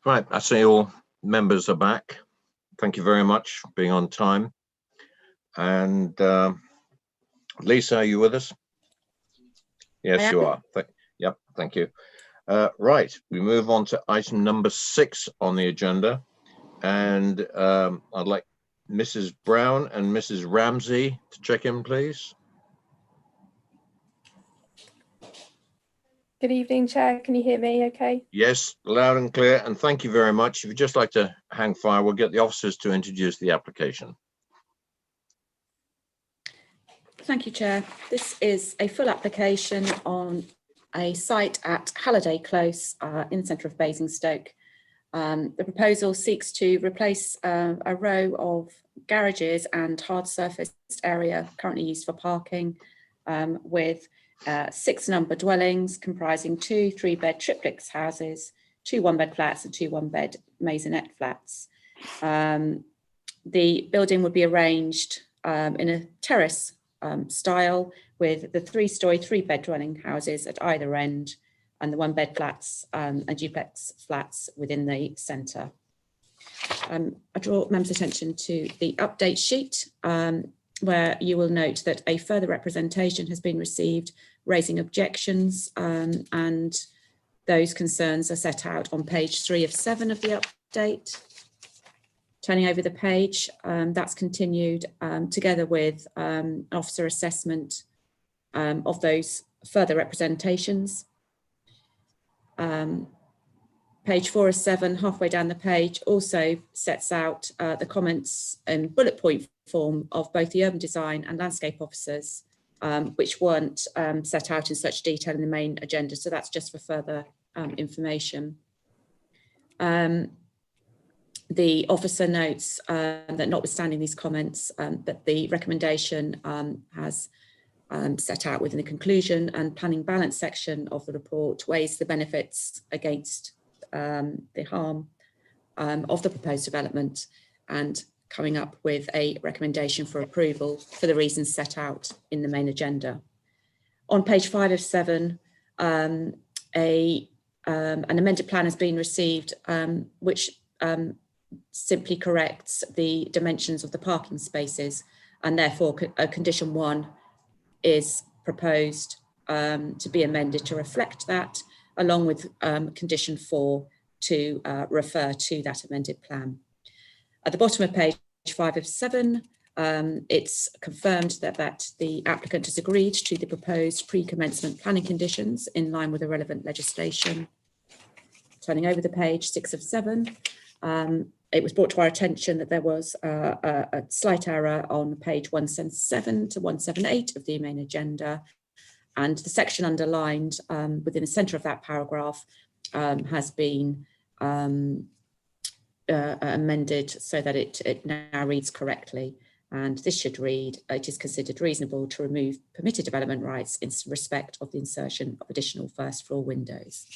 Speaker 1: Right, I see all members are back. Thank you very much for being on time. And Lisa, are you with us? Yes, you are. Yep, thank you. Right, we move on to item number 6 on the agenda. And I'd like Mrs. Brown and Mrs. Ramsey to check in, please.
Speaker 15: Good evening, Chair. Can you hear me okay?
Speaker 1: Yes, loud and clear. And thank you very much. If you'd just like to hang fire, we'll get the officers to introduce the application.
Speaker 9: Thank you, Chair. This is a full application on a site at Halliday Close in the centre of Basingstoke. The proposal seeks to replace a row of garages and hard surfaced area currently used for parking with 6 number dwellings comprising 2 3-bed triplex houses, 2 1-bed flats and 2 1-bed maisonette flats. The building would be arranged in a terrace style with the 3-storey 3-bed dwelling houses at either end and the 1-bed flats and duplex flats within the centre. I draw members' attention to the update sheet where you will note that a further representation has been received raising objections and those concerns are set out on page 3 of 7 of the update. Turning over the page, that's continued together with officer assessment of those further representations. Page 4 of 7, halfway down the page, also sets out the comments in bullet point form of both the urban design and landscape officers, which weren't set out in such detail in the main agenda. So that's just for further information. The officer notes that notwithstanding these comments, that the recommendation has set out within the conclusion and planning balance section of the report weighs the benefits against the harm of the proposed development and coming up with a recommendation for approval for the reasons set out in the main agenda. On page 5 of 7, an amended plan has been received which simply corrects the dimensions of the parking spaces, and therefore condition 1 is proposed to be amended to reflect that, along with condition 4 to refer to that amended plan. At the bottom of page 5 of 7, it's confirmed that the applicant has agreed to the proposed pre-commencement planning conditions in line with the relevant legislation. Turning over the page 6 of 7, it was brought to our attention that there was a slight error on page 177 to 178 of the main agenda, and the section underlined within the centre of that paragraph has been amended so that it now reads correctly. And this should read, it is considered reasonable to remove permitted development rights in respect of the insertion of additional first floor windows.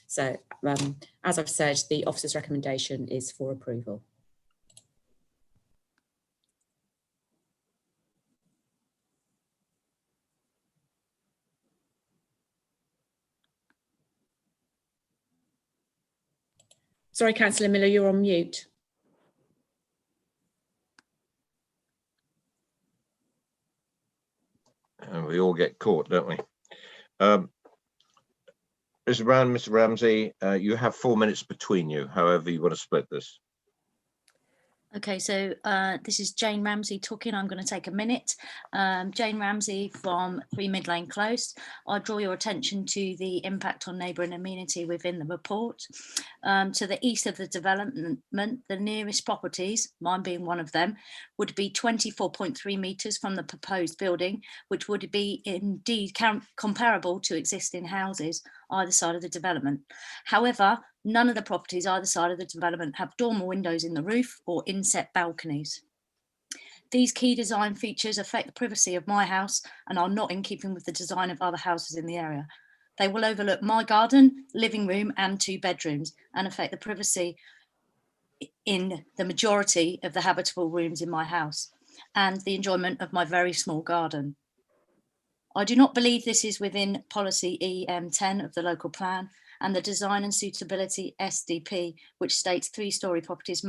Speaker 9: So as I've said, the officer's recommendation is for approval. Sorry, Councillor Miller, you're on mute.
Speaker 1: And we all get caught, don't we? Mr. Brown, Mr. Ramsey, you have 4 minutes between you, however you want to split this.
Speaker 22: Okay, so this is Jane Ramsey talking. I'm going to take a minute. Jane Ramsey from 3 Mid Lane Close. I draw your attention to the impact on neighbouring amenity within the report. To the east of the development, the nearest properties, mine being one of them, would be 24.3 metres from the proposed building, which would be indeed comparable to existing houses either side of the development. However, none of the properties either side of the development have dormer windows in the roof or inset balconies. These key design features affect the privacy of my house and are not in keeping with the design of other houses in the area. They will overlook my garden, living room and 2 bedrooms and affect the privacy in the majority of the habitable rooms in my house and the enjoyment of my very small garden. I do not believe this is within policy EM10 of the local plan, and the Design and Suitability SDP, which states 3-storey properties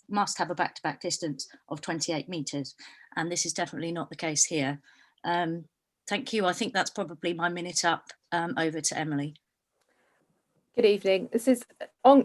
Speaker 22: must have a back-to-back distance of 28 metres. And this is definitely not the case here. Thank you. I think that's probably my minute up. Over to Emily.
Speaker 15: Good evening. This is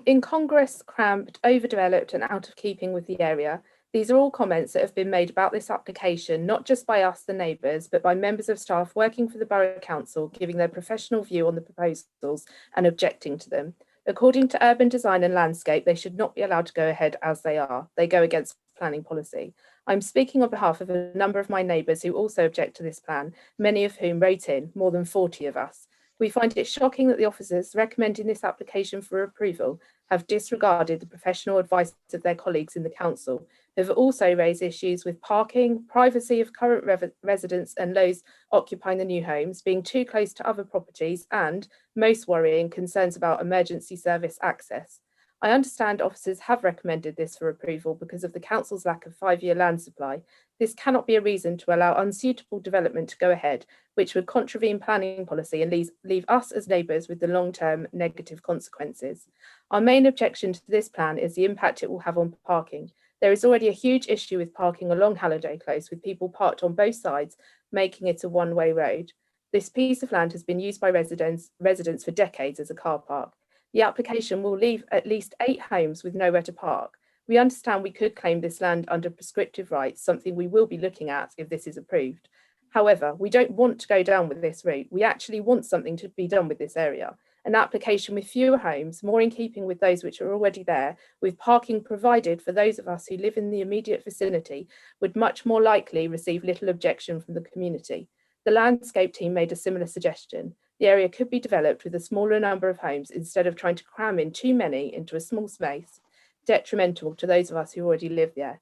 Speaker 15: incongruous, cramped, overdeveloped and out of keeping with the area. These are all comments that have been made about this application, not just by us, the neighbours, but by members of staff working for the Borough Council, giving their professional view on the proposals and objecting to them. According to urban design and landscape, they should not be allowed to go ahead as they are. They go against planning policy. I'm speaking on behalf of a number of my neighbours who also object to this plan, many of whom wrote in, more than 40 of us. We find it shocking that the officers recommending this application for approval have disregarded the professional advice of their colleagues in the council, who have also raised issues with parking, privacy of current residents and those occupying the new homes, being too close to other properties, and, most worrying, concerns about emergency service access. I understand officers have recommended this for approval because of the council's lack of 5-year land supply. This cannot be a reason to allow unsuitable development to go ahead, which would contravene planning policy and leave us as neighbours with the long-term negative consequences. Our main objection to this plan is the impact it will have on parking. There is already a huge issue with parking along Halliday Close, with people parked on both sides, making it a one-way road. This piece of land has been used by residents for decades as a car park. The application will leave at least 8 homes with nowhere to park. We understand we could claim this land under prescriptive rights, something we will be looking at if this is approved. However, we don't want to go down with this route. We actually want something to be done with this area. An application with fewer homes, more in keeping with those which are already there, with parking provided for those of us who live in the immediate vicinity, would much more likely receive little objection from the community. The landscape team made a similar suggestion. The area could be developed with a smaller number of homes instead of trying to cram in too many into a small space, detrimental to those of us who already live there.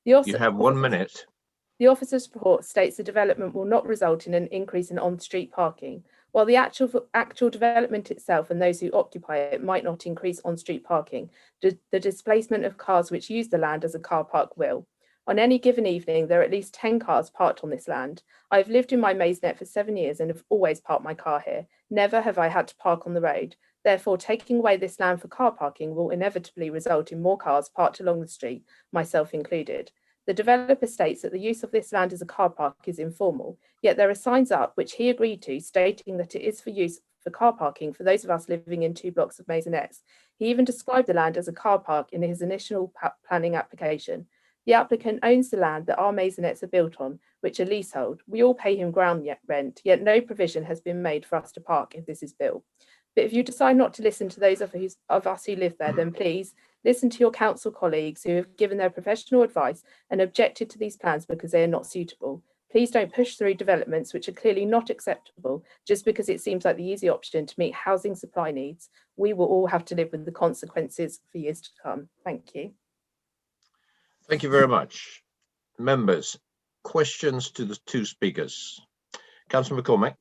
Speaker 15: You
Speaker 1: have 1 minute.
Speaker 15: The officer's report states the development will not result in an increase in on-street parking. While the actual development itself and those who occupy it might not increase on-street parking, the displacement of cars which use the land as a car park will. On any given evening, there are at least 10 cars parked on this land. I've lived in my maisonette for 7 years and have always parked my car here. Never have I had to park on the road. Therefore, taking away this land for car parking will inevitably result in more cars parked along the street, myself included. The developer states that the use of this land as a car park is informal, yet there are signs up which he agreed to stating that it is for use for car parking for those of us living in 2 blocks of maisonettes. He even described the land as a car park in his initial planning application. The applicant owns the land that our maisonettes are built on, which are leasehold. We all pay him ground rent, yet no provision has been made for us to park if this is built. But if you decide not to listen to those of us who live there, then please listen to your council colleagues who have given their professional advice and objected to these plans because they are not suitable. Please don't push through developments which are clearly not acceptable just because it seems like the easy option to meet housing supply needs. We will all have to live with the consequences for years to come. Thank you.
Speaker 1: Thank you very much. Members, questions to the 2 speakers. Councillor McCormick.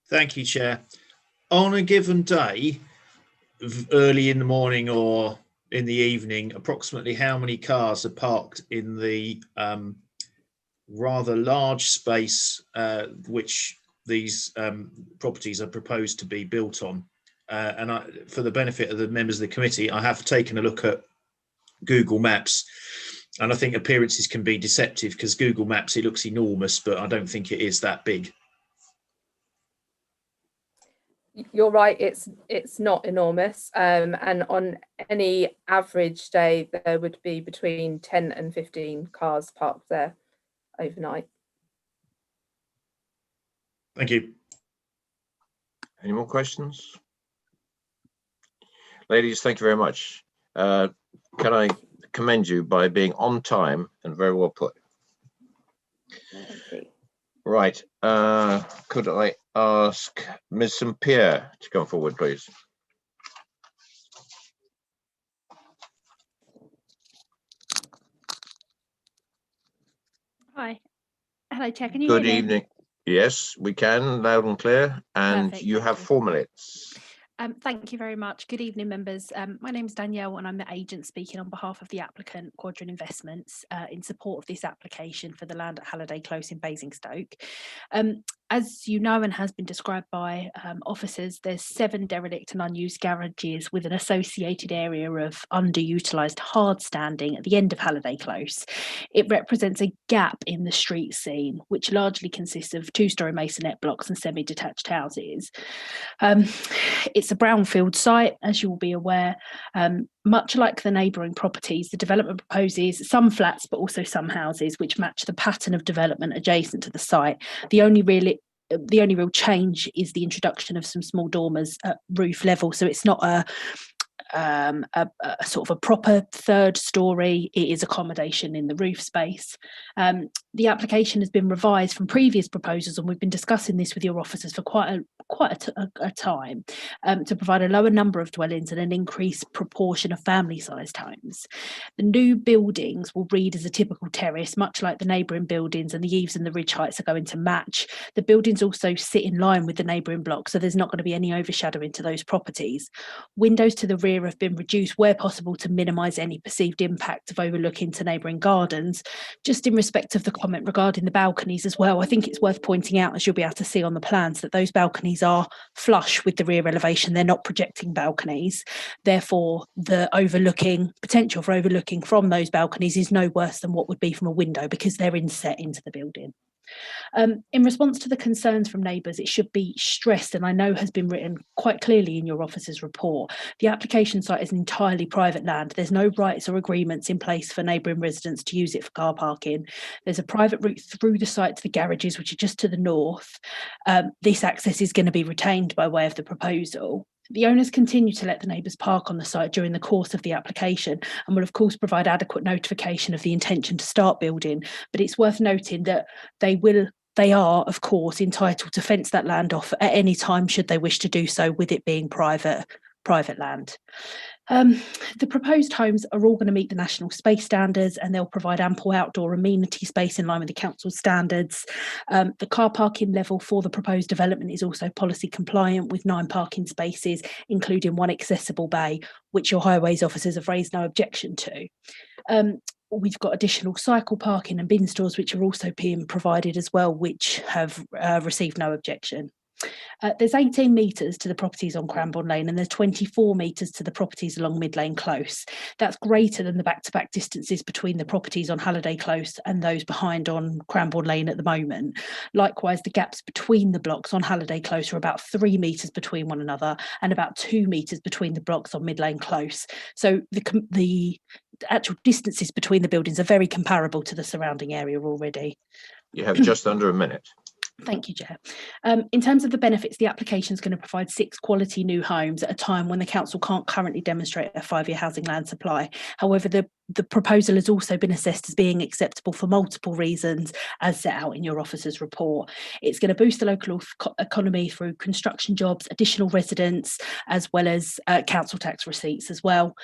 Speaker 3: Thank you, Chair. On a given day, early in the morning or in the evening, approximately how many cars are parked in the rather large space which these properties are proposed to be built on? For the benefit of the members of the committee, I have taken a look at Google Maps, and I think appearances can be deceptive because Google Maps, it looks enormous, but I don't think it is that big.
Speaker 15: You're right, it's not enormous, and on any average day there would be between 10 and 15 cars parked there overnight.
Speaker 3: Thank you.
Speaker 1: Any more questions? Ladies, thank you very much. Can I commend you by being on time and very well put?
Speaker 15: Thank you.
Speaker 1: Right. Could I ask Ms. St. Pierre to come forward, please?
Speaker 6: Hi. Hello, Chair. Can you hear
Speaker 1: Good
Speaker 6: me?
Speaker 1: evening. Yes, we can, loud and clear. And
Speaker 6: Perfect,
Speaker 1: you
Speaker 6: thank
Speaker 1: have
Speaker 6: you.
Speaker 1: 4 minutes.
Speaker 6: Thank you very much. Good evening, members. My name is Danielle and I'm the agent speaking on behalf of the applicant, Quadrant Investments, in support of this application for the land at Halliday Close in Basingstoke. As you know and has been described by officers, there's 7 derelict and unused garages with an associated area of underutilised hard standing at the end of Halliday Close. It represents a gap in the street scene, which largely consists of 2-storey masonette blocks and semi-detached houses. It's a brownfield site, as you will be aware. Much like the neighbouring properties, the development proposes some flats but also some houses which match the pattern of development adjacent to the site. The only real change is the introduction of some small dormers at roof level, so it's not a sort of a proper 3rd story. It is accommodation in the roof space. The application has been revised from previous proposals, and we've been discussing this with your officers for quite a time, to provide a lower number of dwellings and an increased proportion of family-sized homes. The new buildings will read as a typical terrace, much like the neighbouring buildings, and the eaves and the ridge heights are going to match. The buildings also sit in line with the neighbouring blocks, so there's not going to be any overshadowing to those properties. Windows to the rear have been reduced where possible to minimise any perceived impact of overlooking to neighbouring gardens. Just in respect of the comment regarding the balconies as well, I think it's worth pointing out, as you'll be able to see on the plans, that those balconies are flush with the rear elevation. They're not projecting balconies. Therefore, the potential for overlooking from those balconies is no worse than what would be from a window, because they're inset into the building. In response to the concerns from neighbours, it should be stressed, and I know has been written quite clearly in your officer's report, the application site is entirely private land. There's no rights or agreements in place for neighbouring residents to use it for car parking. There's a private route through the site to the garages, which are just to the north. This access is going to be retained by way of the proposal. The owners continue to let the neighbours park on the site during the course of the application and will of course provide adequate notification of the intention to start building, but it's worth noting that they are of course entitled to fence that land off at any time should they wish to do so, with it being private land. The proposed homes are all going to meet the national space standards, and they'll provide ample outdoor amenity space in line with the council's standards. The car parking level for the proposed development is also policy compliant, with 9 parking spaces, including 1 accessible bay, which your highways officers have raised no objection to. We've got additional cycle parking and bin stores, which are also being provided as well, which have received no objection. There's 18 metres to the properties on Cranbourne Lane, and there's 24 metres to the properties along Mid Lane Close. That's greater than the back-to-back distances between the properties on Halliday Close and those behind on Cranbourne Lane at the moment. Likewise, the gaps between the blocks on Halliday Close are about 3 metres between one another and about 2 metres between the blocks on Mid Lane Close. So the actual distances between the buildings are very comparable to the surrounding area already.
Speaker 1: You have just under a minute.
Speaker 6: Thank you, Chair. In terms of the benefits, the application is going to provide 6 quality new homes at a time when the council can't currently demonstrate a 5-year housing land supply. However, the proposal has also been assessed as being acceptable for multiple reasons, as set out in your officer's report. It's going to boost the local economy through construction jobs, additional residents, as well as council tax receipts as well.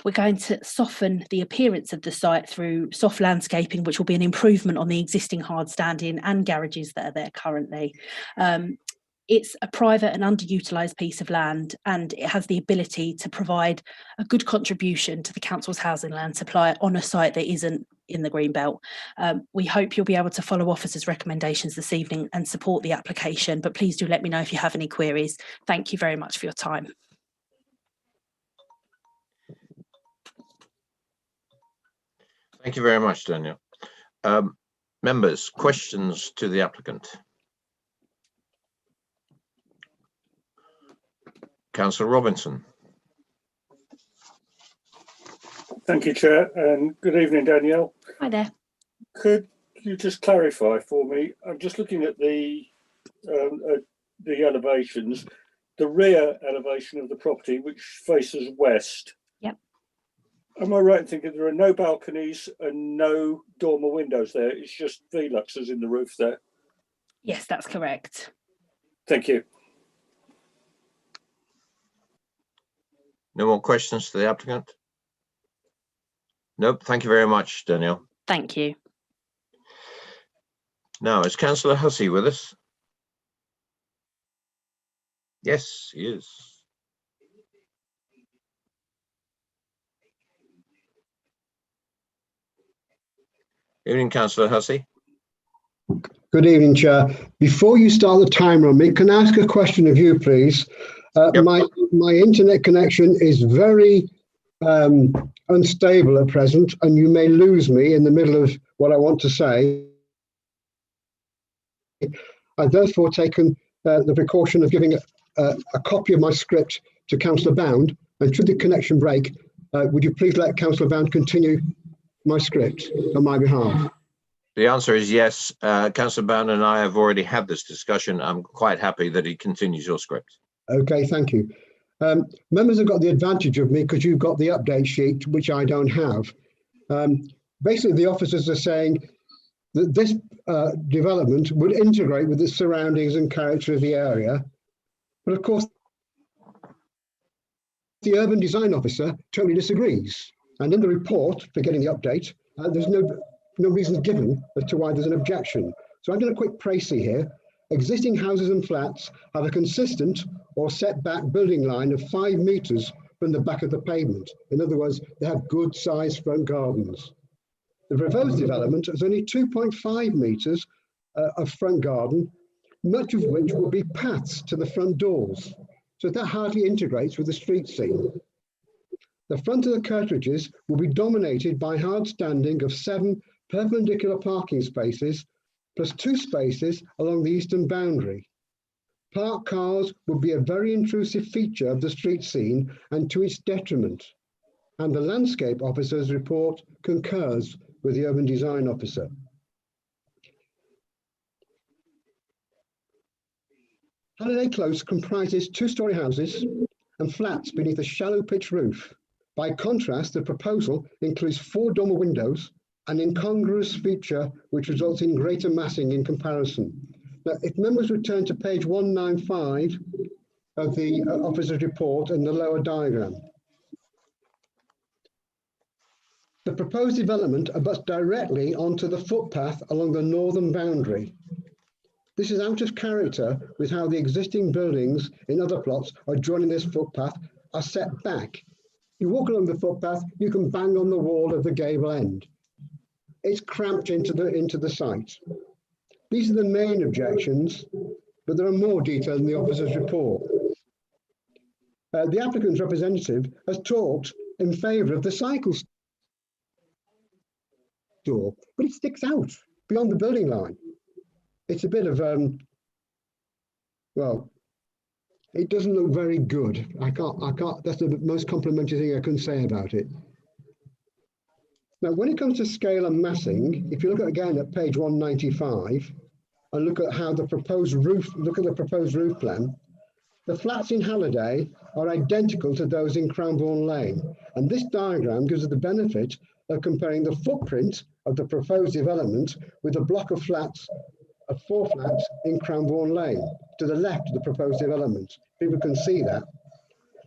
Speaker 6: We're going to soften the appearance of the site through soft landscaping, which will be an improvement on the existing hard standing and garages that are there currently. It's a private and underutilised piece of land, and it has the ability to provide a good contribution to the council's housing land supply on a site that isn't in the Greenbelt. We hope you'll be able to follow officers' recommendations this evening and support the application, but please do let me know if you have any queries. Thank you very much for your time.
Speaker 1: Thank you very much, Daniel. Members, questions to the applicant? Councillor Robinson.
Speaker 11: Thank you, Chair, and good evening, Danielle.
Speaker 6: Hi there.
Speaker 11: Could you just clarify for me? I'm just looking at the elevations. The rear elevation of the property, which faces west.
Speaker 6: Yep.
Speaker 11: Am I right in thinking there are no balconies and no dormer windows there? It's just Veluxes in the roof there.
Speaker 6: Yes, that's correct.
Speaker 11: Thank you.
Speaker 1: No more questions to the applicant? Nope. Thank you very much, Danielle.
Speaker 6: Thank you.
Speaker 1: Now, is Councillor Hussey with us? Yes, he is. Evening, Councillor Hussey.
Speaker 13: Good evening, Chair. Before you start the timer on me, can I ask a question of you, please?
Speaker 1: Yep.
Speaker 13: My internet connection is very unstable at present, and you may lose me in the middle of what I want to say. I've therefore taken the precaution of giving a copy of my script to Councillor Bound, and should the connection break, would you please let Councillor Bound continue my script on my behalf?
Speaker 1: The answer is yes. Councillor Bound and I have already had this discussion. I'm quite happy that he continues your script.
Speaker 13: Okay, thank you. Members have got the advantage of me because you've got the update sheet, which I don't have. Basically, the officers are saying that this development would integrate with the surroundings and character of the area. But of course, the urban design officer totally disagrees. And in the report for getting the update, there's no reasons given as to why there's an objection. So I've done a quick précis here. Existing houses and flats have a consistent or set back building line of 5 metres from the back of the pavement. In other words, they have good sized front gardens. The proposed development has only 2.5 metres of front garden, much of which will be paths to the front doors. So that hardly integrates with the street scene. The front of the cottages will be dominated by hard standing of 7 perpendicular parking spaces, plus 2 spaces along the eastern boundary. Parked cars would be a very intrusive feature of the street scene and to its detriment. And the landscape officer's report concurs with the urban design officer. Holiday Close comprises 2-storey houses and flats beneath a shallow pitch roof. By contrast, the proposal includes 4 dormer windows, an incongruous feature which results in greater massing in comparison. Now, if members return to page 195 of the officer's report and the lower diagram, the proposed development abuts directly onto the footpath along the northern boundary. This is out of character with how the existing buildings in other plots adjoining this footpath are set back. You walk along the footpath, you can bang on the wall of the gable end. It's cramped into the site. These are the main objections, but there are more detail in the officer's report. The applicant's representative has talked in favour of the cycle store, but it sticks out beyond the building line. It's a bit of, well, it doesn't look very good. I can't, that's the most complimentary thing I can say about it. Now, when it comes to scale and massing, if you look again at page 195 and look at how the proposed roof, look at the proposed roof plan, the flats in Halliday are identical to those in Cranbourne Lane. And this diagram gives us the benefit of comparing the footprint of the proposed development with a block of flats, of 4 flats in Cranbourne Lane, to the left of the proposed development. People can see that.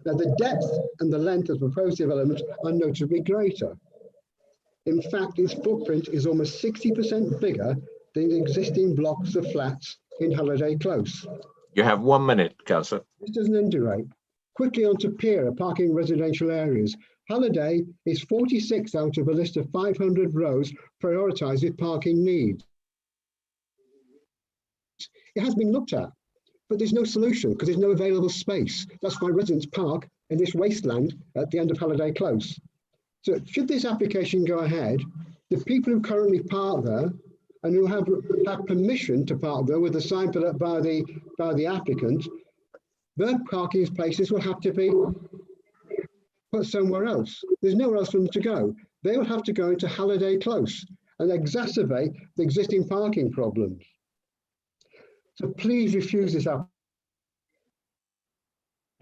Speaker 13: Now, the depth and the length of the proposed development are notably greater. In fact, its footprint is almost 60% bigger than the existing blocks of flats in Halliday Close.
Speaker 1: You have 1 minute, Councillor.
Speaker 13: This doesn't integrate. Quickly on to Piera, parking residential areas. Halliday is 46 out of a list of 500 roads prioritised with parking needs. It has been looked at, but there's no solution because there's no available space. That's why residents park in this wasteland at the end of Halliday Close. So should this application go ahead, the people who currently park there and who have permission to park there with a sign put up by the applicant, their parking places will have to be put somewhere else. There's nowhere else for them to go. They will have to go into Halliday Close and exacerbate the existing parking problems. So please refuse this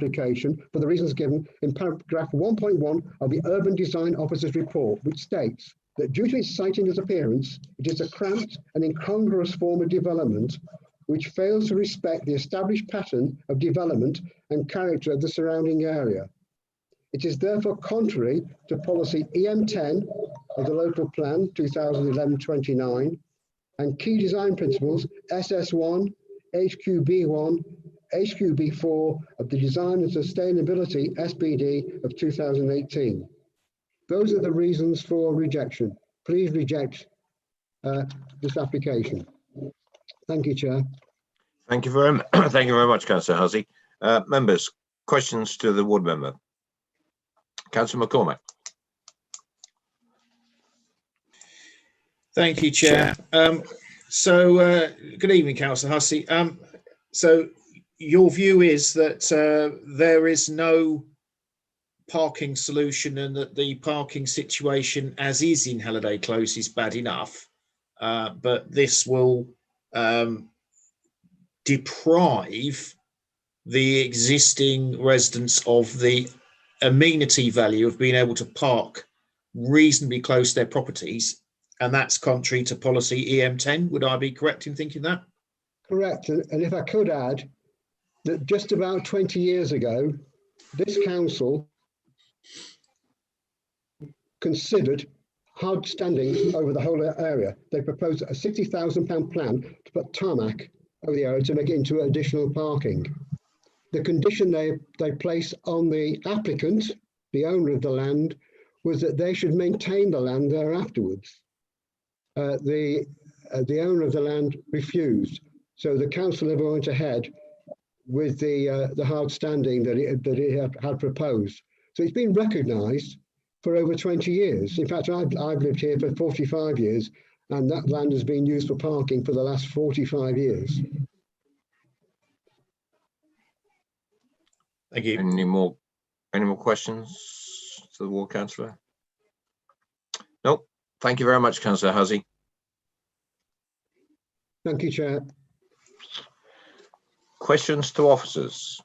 Speaker 13: application for the reasons given in paragraph 1.1 of the Urban Design Officer's report, which states that due to its site and its appearance, it is a cramped and incongruous form of development which fails to respect the established pattern of development and character of the surrounding area. It is therefore contrary to policy EM10 of the local plan 2011-29 and key design principles SS1, HQB1, HQB4 of the Design and Sustainability SBD of 2018. Those are the reasons for rejection. Please reject this application. Thank you, Chair.
Speaker 1: Thank you very much. Thank you very much, Councillor Hussey. Members, questions to the ward member. Councillor McCormack.
Speaker 3: Thank you, Chair. Good evening, Councillor Hussey. So your view is that there is no parking solution and that the parking situation as is in Halliday Close is bad enough, but this will deprive the existing residents of the amenity value of being able to park reasonably close to their properties, and that's contrary to policy EM10. Would I be correct in thinking that?
Speaker 13: Correct. And if I could add that just about 20 years ago, this council considered hard standing over the whole area. They proposed a £60,000 plan to put tarmac over the area to make it into additional parking. The condition they placed on the applicant, the owner of the land, was that they should maintain the land there afterwards. The owner of the land refused, so the council never went ahead with the hard standing that it had proposed. So it's been recognised for over 20 years. In fact, I've lived here for 45 years, and that land has been used for parking for the last 45 years.
Speaker 3: Thank you.
Speaker 1: Any more questions to the ward councillor? Nope. Thank you very much, Councillor Hussey.
Speaker 13: Thank you, Chair.
Speaker 1: Questions to officers.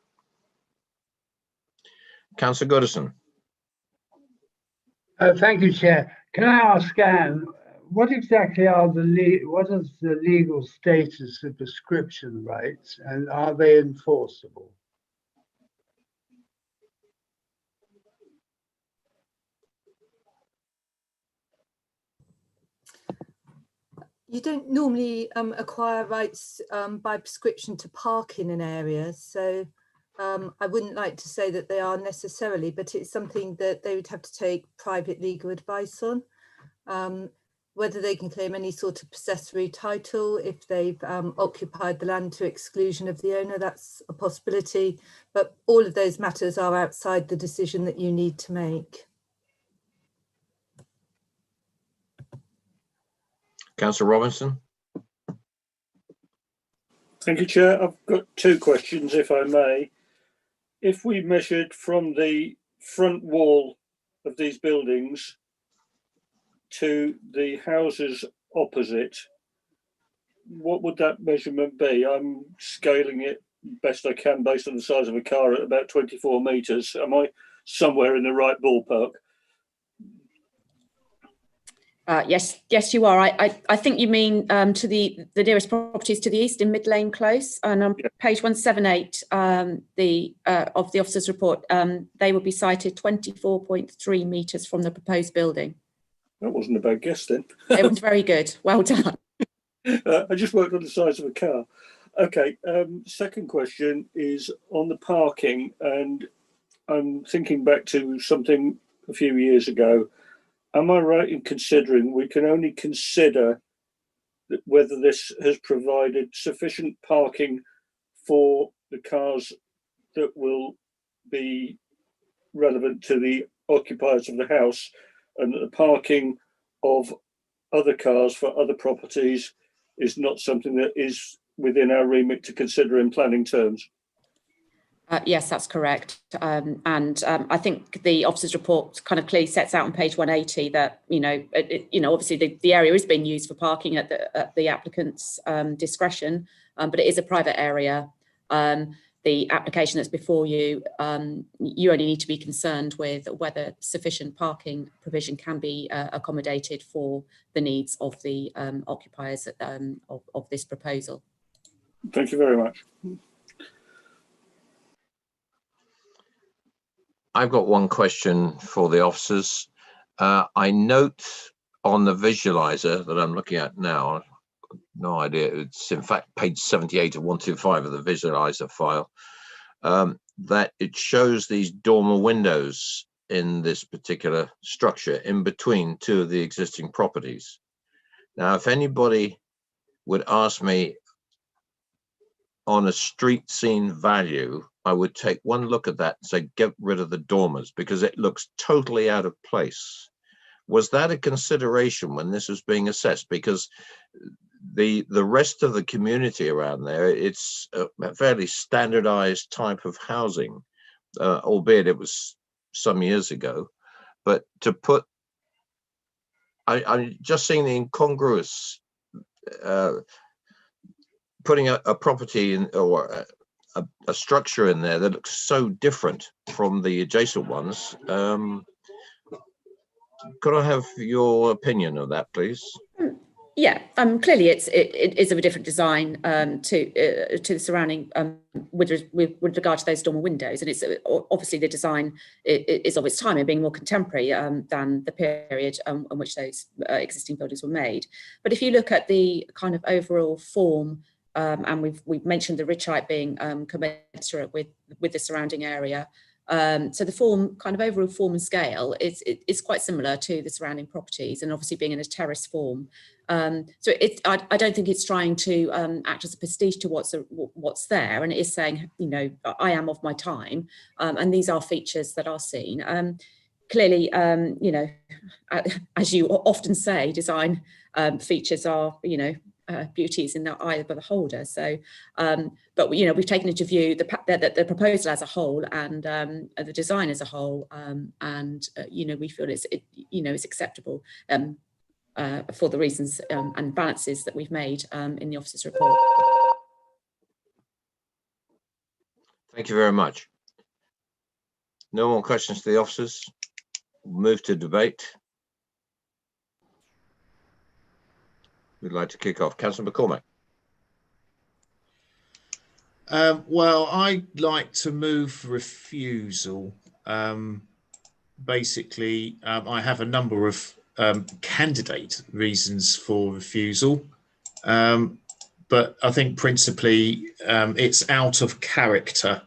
Speaker 1: Councillor Goodison.
Speaker 17: Thank you, Chair. Can I ask Anne, what exactly what is the legal status of prescription rights, and are they enforceable?
Speaker 18: You don't normally acquire rights by prescription to park in an area, so I wouldn't like to say that they are necessarily, but it's something that they would have to take private legal advice on. Whether they can claim any sort of possessory title if they've occupied the land to exclusion of the owner, that's a possibility, but all of those matters are outside the decision that you need to make.
Speaker 1: Councillor Robinson.
Speaker 11: Thank you, Chair. I've got two questions, if I may. If we measured from the front wall of these buildings to the houses opposite, what would that measurement be? I'm scaling it best I can based on the size of a car at about 24 metres. Am I somewhere in the right ballpark?
Speaker 9: Yes, you are. I think you mean to the nearest properties to the east in Mid Lane Close, and on page 178 of the officer's report, they will be sited 24.3 metres from the proposed building.
Speaker 11: That wasn't a bad guess then.
Speaker 9: It was very good. Well done.
Speaker 11: I just worked on the size of a car. Okay. Second question is on the parking, and I'm thinking back to something a few years ago. Am I right in considering we can only consider whether this has provided sufficient parking for the cars that will be relevant to the occupiers of the house, and that the parking of other cars for other properties is not something that is within our remit to consider in planning terms?
Speaker 9: Yes, that's correct. And I think the officer's report kind of clearly sets out on page 180 that, obviously the area is being used for parking at the applicant's discretion, but it is a private area. The application that's before you, you only need to be concerned with whether sufficient parking provision can be accommodated for the needs of the occupiers of this proposal.
Speaker 11: Thank you very much.
Speaker 1: I've got one question for the officers. I note on the visualizer that I'm looking at now, no idea, it's in fact page 78 of 125 of the visualizer file, that it shows these dormer windows in this particular structure in between two of the existing properties. Now, if anybody would ask me on a street scene value, I would take one look at that and say, get rid of the dormers because it looks totally out of place. Was that a consideration when this was being assessed? Because the rest of the community around there, it's a fairly standardized type of housing, albeit it was some years ago. But to put, I'm just seeing the incongruous putting a property in or a structure in there that looks so different from the adjacent ones. Could I have your opinion of that, please?
Speaker 9: Yeah, clearly it is of a different design to the surrounding with regard to those dormer windows, and it's obviously the design is of its time and being more contemporary than the period in which those existing buildings were made. But if you look at the kind of overall form, and we've mentioned the Richite being commensurate with the surrounding area. So the form, kind of overall form and scale is quite similar to the surrounding properties, and obviously being in a terrace form. So I don't think it's trying to act as a prestige to what's there, and it is saying, you know, I am of my time, and these are features that are seen. Clearly, you know, as you often say, design features are, you know, beauties in the eye of the beholder. So, but you know, we've taken into view the proposal as a whole and the design as a whole, and you know, we feel it's acceptable for the reasons and balances that we've made in the officer's report.
Speaker 1: Thank you very much. No more questions to the officers. We'll move to debate. We'd like to kick off. Councillor McCormack.
Speaker 3: Well, I'd like to move refusal. Basically, I have a number of candidate reasons for refusal, but I think principally it's out of character.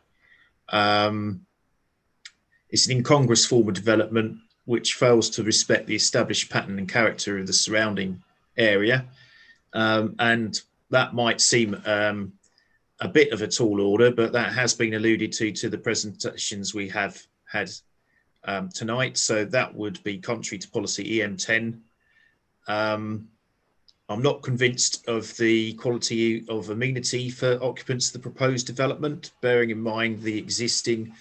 Speaker 3: It's an incongruous form of development which fails to respect the established pattern and character of the surrounding area. And that might seem a bit of a tall order, but that has been alluded to the presentations we have had tonight. So that would be contrary to policy EM10. I'm not convinced of the quality of amenity for occupants of the proposed development, bearing in mind the existing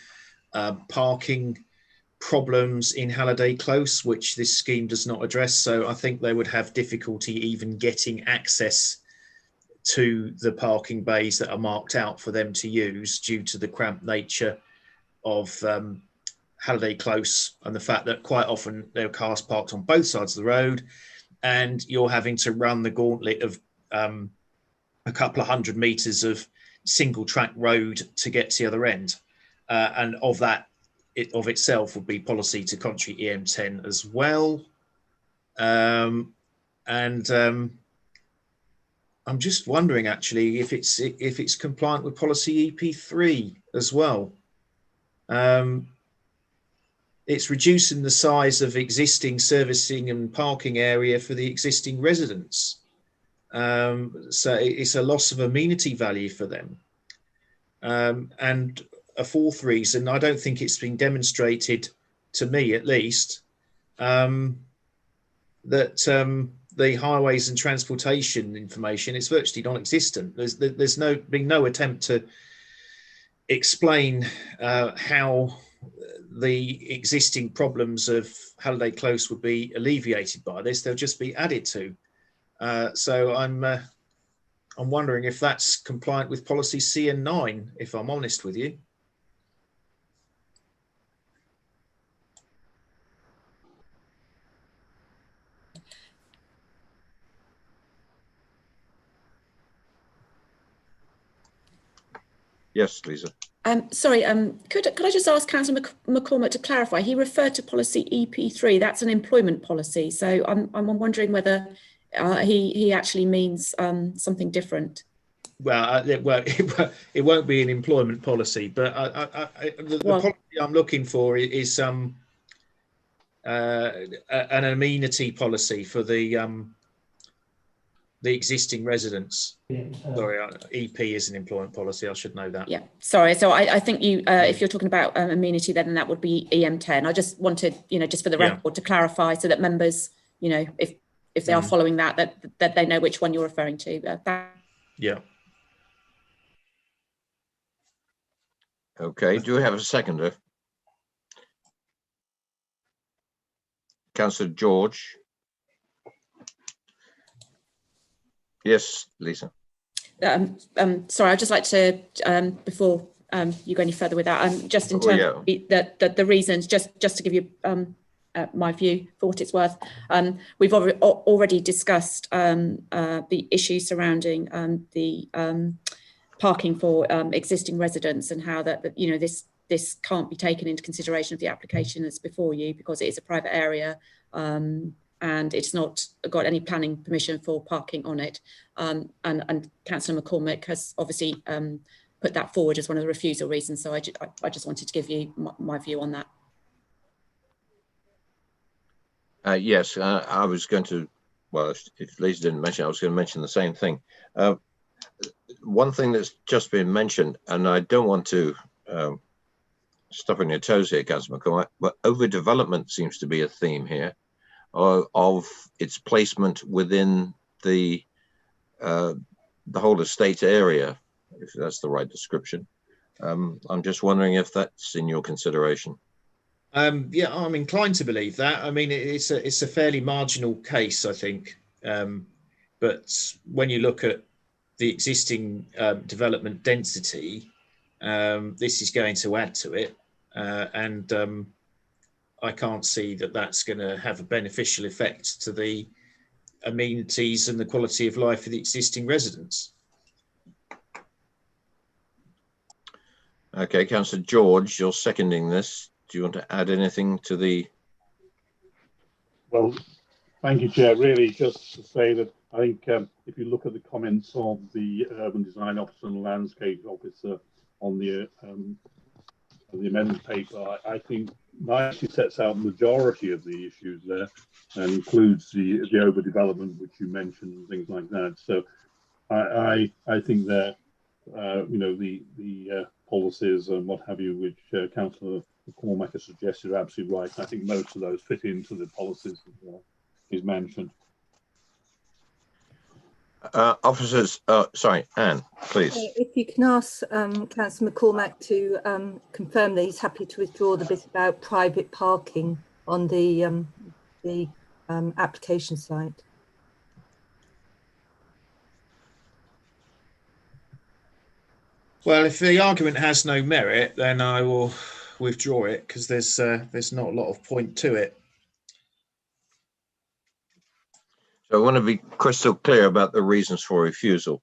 Speaker 3: parking problems in Halliday Close, which this scheme does not address. So I think they would have difficulty even getting access to the parking bays that are marked out for them to use due to the cramped nature of Halliday Close and the fact that quite often there are cars parked on both sides of the road and you're having to run the gauntlet of a couple of 100 meters of single track road to get to the other end. And of that, it of itself would be policy to contrary EM10 as well. I'm just wondering actually if it's compliant with policy EP3 as well. It's reducing the size of existing servicing and parking area for the existing residents. So it's a loss of amenity value for them. And a fourth reason, I don't think it's been demonstrated, to me at least, that the highways and transportation information is virtually non-existent. There's been no attempt to explain how the existing problems of Halliday Close would be alleviated by this. They'll just be added to. So I'm wondering if that's compliant with policy CN9, if I'm honest with you.
Speaker 1: Yes, Lisa.
Speaker 9: Sorry, could I just ask Councillor McCormack to clarify? He referred to policy EP3. That's an employment policy. So I'm wondering whether he actually means something different.
Speaker 3: Well, it won't be an employment policy, but the policy I'm looking for is an amenity policy for the The existing residents. Sorry, EP is an employment policy. I should know that.
Speaker 9: Yeah, sorry. So I think you, if you're talking about amenity, then that would be EM10. I just wanted, just for the record to clarify so that members, if they are following that they know which one you're referring to.
Speaker 3: Yeah.
Speaker 1: Okay. Do we have a seconder? Councillor George. Yes, Lisa.
Speaker 9: Sorry, I'd just like to, before you go any further with that, just in terms of the reasons, just to give you my view for what it's worth. We've already discussed the issues surrounding the parking for existing residents and how that this can't be taken into consideration of the application that's before you because it is a private area. And it's not got any planning permission for parking on it. And Councillor McCormick has obviously put that forward as one of the refusal reasons. So I just wanted to give you my view on that.
Speaker 1: Yes, I was going to, well, if Lisa didn't mention it, I was going to mention the same thing. One thing that's just been mentioned, and I don't want to step on your toes here, Councillor McCormick, but overdevelopment seems to be a theme here. Of its placement within the whole estate area, if that's the right description. I'm just wondering if that's in your consideration.
Speaker 3: Yeah, I'm inclined to believe that. I mean, it's a fairly marginal case, I think. But when you look at the existing development density, this is going to add to it, and I can't see that that's going to have a beneficial effect to the amenities and the quality of life for the existing residents.
Speaker 1: Okay, Councillor George, you're seconding this. Do you want to add anything to the?
Speaker 12: Well, thank you, Chair. Really, just to say that I think if you look at the comments of the urban design officer and landscape officer on the amendment paper, I think nicely sets out the majority of the issues there and includes the overdevelopment, which you mentioned, and things like that. So I think that the policies and what have you, which Councillor McCormack has suggested, are absolutely right. I think most of those fit into the policies that is mentioned.
Speaker 1: Officers, sorry, Anne, please.
Speaker 18: If you can ask Councillor McCormack to confirm that he's happy to withdraw the bit about private parking on the application site.
Speaker 3: Well, if the argument has no merit, then I will withdraw it because there's not a lot of point to it.
Speaker 1: So I want to be crystal clear about the reasons for refusal.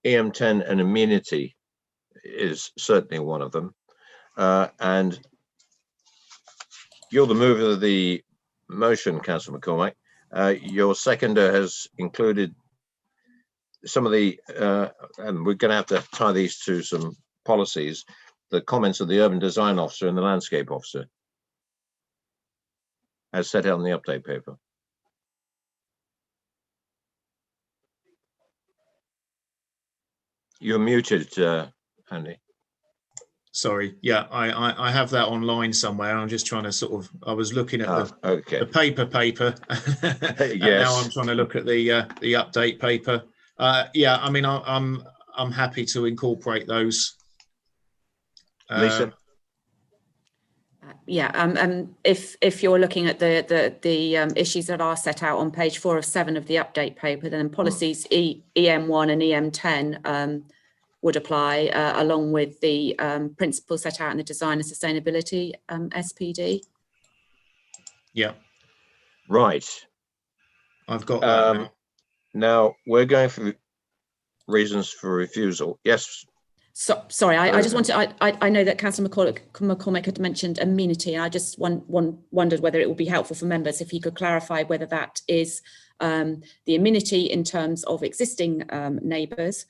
Speaker 1: EM10 and amenity is certainly one of them. And you're the mover of the motion, Councillor McCormack. Your seconder has included some of the, and we're going to have to tie these to some policies, the comments of the urban design officer and the landscape officer, as set out in the update paper. You're muted, Andy.
Speaker 3: Sorry, yeah, I have that online somewhere. I'm just trying to sort of, I was looking at the paper, and now I'm trying to look at the update paper. Yeah, I mean, I'm happy to incorporate those.
Speaker 1: Lisa.
Speaker 9: Yeah, if you're looking at the issues that are set out on page 4 of 7 of the update paper, then policies EM1 and EM10 would apply, along with the principles set out in the design and sustainability SPD.
Speaker 3: Yeah.
Speaker 1: Right.
Speaker 3: I've got that
Speaker 1: now we're going for reasons for refusal. Yes.
Speaker 9: So, sorry, I just wanted, I know that Councillor McCormack had mentioned amenity, and I just wondered whether it would be helpful for members if he could clarify whether that is the amenity in terms of existing neighbours,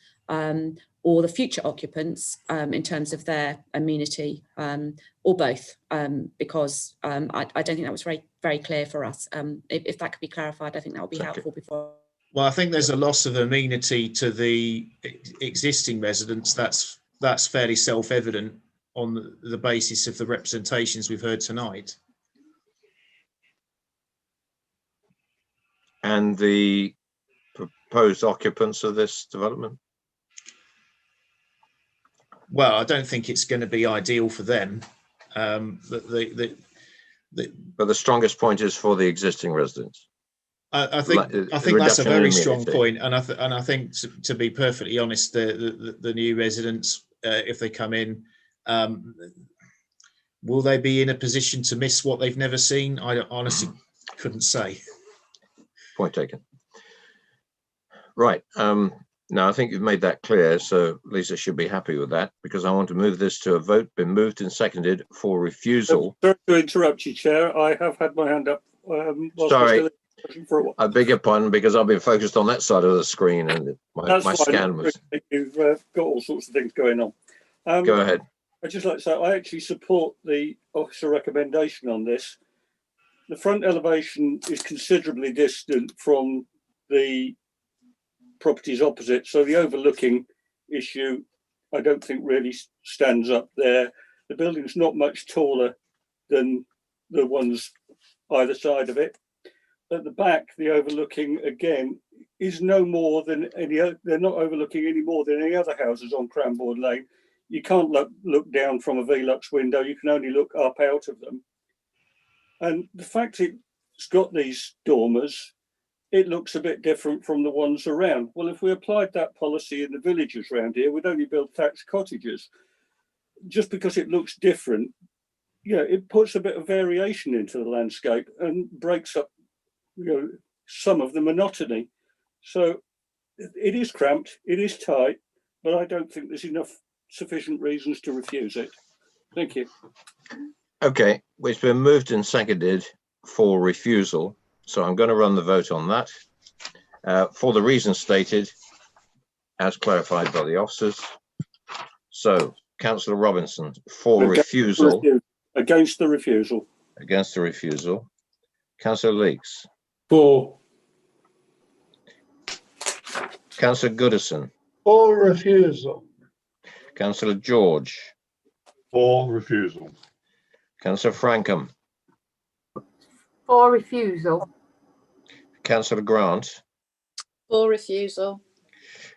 Speaker 9: or the future occupants in terms of their amenity, or both, because I don't think that was very clear for us. If that could be clarified, I think that would be helpful before.
Speaker 3: Well, I think there's a loss of amenity to the existing residents. That's fairly self-evident on the basis of the representations we've heard tonight.
Speaker 1: And the proposed occupants of this development?
Speaker 3: Well, I don't think it's going to be ideal for them.
Speaker 1: But the strongest point is for the existing residents.
Speaker 3: I think that's a very strong point, and I think to be perfectly honest, the new residents, if they come in, will they be in a position to miss what they've never seen? I honestly couldn't say.
Speaker 1: Point taken. Right. Now, I think you've made that clear, so Lisa should be happy with that, because I want to move this to a vote. Been moved and seconded for refusal.
Speaker 11: Sorry to interrupt you, Chair. I have had my hand up.
Speaker 1: Sorry, I beg your pardon, because I've been focused on that side of the screen, and my scan was.
Speaker 11: You've got all sorts of things going on.
Speaker 1: Go ahead.
Speaker 11: I'd just like to say I actually support the officer recommendation on this. The front elevation is considerably distant from the properties opposite, so the overlooking issue I don't think really stands up there. The building's not much taller than the ones either side of it. At the back, the overlooking again is no more than any other. They're not overlooking any more than any other houses on Cranbourne Lane. You can't look down from a Velux window. You can only look up out of them. And the fact it's got these dormers, it looks a bit different from the ones around. Well, if we applied that policy in the villages around here, we'd only build thatched cottages. Just because it looks different, it puts a bit of variation into the landscape and breaks up, some of the monotony. So it is cramped, it is tight, but I don't think there's sufficient reasons to refuse it. Thank you.
Speaker 1: Okay, it's been moved and seconded for refusal. So I'm going to run the vote on that for the reasons stated, as clarified by the officers. So, Councillor Robinson, for refusal.
Speaker 11: Against the refusal.
Speaker 1: Against the refusal. Councillor Leeks.
Speaker 2: For.
Speaker 1: Councillor Goodison.
Speaker 17: For refusal.
Speaker 1: Councillor George.
Speaker 12: For refusal.
Speaker 1: Councillor Frankham.
Speaker 4: For refusal.
Speaker 1: Councillor Grant.
Speaker 21: For refusal.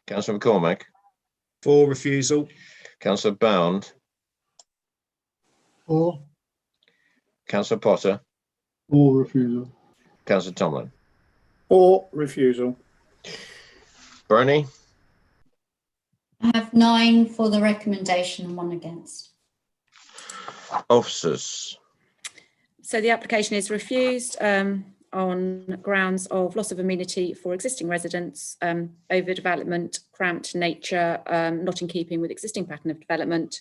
Speaker 1: Councillor McCormack.
Speaker 3: For refusal.
Speaker 1: Councillor Bound.
Speaker 5: For.
Speaker 1: Councillor Potter.
Speaker 14: For refusal.
Speaker 1: Councillor Tomlin.
Speaker 16: For refusal.
Speaker 1: Bernie.
Speaker 8: I have 9 for the recommendation and 1 against.
Speaker 1: Officers.
Speaker 9: So the application is refused on grounds of loss of amenity for existing residents, overdevelopment, cramped nature, not in keeping with existing pattern of development,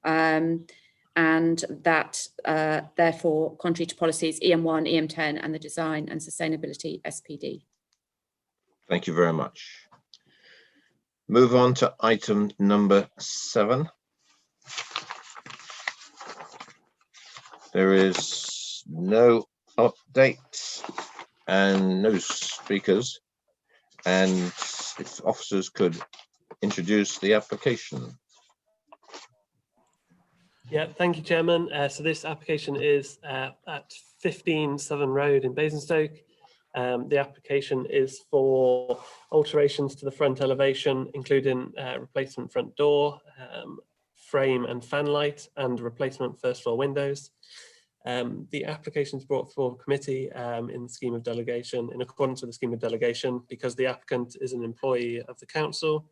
Speaker 9: and that therefore contrary to policies EM1, EM10 and the Design and Sustainability SPD.
Speaker 1: Thank you very much. Move on to item number 7. There is no update and no speakers, and if officers could introduce the application.
Speaker 10: Yeah, thank you, Chairman. So this application is at 15 Southern Road in Basingstoke. The application is for alterations to the front elevation, including replacement front door, frame and fan light, and replacement first floor windows. The application is brought before committee in the scheme of delegation, in accordance with the scheme of delegation, because the applicant is an employee of the council,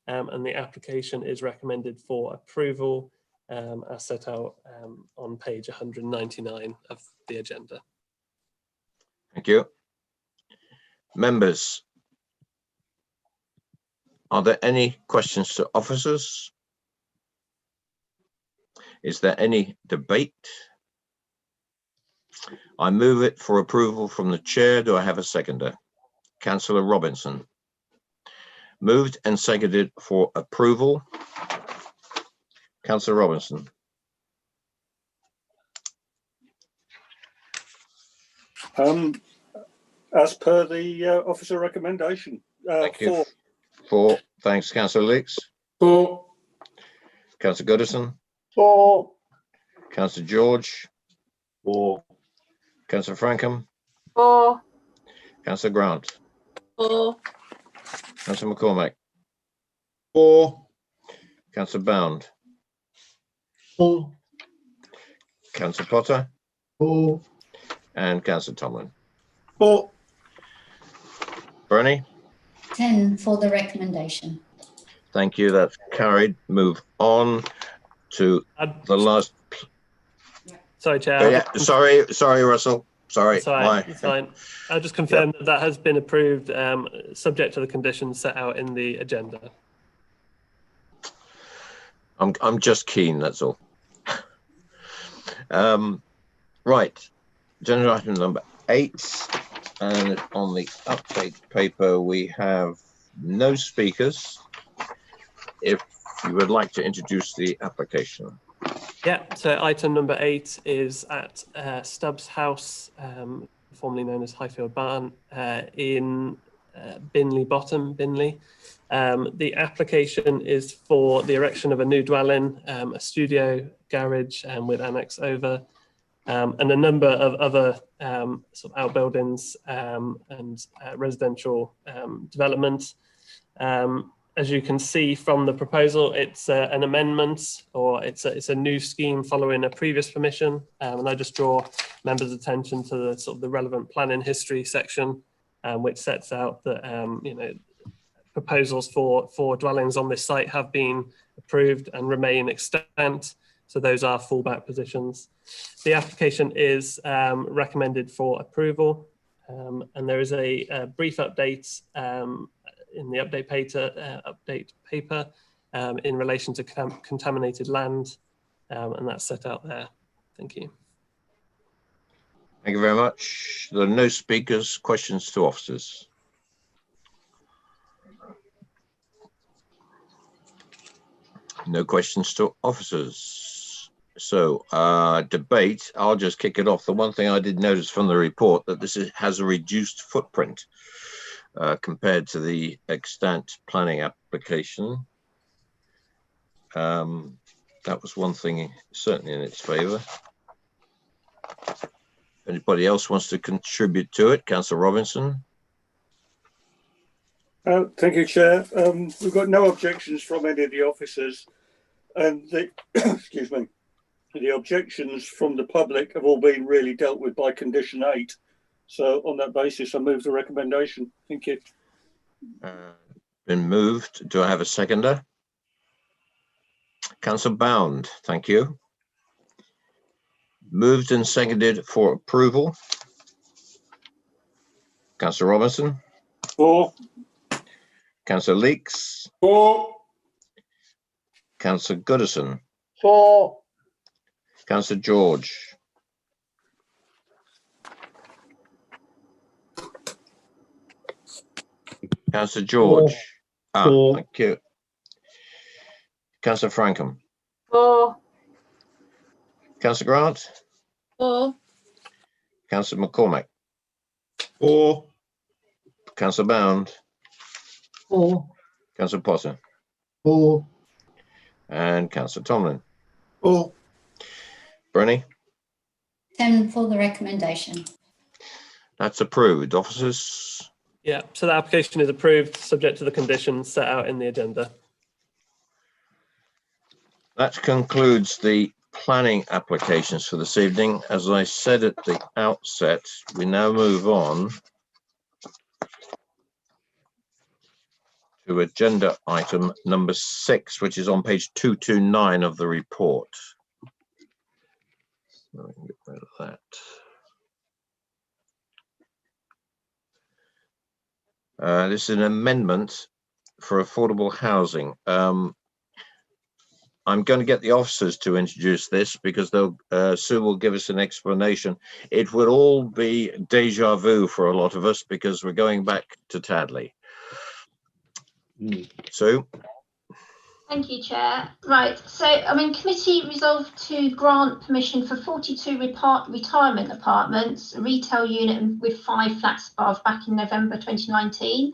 Speaker 10: and the application is recommended for approval as set out on page 199 of the agenda.
Speaker 1: Thank you. Members, are there any questions to officers? Is there any debate? I move it for approval from the chair. Do I have a seconder? Councillor Robinson. Moved and seconded for approval. Councillor Robinson.
Speaker 11: as per the officer recommendation.
Speaker 1: Thank you. 4. Thanks, Councillor Leeks.
Speaker 2: 4.
Speaker 1: Councillor Goodison.
Speaker 17: 4.
Speaker 1: Councillor George. 4. Councillor Frankham.
Speaker 15: 4.
Speaker 1: Councillor Grant.
Speaker 21: 4.
Speaker 1: Councillor McCormack.
Speaker 3: 4.
Speaker 1: Councillor Bound.
Speaker 14: 4.
Speaker 1: Councillor Potter.
Speaker 14: 4.
Speaker 1: And Councillor Tomlin.
Speaker 2: 4.
Speaker 1: Bernie.
Speaker 8: 10 for the recommendation.
Speaker 1: Thank you. That's carried. Move on to the last.
Speaker 10: Sorry, Chair.
Speaker 1: Oh, yeah. Sorry, Russell. Sorry.
Speaker 10: It's fine. It's fine. I'll just confirm that that has been approved, subject to the conditions set out in the agenda.
Speaker 1: I'm just keen. That's all. Right. Agenda item number 8, and on the update paper we have no speakers. If you would like to introduce the application.
Speaker 10: Yeah, so item number 8 is at Stubbs House, formerly known as Highfield Barn, in Binley Bottom, Binley. The application is for the erection of a new dwelling, a studio, garage, with annex over, and a number of other sort of outbuildings and residential developments. As you can see from the proposal, it's an amendment, or it's a new scheme following a previous permission. And I just draw members' attention to the sort of the relevant planning history section, which sets out that proposals for dwellings on this site have been approved and remain extant. So those are fallback positions. The application is recommended for approval, and there is a brief update in the update paper in relation to contaminated land, and that's set out there. Thank you.
Speaker 1: Thank you very much. There are no speakers. Questions to officers. No questions to officers. So debate, I'll just kick it off. The one thing I did notice from the report that this has a reduced footprint compared to the extant planning application. That was one thing certainly in its favour. Anybody else wants to contribute to it? Councillor Robinson.
Speaker 11: Thank you, Chair. We've got no objections from any of the officers, and the excuse me, the objections from the public have all been really dealt with by condition 8. So on that basis, I move the recommendation. Thank you.
Speaker 1: Been moved. Do I have a seconder? Councillor Bound, thank you. Moved and seconded for approval. Councillor Robinson.
Speaker 11: 4.
Speaker 1: Councillor Leeks.
Speaker 11: 4.
Speaker 1: Councillor Goodison.
Speaker 17: 4.
Speaker 1: Councillor George. Councillor George.
Speaker 17: 4.
Speaker 1: Thank you. Councillor Frankham.
Speaker 15: 4.
Speaker 1: Councillor Grant.
Speaker 21: 4.
Speaker 1: Councillor McCormack.
Speaker 3: 4.
Speaker 1: Councillor Bound.
Speaker 5: 4.
Speaker 1: Councillor Potter.
Speaker 14: 4.
Speaker 1: And Councillor Tomlin.
Speaker 2: 4.
Speaker 1: Bernie.
Speaker 8: 10 for the recommendation.
Speaker 1: That's approved. Officers.
Speaker 10: Yeah, so the application is approved, subject to the conditions set out in the agenda.
Speaker 1: That concludes the planning applications for this evening. As I said at the outset, we now move on to agenda item number 6, which is on page 229 of the report. So we can get rid of that. This is an amendment for affordable housing. I'm going to get the officers to introduce this because they'll Sue will give us an explanation. It would all be deja vu for a lot of us because we're going back to Tadley. Sue?
Speaker 19: Thank you, Chair. Right, so committee resolved to grant permission for 42 retirement apartments, a retail unit with 5 flats above back in November 2019.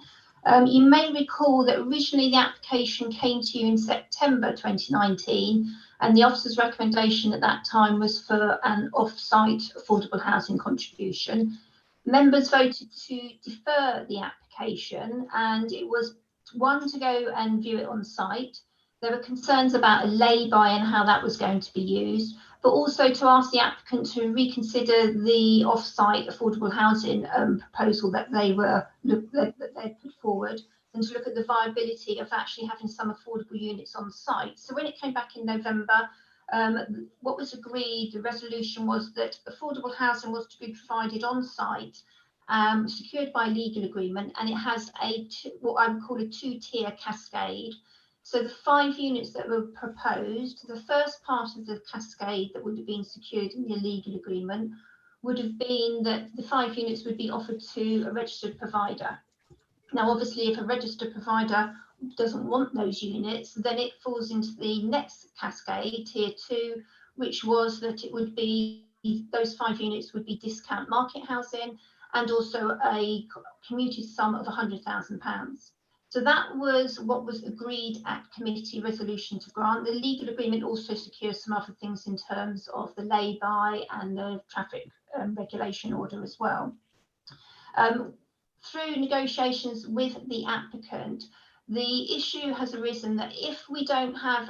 Speaker 19: You may recall that originally the application came to you in September 2019, and the officer's recommendation at that time was for an off-site affordable housing contribution. Members voted to defer the application, and it was one to go and view it on site. There were concerns about a lay-by and how that was going to be used, but also to ask the applicant to reconsider the off-site affordable housing proposal that they put forward, and to look at the viability of actually having some affordable units on site. So when it came back in November, what was agreed, the resolution was that affordable housing was to be provided on site, secured by legal agreement, and it has what I would call a 2-tier cascade. So the 5 units that were proposed, the first part of the cascade that would have been secured in the legal agreement would have been that the 5 units would be offered to a registered provider. Now, obviously, if a registered provider doesn't want those units, then it falls into the next cascade, tier 2, which was that it would be, those 5 units would be discount market housing and also a commuted sum of £100,000. So that was what was agreed at committee resolution to grant. The legal agreement also secures some other things in terms of the lay-by and the traffic regulation order as well. Through negotiations with the applicant, the issue has arisen that if we don't have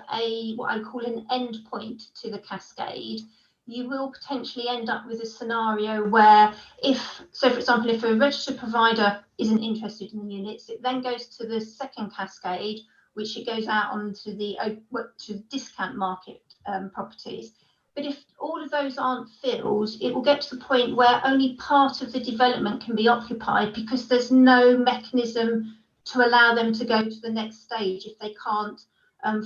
Speaker 19: what I call an end point to the cascade, you will potentially end up with a scenario where for example, if a registered provider isn't interested in the units, it then goes to the second cascade, which it goes out onto to discount market properties. But if all of those aren't filled, it will get to the point where only part of the development can be occupied because there's no mechanism to allow them to go to the next stage if they can't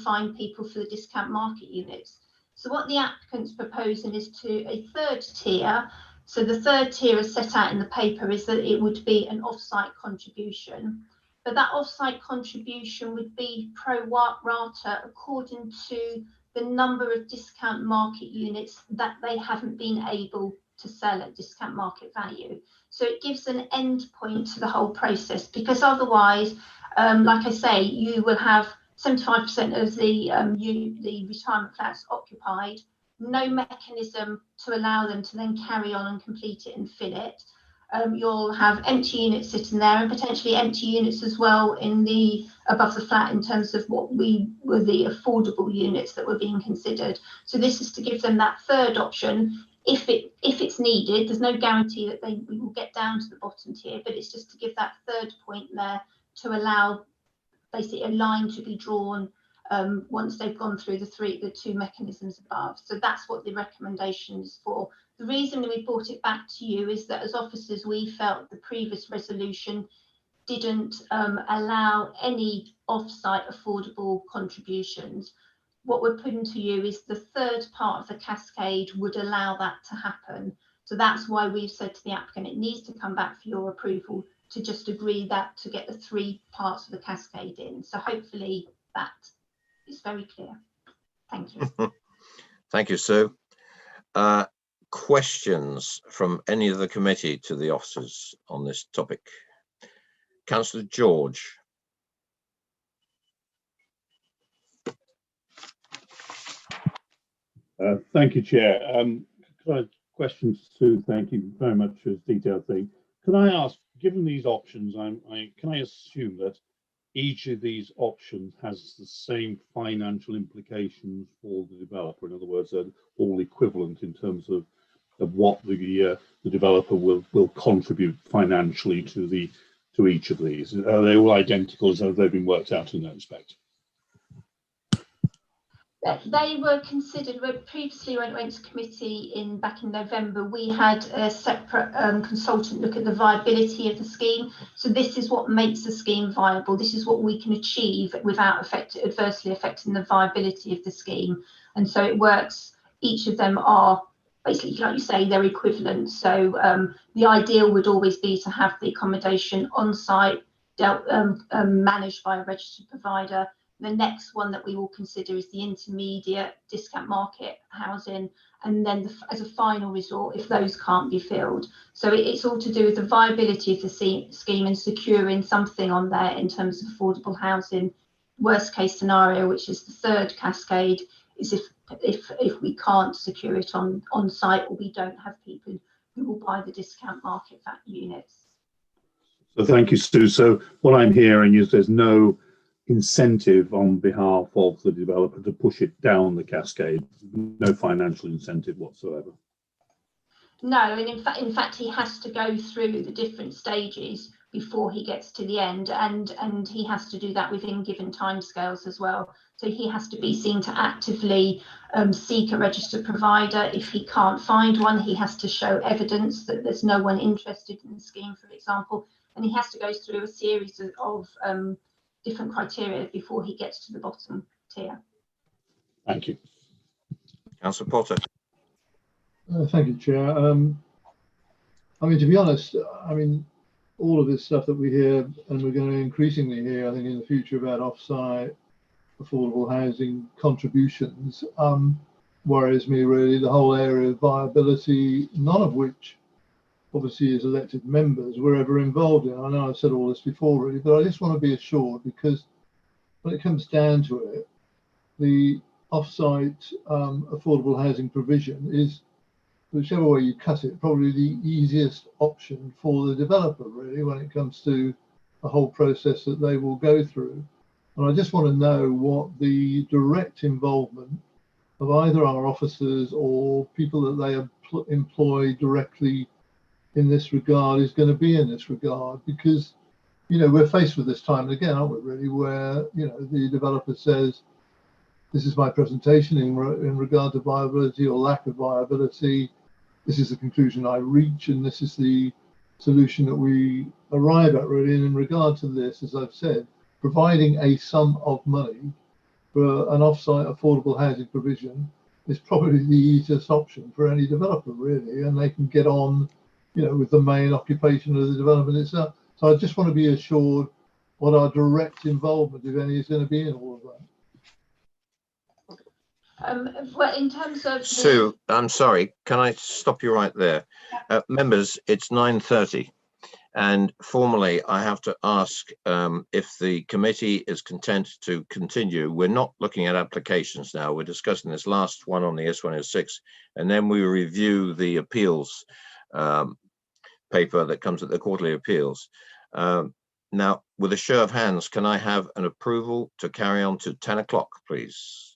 Speaker 19: find people for the discount market units. So what the applicant's proposing is to a 3rd tier. So the 3rd tier as set out in the paper is that it would be an off-site contribution. But that off-site contribution would be pro rata according to the number of discount market units that they haven't been able to sell at discount market value. So it gives an end point to the whole process, because otherwise, like I say, you will have 75% of the retirement flats occupied, no mechanism to allow them to then carry on and complete it and fill it. You'll have empty units sitting there, and potentially empty units as well in the above the flat in terms of what were the affordable units that were being considered. So this is to give them that 3rd option if it's needed. There's no guarantee that we will get down to the bottom tier, but it's just to give that 3rd point there to allow basically a line to be drawn once they've gone through the 2 mechanisms above. So that's what the recommendation is for. The reason we brought it back to you is that as officers, we felt the previous resolution didn't allow any off-site affordable contributions. What we're putting to you is the 3rd part of the cascade would allow that to happen. So that's why we've said to the applicant, it needs to come back for your approval to just agree that to get the 3 parts of the cascade in. So hopefully that is very clear. Thank you.
Speaker 1: Thank you, Sue. Questions from any of the committee to the officers on this topic? Councillor George.
Speaker 12: Thank you, Chair. Questions, Sue, thank you very much for this detailed thing. Can I ask, given these options, can I assume that each of these options has the same financial implications for the developer? In other words, they're all equivalent in terms of what the developer will contribute financially to each of these. Are they all identical as though they've been worked out in that respect?
Speaker 19: They were considered previously when it went to committee back in November. We had a separate consultant look at the viability of the scheme. So this is what makes the scheme viable. This is what we can achieve without adversely affecting the viability of the scheme. And so it works. Each of them are basically, like you say, they're equivalent. So the ideal would always be to have the accommodation on site, managed by a registered provider. The next one that we will consider is the intermediate discount market housing, and then as a final resort if those can't be filled. So it's all to do with the viability of the scheme and securing something on there in terms of affordable housing. Worst case scenario, which is the third cascade, is if we can't secure it on site, or we don't have people who will buy the discount market units.
Speaker 12: So thank you, Sue. So what I'm hearing is there's no incentive on behalf of the developer to push it down the cascade, no financial incentive whatsoever.
Speaker 19: No, and in fact he has to go through the different stages before he gets to the end, and he has to do that within given timescales as well. So he has to be seen to actively seek a registered provider. If he can't find one, he has to show evidence that there's no one interested in the scheme, for example, and he has to go through a series of different criteria before he gets to the bottom tier.
Speaker 12: Thank you.
Speaker 1: Councillor Potter.
Speaker 14: Thank you, Chair. I mean, to be honest, I mean, all of this stuff that we hear, and we're going to increasingly hear, I think, in the future about off-site affordable housing contributions, worries me really. The whole area of viability, none of which obviously as elected members we're ever involved in. I know I've said all this before really, but I just want to be assured, because when it comes down to it, the off-site affordable housing provision is, whichever way you cut it, probably the easiest option for the developer really when it comes to the whole process that they will go through. And I just want to know what the direct involvement of either our officers or people that they employ directly in this regard is going to be in this regard, because, you know, we're faced with this time and again, aren't we really, where, you know, the developer says, this is my presentation in regard to viability or lack of viability. This is the conclusion I reach, and this is the solution that we arrive at really. And in regard to this, as I've said, providing a sum of money for an off-site affordable housing provision is probably the easiest option for any developer really, and they can get on, you know, with the main occupation of the development itself. So I just want to be assured what our direct involvement, if any, is going to be in all of that.
Speaker 19: Well, in terms of
Speaker 1: Sue, I'm sorry, can I stop you right there? Members, it's 9:30, and formally I have to ask if the committee is content to continue. We're not looking at applications now. We're discussing this last one on the S106, and then we review the appeals paper that comes at the quarterly appeals. Now, with a show of hands, can I have an approval to carry on to 10 o'clock, please?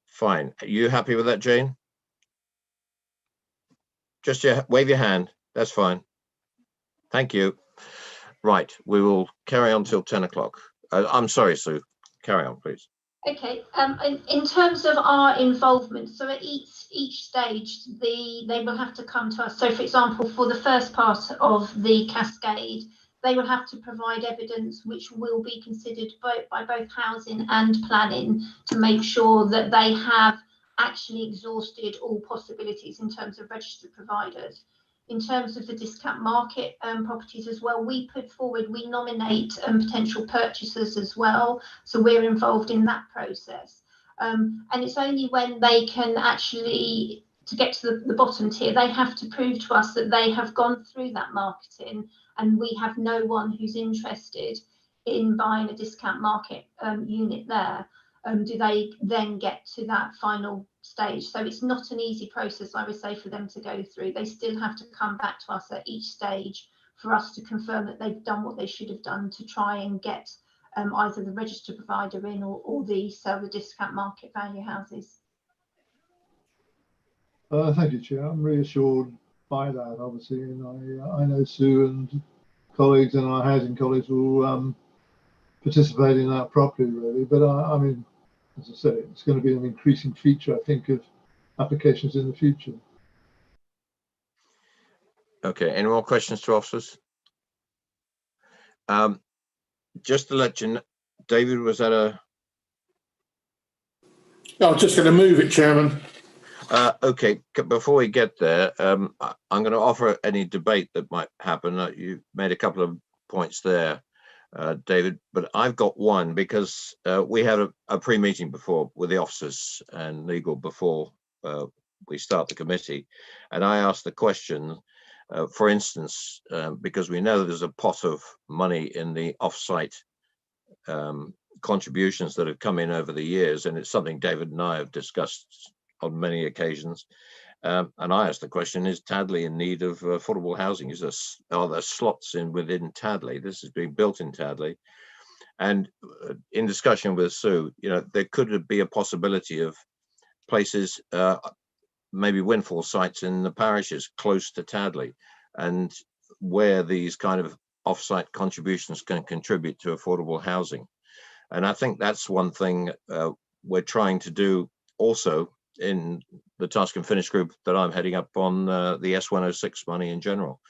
Speaker 1: Fine. Are you happy with that, Jane? Just wave your hand. That's fine. Thank you. Right. We will carry on till 10 o'clock. I'm sorry, Sue. Carry on, please.
Speaker 19: Okay. In terms of our involvement, so at each stage, they will have to come to us. So, for example, for the first part of the cascade, they will have to provide evidence which will be considered by both housing and planning to make sure that they have actually exhausted all possibilities in terms of registered providers. In terms of the discount market properties as well, we put forward, we nominate potential purchasers as well. So we're involved in that process. And it's only when they can actually, to get to the bottom tier, they have to prove to us that they have gone through that marketing and we have no one who's interested in buying a discount market unit there. Do they then get to that final stage? So it's not an easy process, I would say, for them to go through. They still have to come back to us at each stage for us to confirm that they've done what they should have done to try and get either the registered provider in or sell the discount market value houses.
Speaker 14: Thank you, Chair. I'm reassured by that, obviously, and I know Sue and colleagues and our housing colleagues will participate in that properly, really. But I mean, as I said, it's going to be an increasing feature, I think, of applications in the future.
Speaker 1: Okay, any more questions to officers? Just to let you know, David, was that a...
Speaker 2: I was just going to move it, Chairman.
Speaker 1: Okay, before we get there, I'm going to offer any debate that might happen. You made a couple of points there. David, but I've got one because we had a pre-meeting before with the officers and legal before we start the committee, and I asked the question, for instance, because we know there's a pot of money in the off-site contributions that have come in over the years, and it's something David and I have discussed on many occasions. And I asked the question, is Tadley in need of affordable housing? Are there slots within Tadley? This is being built in Tadley. And in discussion with Sue, there could be a possibility of places, maybe windfall sites in the parishes close to Tadley, and where these kind of off-site contributions can contribute to affordable housing. And I think that's one thing we're trying to do also in the task and finish group that I'm heading up on the S106 money in general,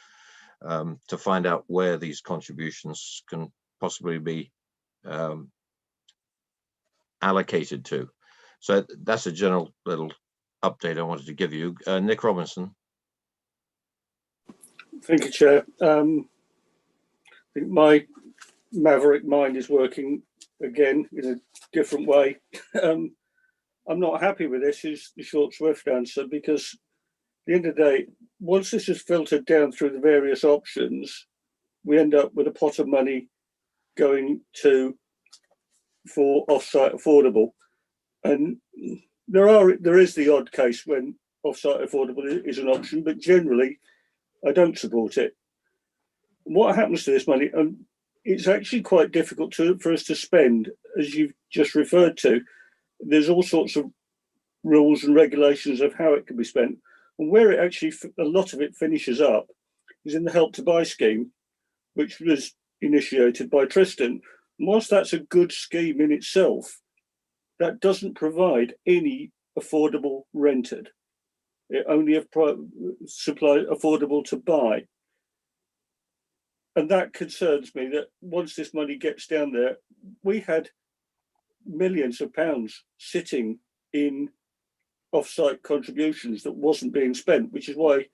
Speaker 1: to find out where these contributions can possibly be allocated to. So that's a general little update I wanted to give you. Nick Robinson.
Speaker 11: Thank you, Chair. I think my maverick mind is working again in a different way. I'm not happy with this, is the short, swift answer, because at the end of the day, once this is filtered down through the various options, we end up with a pot of money going for off-site affordable. And there is the odd case when off-site affordable is an option, but generally I don't support it. What happens to this money? It's actually quite difficult for us to spend, as you've just referred to. There's all sorts of rules and regulations of how it can be spent, and where it actually, a lot of it finishes up is in the Help to Buy scheme, which was initiated by Tristan. And whilst that's a good scheme in itself, that doesn't provide any affordable rented. It only supply affordable to buy. And that concerns me, that once this money gets down there, we had millions of pounds sitting in off-site contributions that wasn't being spent, which is why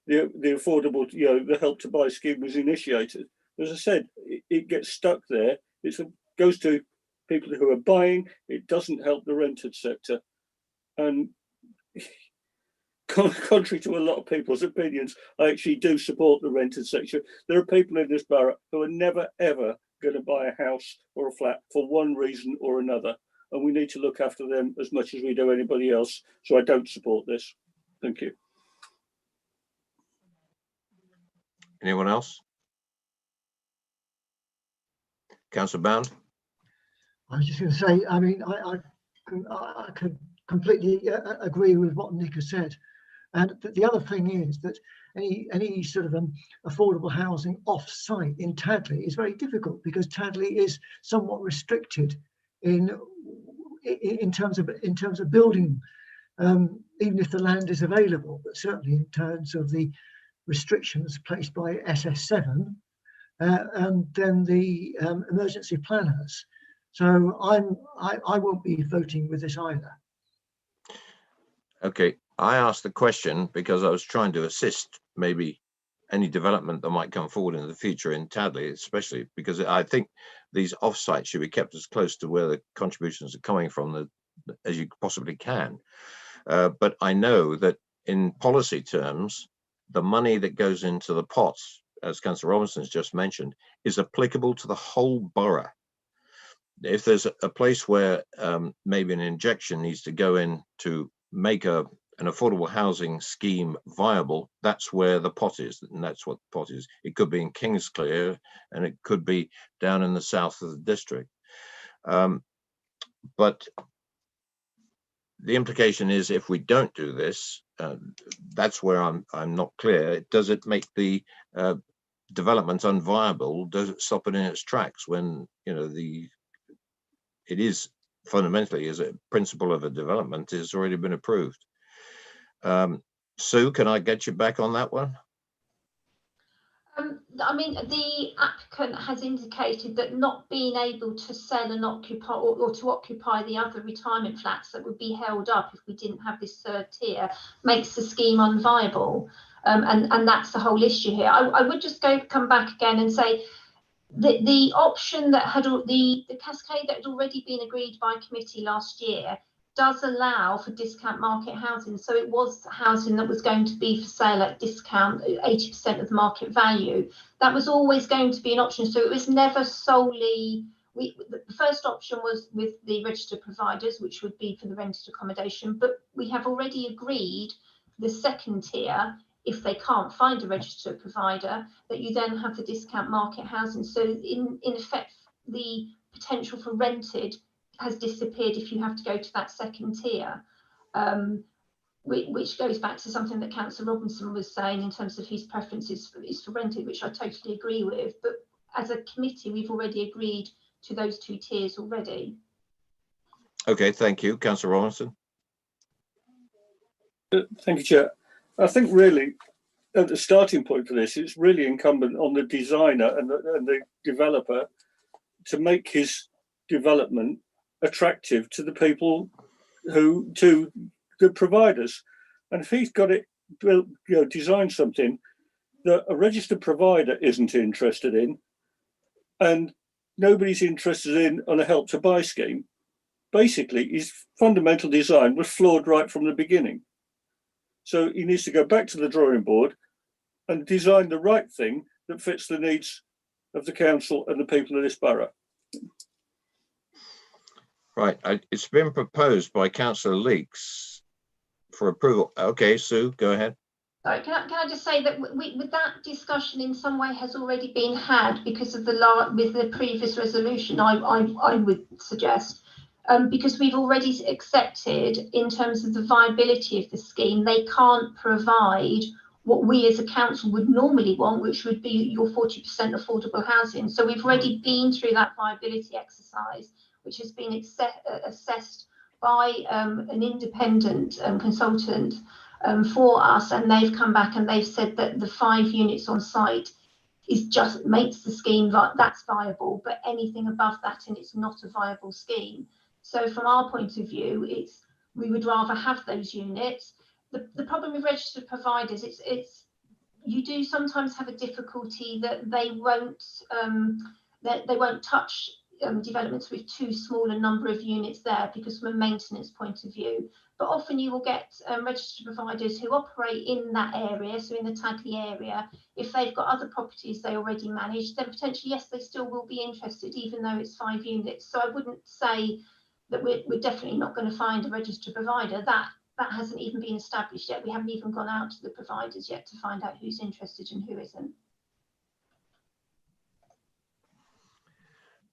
Speaker 11: the affordable, the Help to Buy scheme was initiated. As I said, it gets stuck there. It goes to people who are buying. It doesn't help the rented sector. And contrary to a lot of people's opinions, I actually do support the rented sector. There are people in this borough who are never, ever going to buy a house or a flat for one reason or another. And we need to look after them as much as we do anybody else. So I don't support this. Thank you.
Speaker 1: Anyone else? Councillor Bound.
Speaker 5: I was just going to say, I mean, I can completely agree with what Nick has said. And the other thing is that any sort of affordable housing off-site in Tadley is very difficult, because Tadley is somewhat restricted in terms of building, even if the land is available, but certainly in terms of the restrictions placed by SS7 and then the emergency planners. So I won't be voting with this either.
Speaker 1: Okay, I asked the question because I was trying to assist maybe any development that might come forward in the future in Tadley, especially because I think these off-sites should be kept as close to where the contributions are coming from as you possibly can. But I know that in policy terms, the money that goes into the pot, as Councillor Robinson's just mentioned, is applicable to the whole borough. If there's a place where maybe an injection needs to go in to make an affordable housing scheme viable, that's where the pot is, and that's what the pot is. It could be in Kingsclear, and it could be down in the south of the district. But the implication is, if we don't do this, that's where I'm not clear. Does it make the development unviable? Does it stop it in its tracks when it is fundamentally, as a principle of a development, has already been approved? Sue, can I get you back on that one?
Speaker 19: I mean, the applicant has indicated that not being able to sell and occupy or to occupy the other retirement flats that would be held up if we didn't have this third tier makes the scheme unviable. And that's the whole issue here. I would just come back again and say, the option that had the cascade that had already been agreed by committee last year does allow for discount market housing. So it was housing that was going to be for sale at discount, 80% of the market value. That was always going to be an option. So it was never solely, the first option was with the registered providers, which would be for the rented accommodation, but we have already agreed the second tier, if they can't find a registered provider, that you then have the discount market housing. So in effect, the potential for rented has disappeared if you have to go to that second tier, which goes back to something that Councillor Robinson was saying in terms of his preferences is for rented, which I totally agree with. But as a committee, we've already agreed to those two tiers already.
Speaker 1: Okay, thank you. Councillor Robinson.
Speaker 11: Thank you, Chair. I think really at the starting point for this, it's really incumbent on the designer and the developer to make his development attractive to the people to the providers. And if he's got it built, designed something that a registered provider isn't interested in, and nobody's interested in on a Help to Buy scheme, basically his fundamental design was flawed right from the beginning. So he needs to go back to the drawing board and design the right thing that fits the needs of the council and the people of this borough.
Speaker 1: Right, it's been proposed by Councillor Leeks for approval. Okay, Sue, go ahead.
Speaker 19: Sorry, can I just say that with that discussion in some way has already been had because of the previous resolution, I would suggest, because we've already accepted in terms of the viability of the scheme, they can't provide what we as a council would normally want, which would be your 40% affordable housing. So we've already been through that viability exercise, which has been assessed by an independent consultant for us, and they've come back and they've said that the 5 units on site is just makes the scheme that's viable, but anything above that and it's not a viable scheme. So from our point of view, we would rather have those units. The problem with registered providers, it's you do sometimes have a difficulty that they won't touch developments with too small a number of units there, because from a maintenance point of view. But often you will get registered providers who operate in that area, so in the Tagley area. If they've got other properties they already manage, then potentially, yes, they still will be interested, even though it's 5 units. So I wouldn't say that we're definitely not going to find a registered provider. That hasn't even been established yet. We haven't even gone out to the providers yet to find out who's interested and who isn't.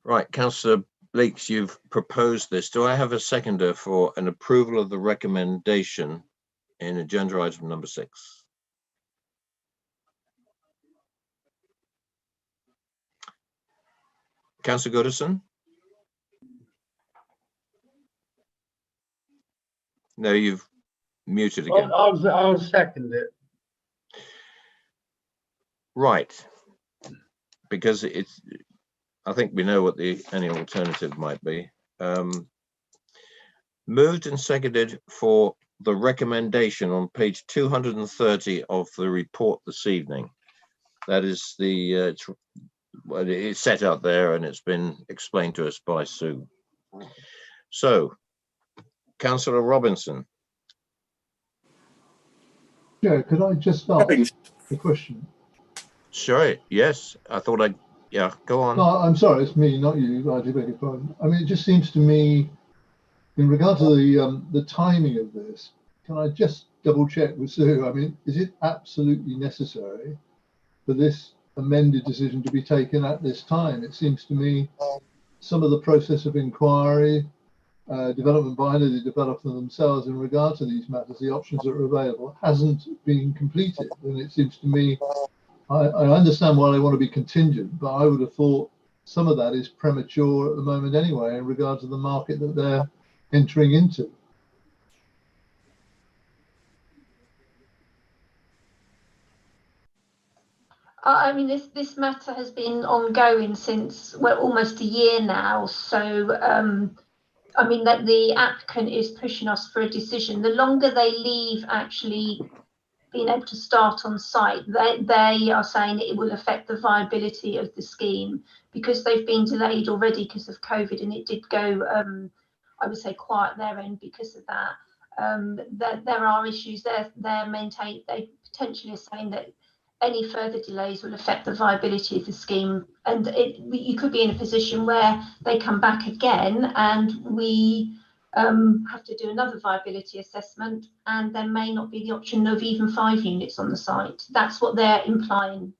Speaker 1: Right, Councillor Leeks, you've proposed this. Do I have a seconder for an approval of the recommendation in agenda item number 6? Councillor Goodison? No, you've muted again.
Speaker 17: I'll second it.
Speaker 1: Right, because I think we know what any alternative might be. Moved and seconded for the recommendation on page 230 of the report this evening. That is it's set out there and it's been explained to us by Sue. So, Councillor Robinson.
Speaker 14: Yeah, could I just ask the question?
Speaker 1: Sure, yes. I thought yeah, go on.
Speaker 14: No, I'm sorry, it's me, not you. I do beg your pardon. I mean, it just seems to me, in regard to the timing of this, can I just double check with Sue? I mean, is it absolutely necessary for this amended decision to be taken at this time? It seems to me some of the process of inquiry, development by the developer themselves in regard to these matters, the options that are available, hasn't been completed. And it seems to me, I understand why they want to be contingent, but I would have thought some of that is premature at the moment anyway in regard to the market that they're entering into.
Speaker 19: I mean, this matter has been ongoing since, well, almost a year now. So, I mean, that the applicant is pushing us for a decision. The longer they leave actually being able to start on site. They are saying that it will affect the viability of the scheme because they've been delayed already because of COVID, and it did go, I would say, quiet their end because of that. There are issues there. They potentially are saying that any further delays will affect the viability of the scheme, and you could be in a position where they come back again and we have to do another viability assessment, and there may not be the option of even 5 units on the site. That's what they're implying.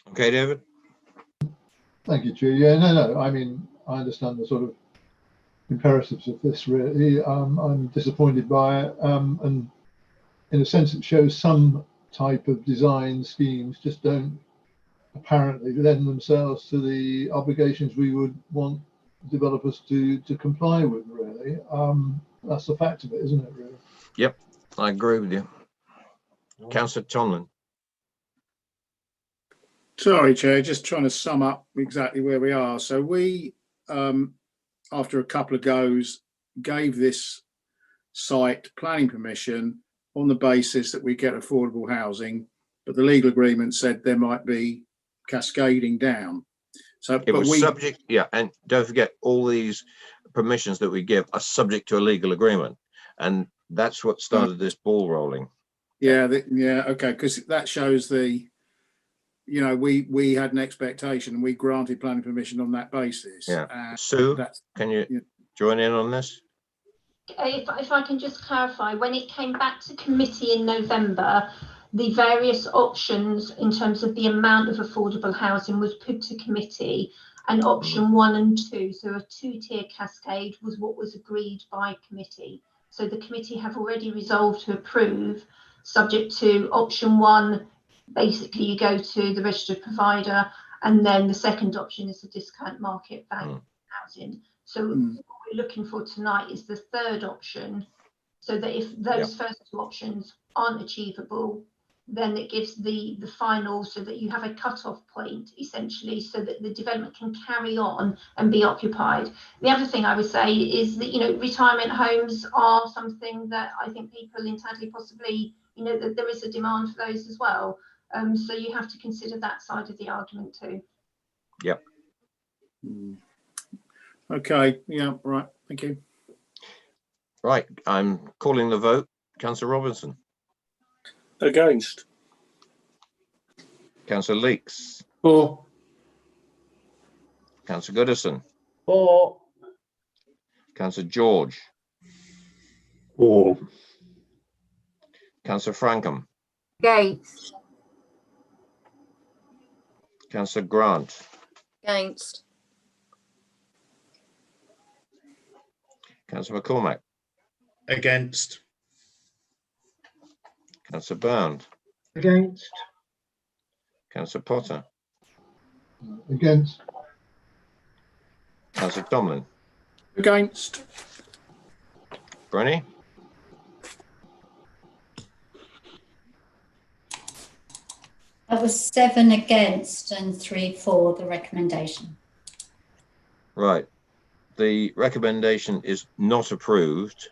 Speaker 1: Okay, David.
Speaker 14: Thank you, Chair. Yeah, no. I mean, I understand the sort of imperatives of this. Really, I'm disappointed by it, and in a sense, it shows some type of design schemes just don't apparently lend themselves to the obligations we would want developers to comply with. Really, that's the fact of it, isn't it? Really.
Speaker 1: Yep, I agree with you, Councillor Tomlin.
Speaker 16: Sorry, Chair, just trying to sum up exactly where we are. So we, after a couple of goes, gave this site planning permission on the basis that we get affordable housing, but the legal agreement said there might be cascading down. So
Speaker 1: It was subject, yeah, and don't forget, all these permissions that we give are subject to a legal agreement, and that's what started this ball rolling.
Speaker 16: Yeah, okay, because that shows the, you know, we had an expectation and we granted planning permission on that basis.
Speaker 1: Yeah. Sue, can you join in on this?
Speaker 19: If I can just clarify, when it came back to committee in November, the various options in terms of the amount of affordable housing was put to committee, and option 1 and 2, so a 2-tier cascade, was what was agreed by committee. So the committee have already resolved to approve, subject to option 1. Basically, you go to the registered provider, and then the second option is the discount market value housing. So what we're looking for tonight is the third option, so that if those first 2 options aren't achievable, then it gives the final, so that you have a cut-off point essentially, so that the development can carry on and be occupied. The other thing I would say is that, you know, retirement homes are something that I think people in Tadley possibly, you know, that there is a demand for those as well. So you have to consider that side of the argument too.
Speaker 1: Yep.
Speaker 16: Okay, yeah, right, thank you.
Speaker 1: Right, I'm calling the vote. Councillor Robinson.
Speaker 11: Against.
Speaker 1: Councillor Leeks.
Speaker 2: For.
Speaker 1: Councillor Goodison.
Speaker 17: For.
Speaker 1: Councillor George.
Speaker 12: For.
Speaker 1: Councillor Frankham.
Speaker 4: Against.
Speaker 1: Councillor Grant.
Speaker 7: Against.
Speaker 1: Councillor McCormack.
Speaker 3: Against.
Speaker 1: Councillor Bound.
Speaker 5: Against.
Speaker 1: Councillor Potter.
Speaker 14: Against.
Speaker 1: Councillor Tomlin.
Speaker 16: Against.
Speaker 1: Brenny.
Speaker 8: That was 7 against and 3 for the recommendation.
Speaker 1: Right. The recommendation is not approved.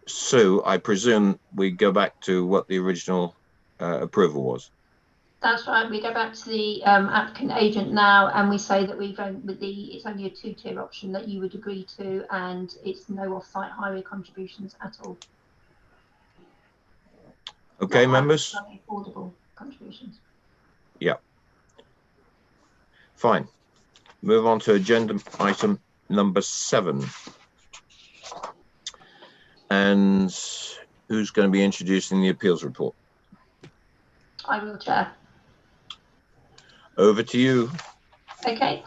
Speaker 1: Sue, I presume we go back to what the original approval was.
Speaker 19: That's right. We go back to the applicant agent now, and we say that it's only a 2-tier option that you would agree to, and it's no off-site highway contributions at all.
Speaker 1: Okay, members.
Speaker 19: Affordable contributions.
Speaker 1: Yeah. Fine. Move on to agenda item number 7. And who's going to be introducing the appeals report?
Speaker 19: I will, Chair.
Speaker 1: Over to you.
Speaker 19: Okay.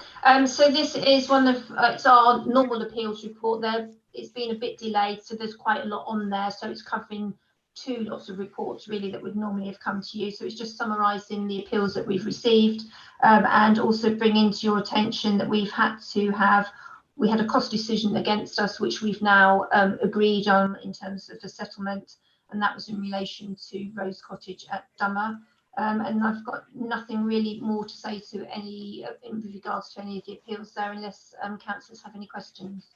Speaker 19: So this is one of it's our normal appeals report. There, it's been a bit delayed, so there's quite a lot on there. So it's covering 2 lots of reports really that would normally have come to you. So it's just summarising the appeals that we've received, and also bringing to your attention that we had a cost decision against us, which we've now agreed on in terms of the settlement, and that was in relation to Rose Cottage at Dummer. And I've got nothing really more to say to any in regards to any of the appeals there, unless councillors have any questions.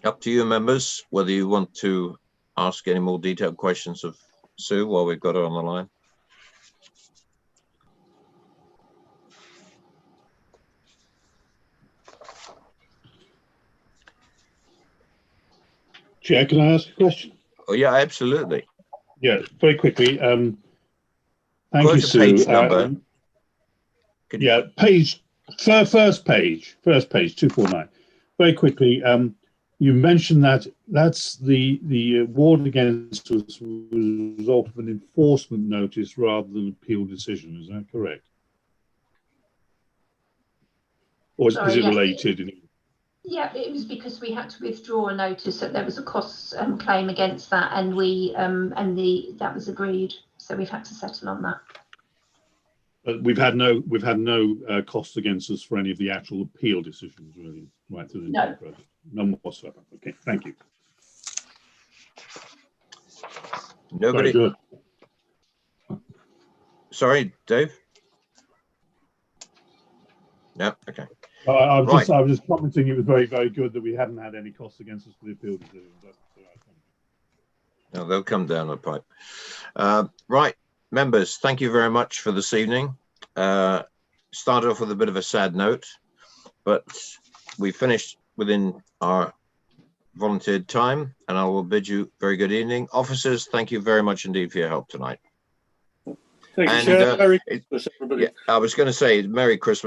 Speaker 1: Up to you, members, whether you want to ask any more detailed questions of Sue while we've got her on the line.
Speaker 12: Chair, can I ask a question?
Speaker 1: Oh, yeah, absolutely.
Speaker 12: Yeah, very quickly. Thank
Speaker 1: Quote
Speaker 12: you,
Speaker 1: a
Speaker 12: Sue.
Speaker 1: page number.
Speaker 12: Yeah, first page, 249. Very quickly, you mentioned that that's the award against us was a result of an enforcement notice rather than appeal decision. Is that correct? Or
Speaker 19: Sorry,
Speaker 12: is it
Speaker 19: yeah.
Speaker 12: related?
Speaker 19: Yeah, it was because we had to withdraw a notice that there was a costs claim against that, and that was agreed. So we've had to settle on that.
Speaker 12: But we've had no costs against us for any of the actual appeal decisions, really, right through the entire process. None whatsoever. Okay, thank you.
Speaker 1: Nobody.
Speaker 12: Very good.
Speaker 1: Sorry, Dave. No, okay.
Speaker 12: I was just commenting. It was very, very good that we hadn't had any costs against us for the appeal decisions.
Speaker 1: No, they'll come down the pipe. Right, members, thank you very much for this evening. Started off with a bit of a sad note, but we finished within our volunteered time, and I will bid you very good evening. Officers, thank you very much indeed for your help tonight.
Speaker 11: Thank you, Chair. Merry Christmas, everybody.
Speaker 1: Yeah, I was going to say Merry Christmas.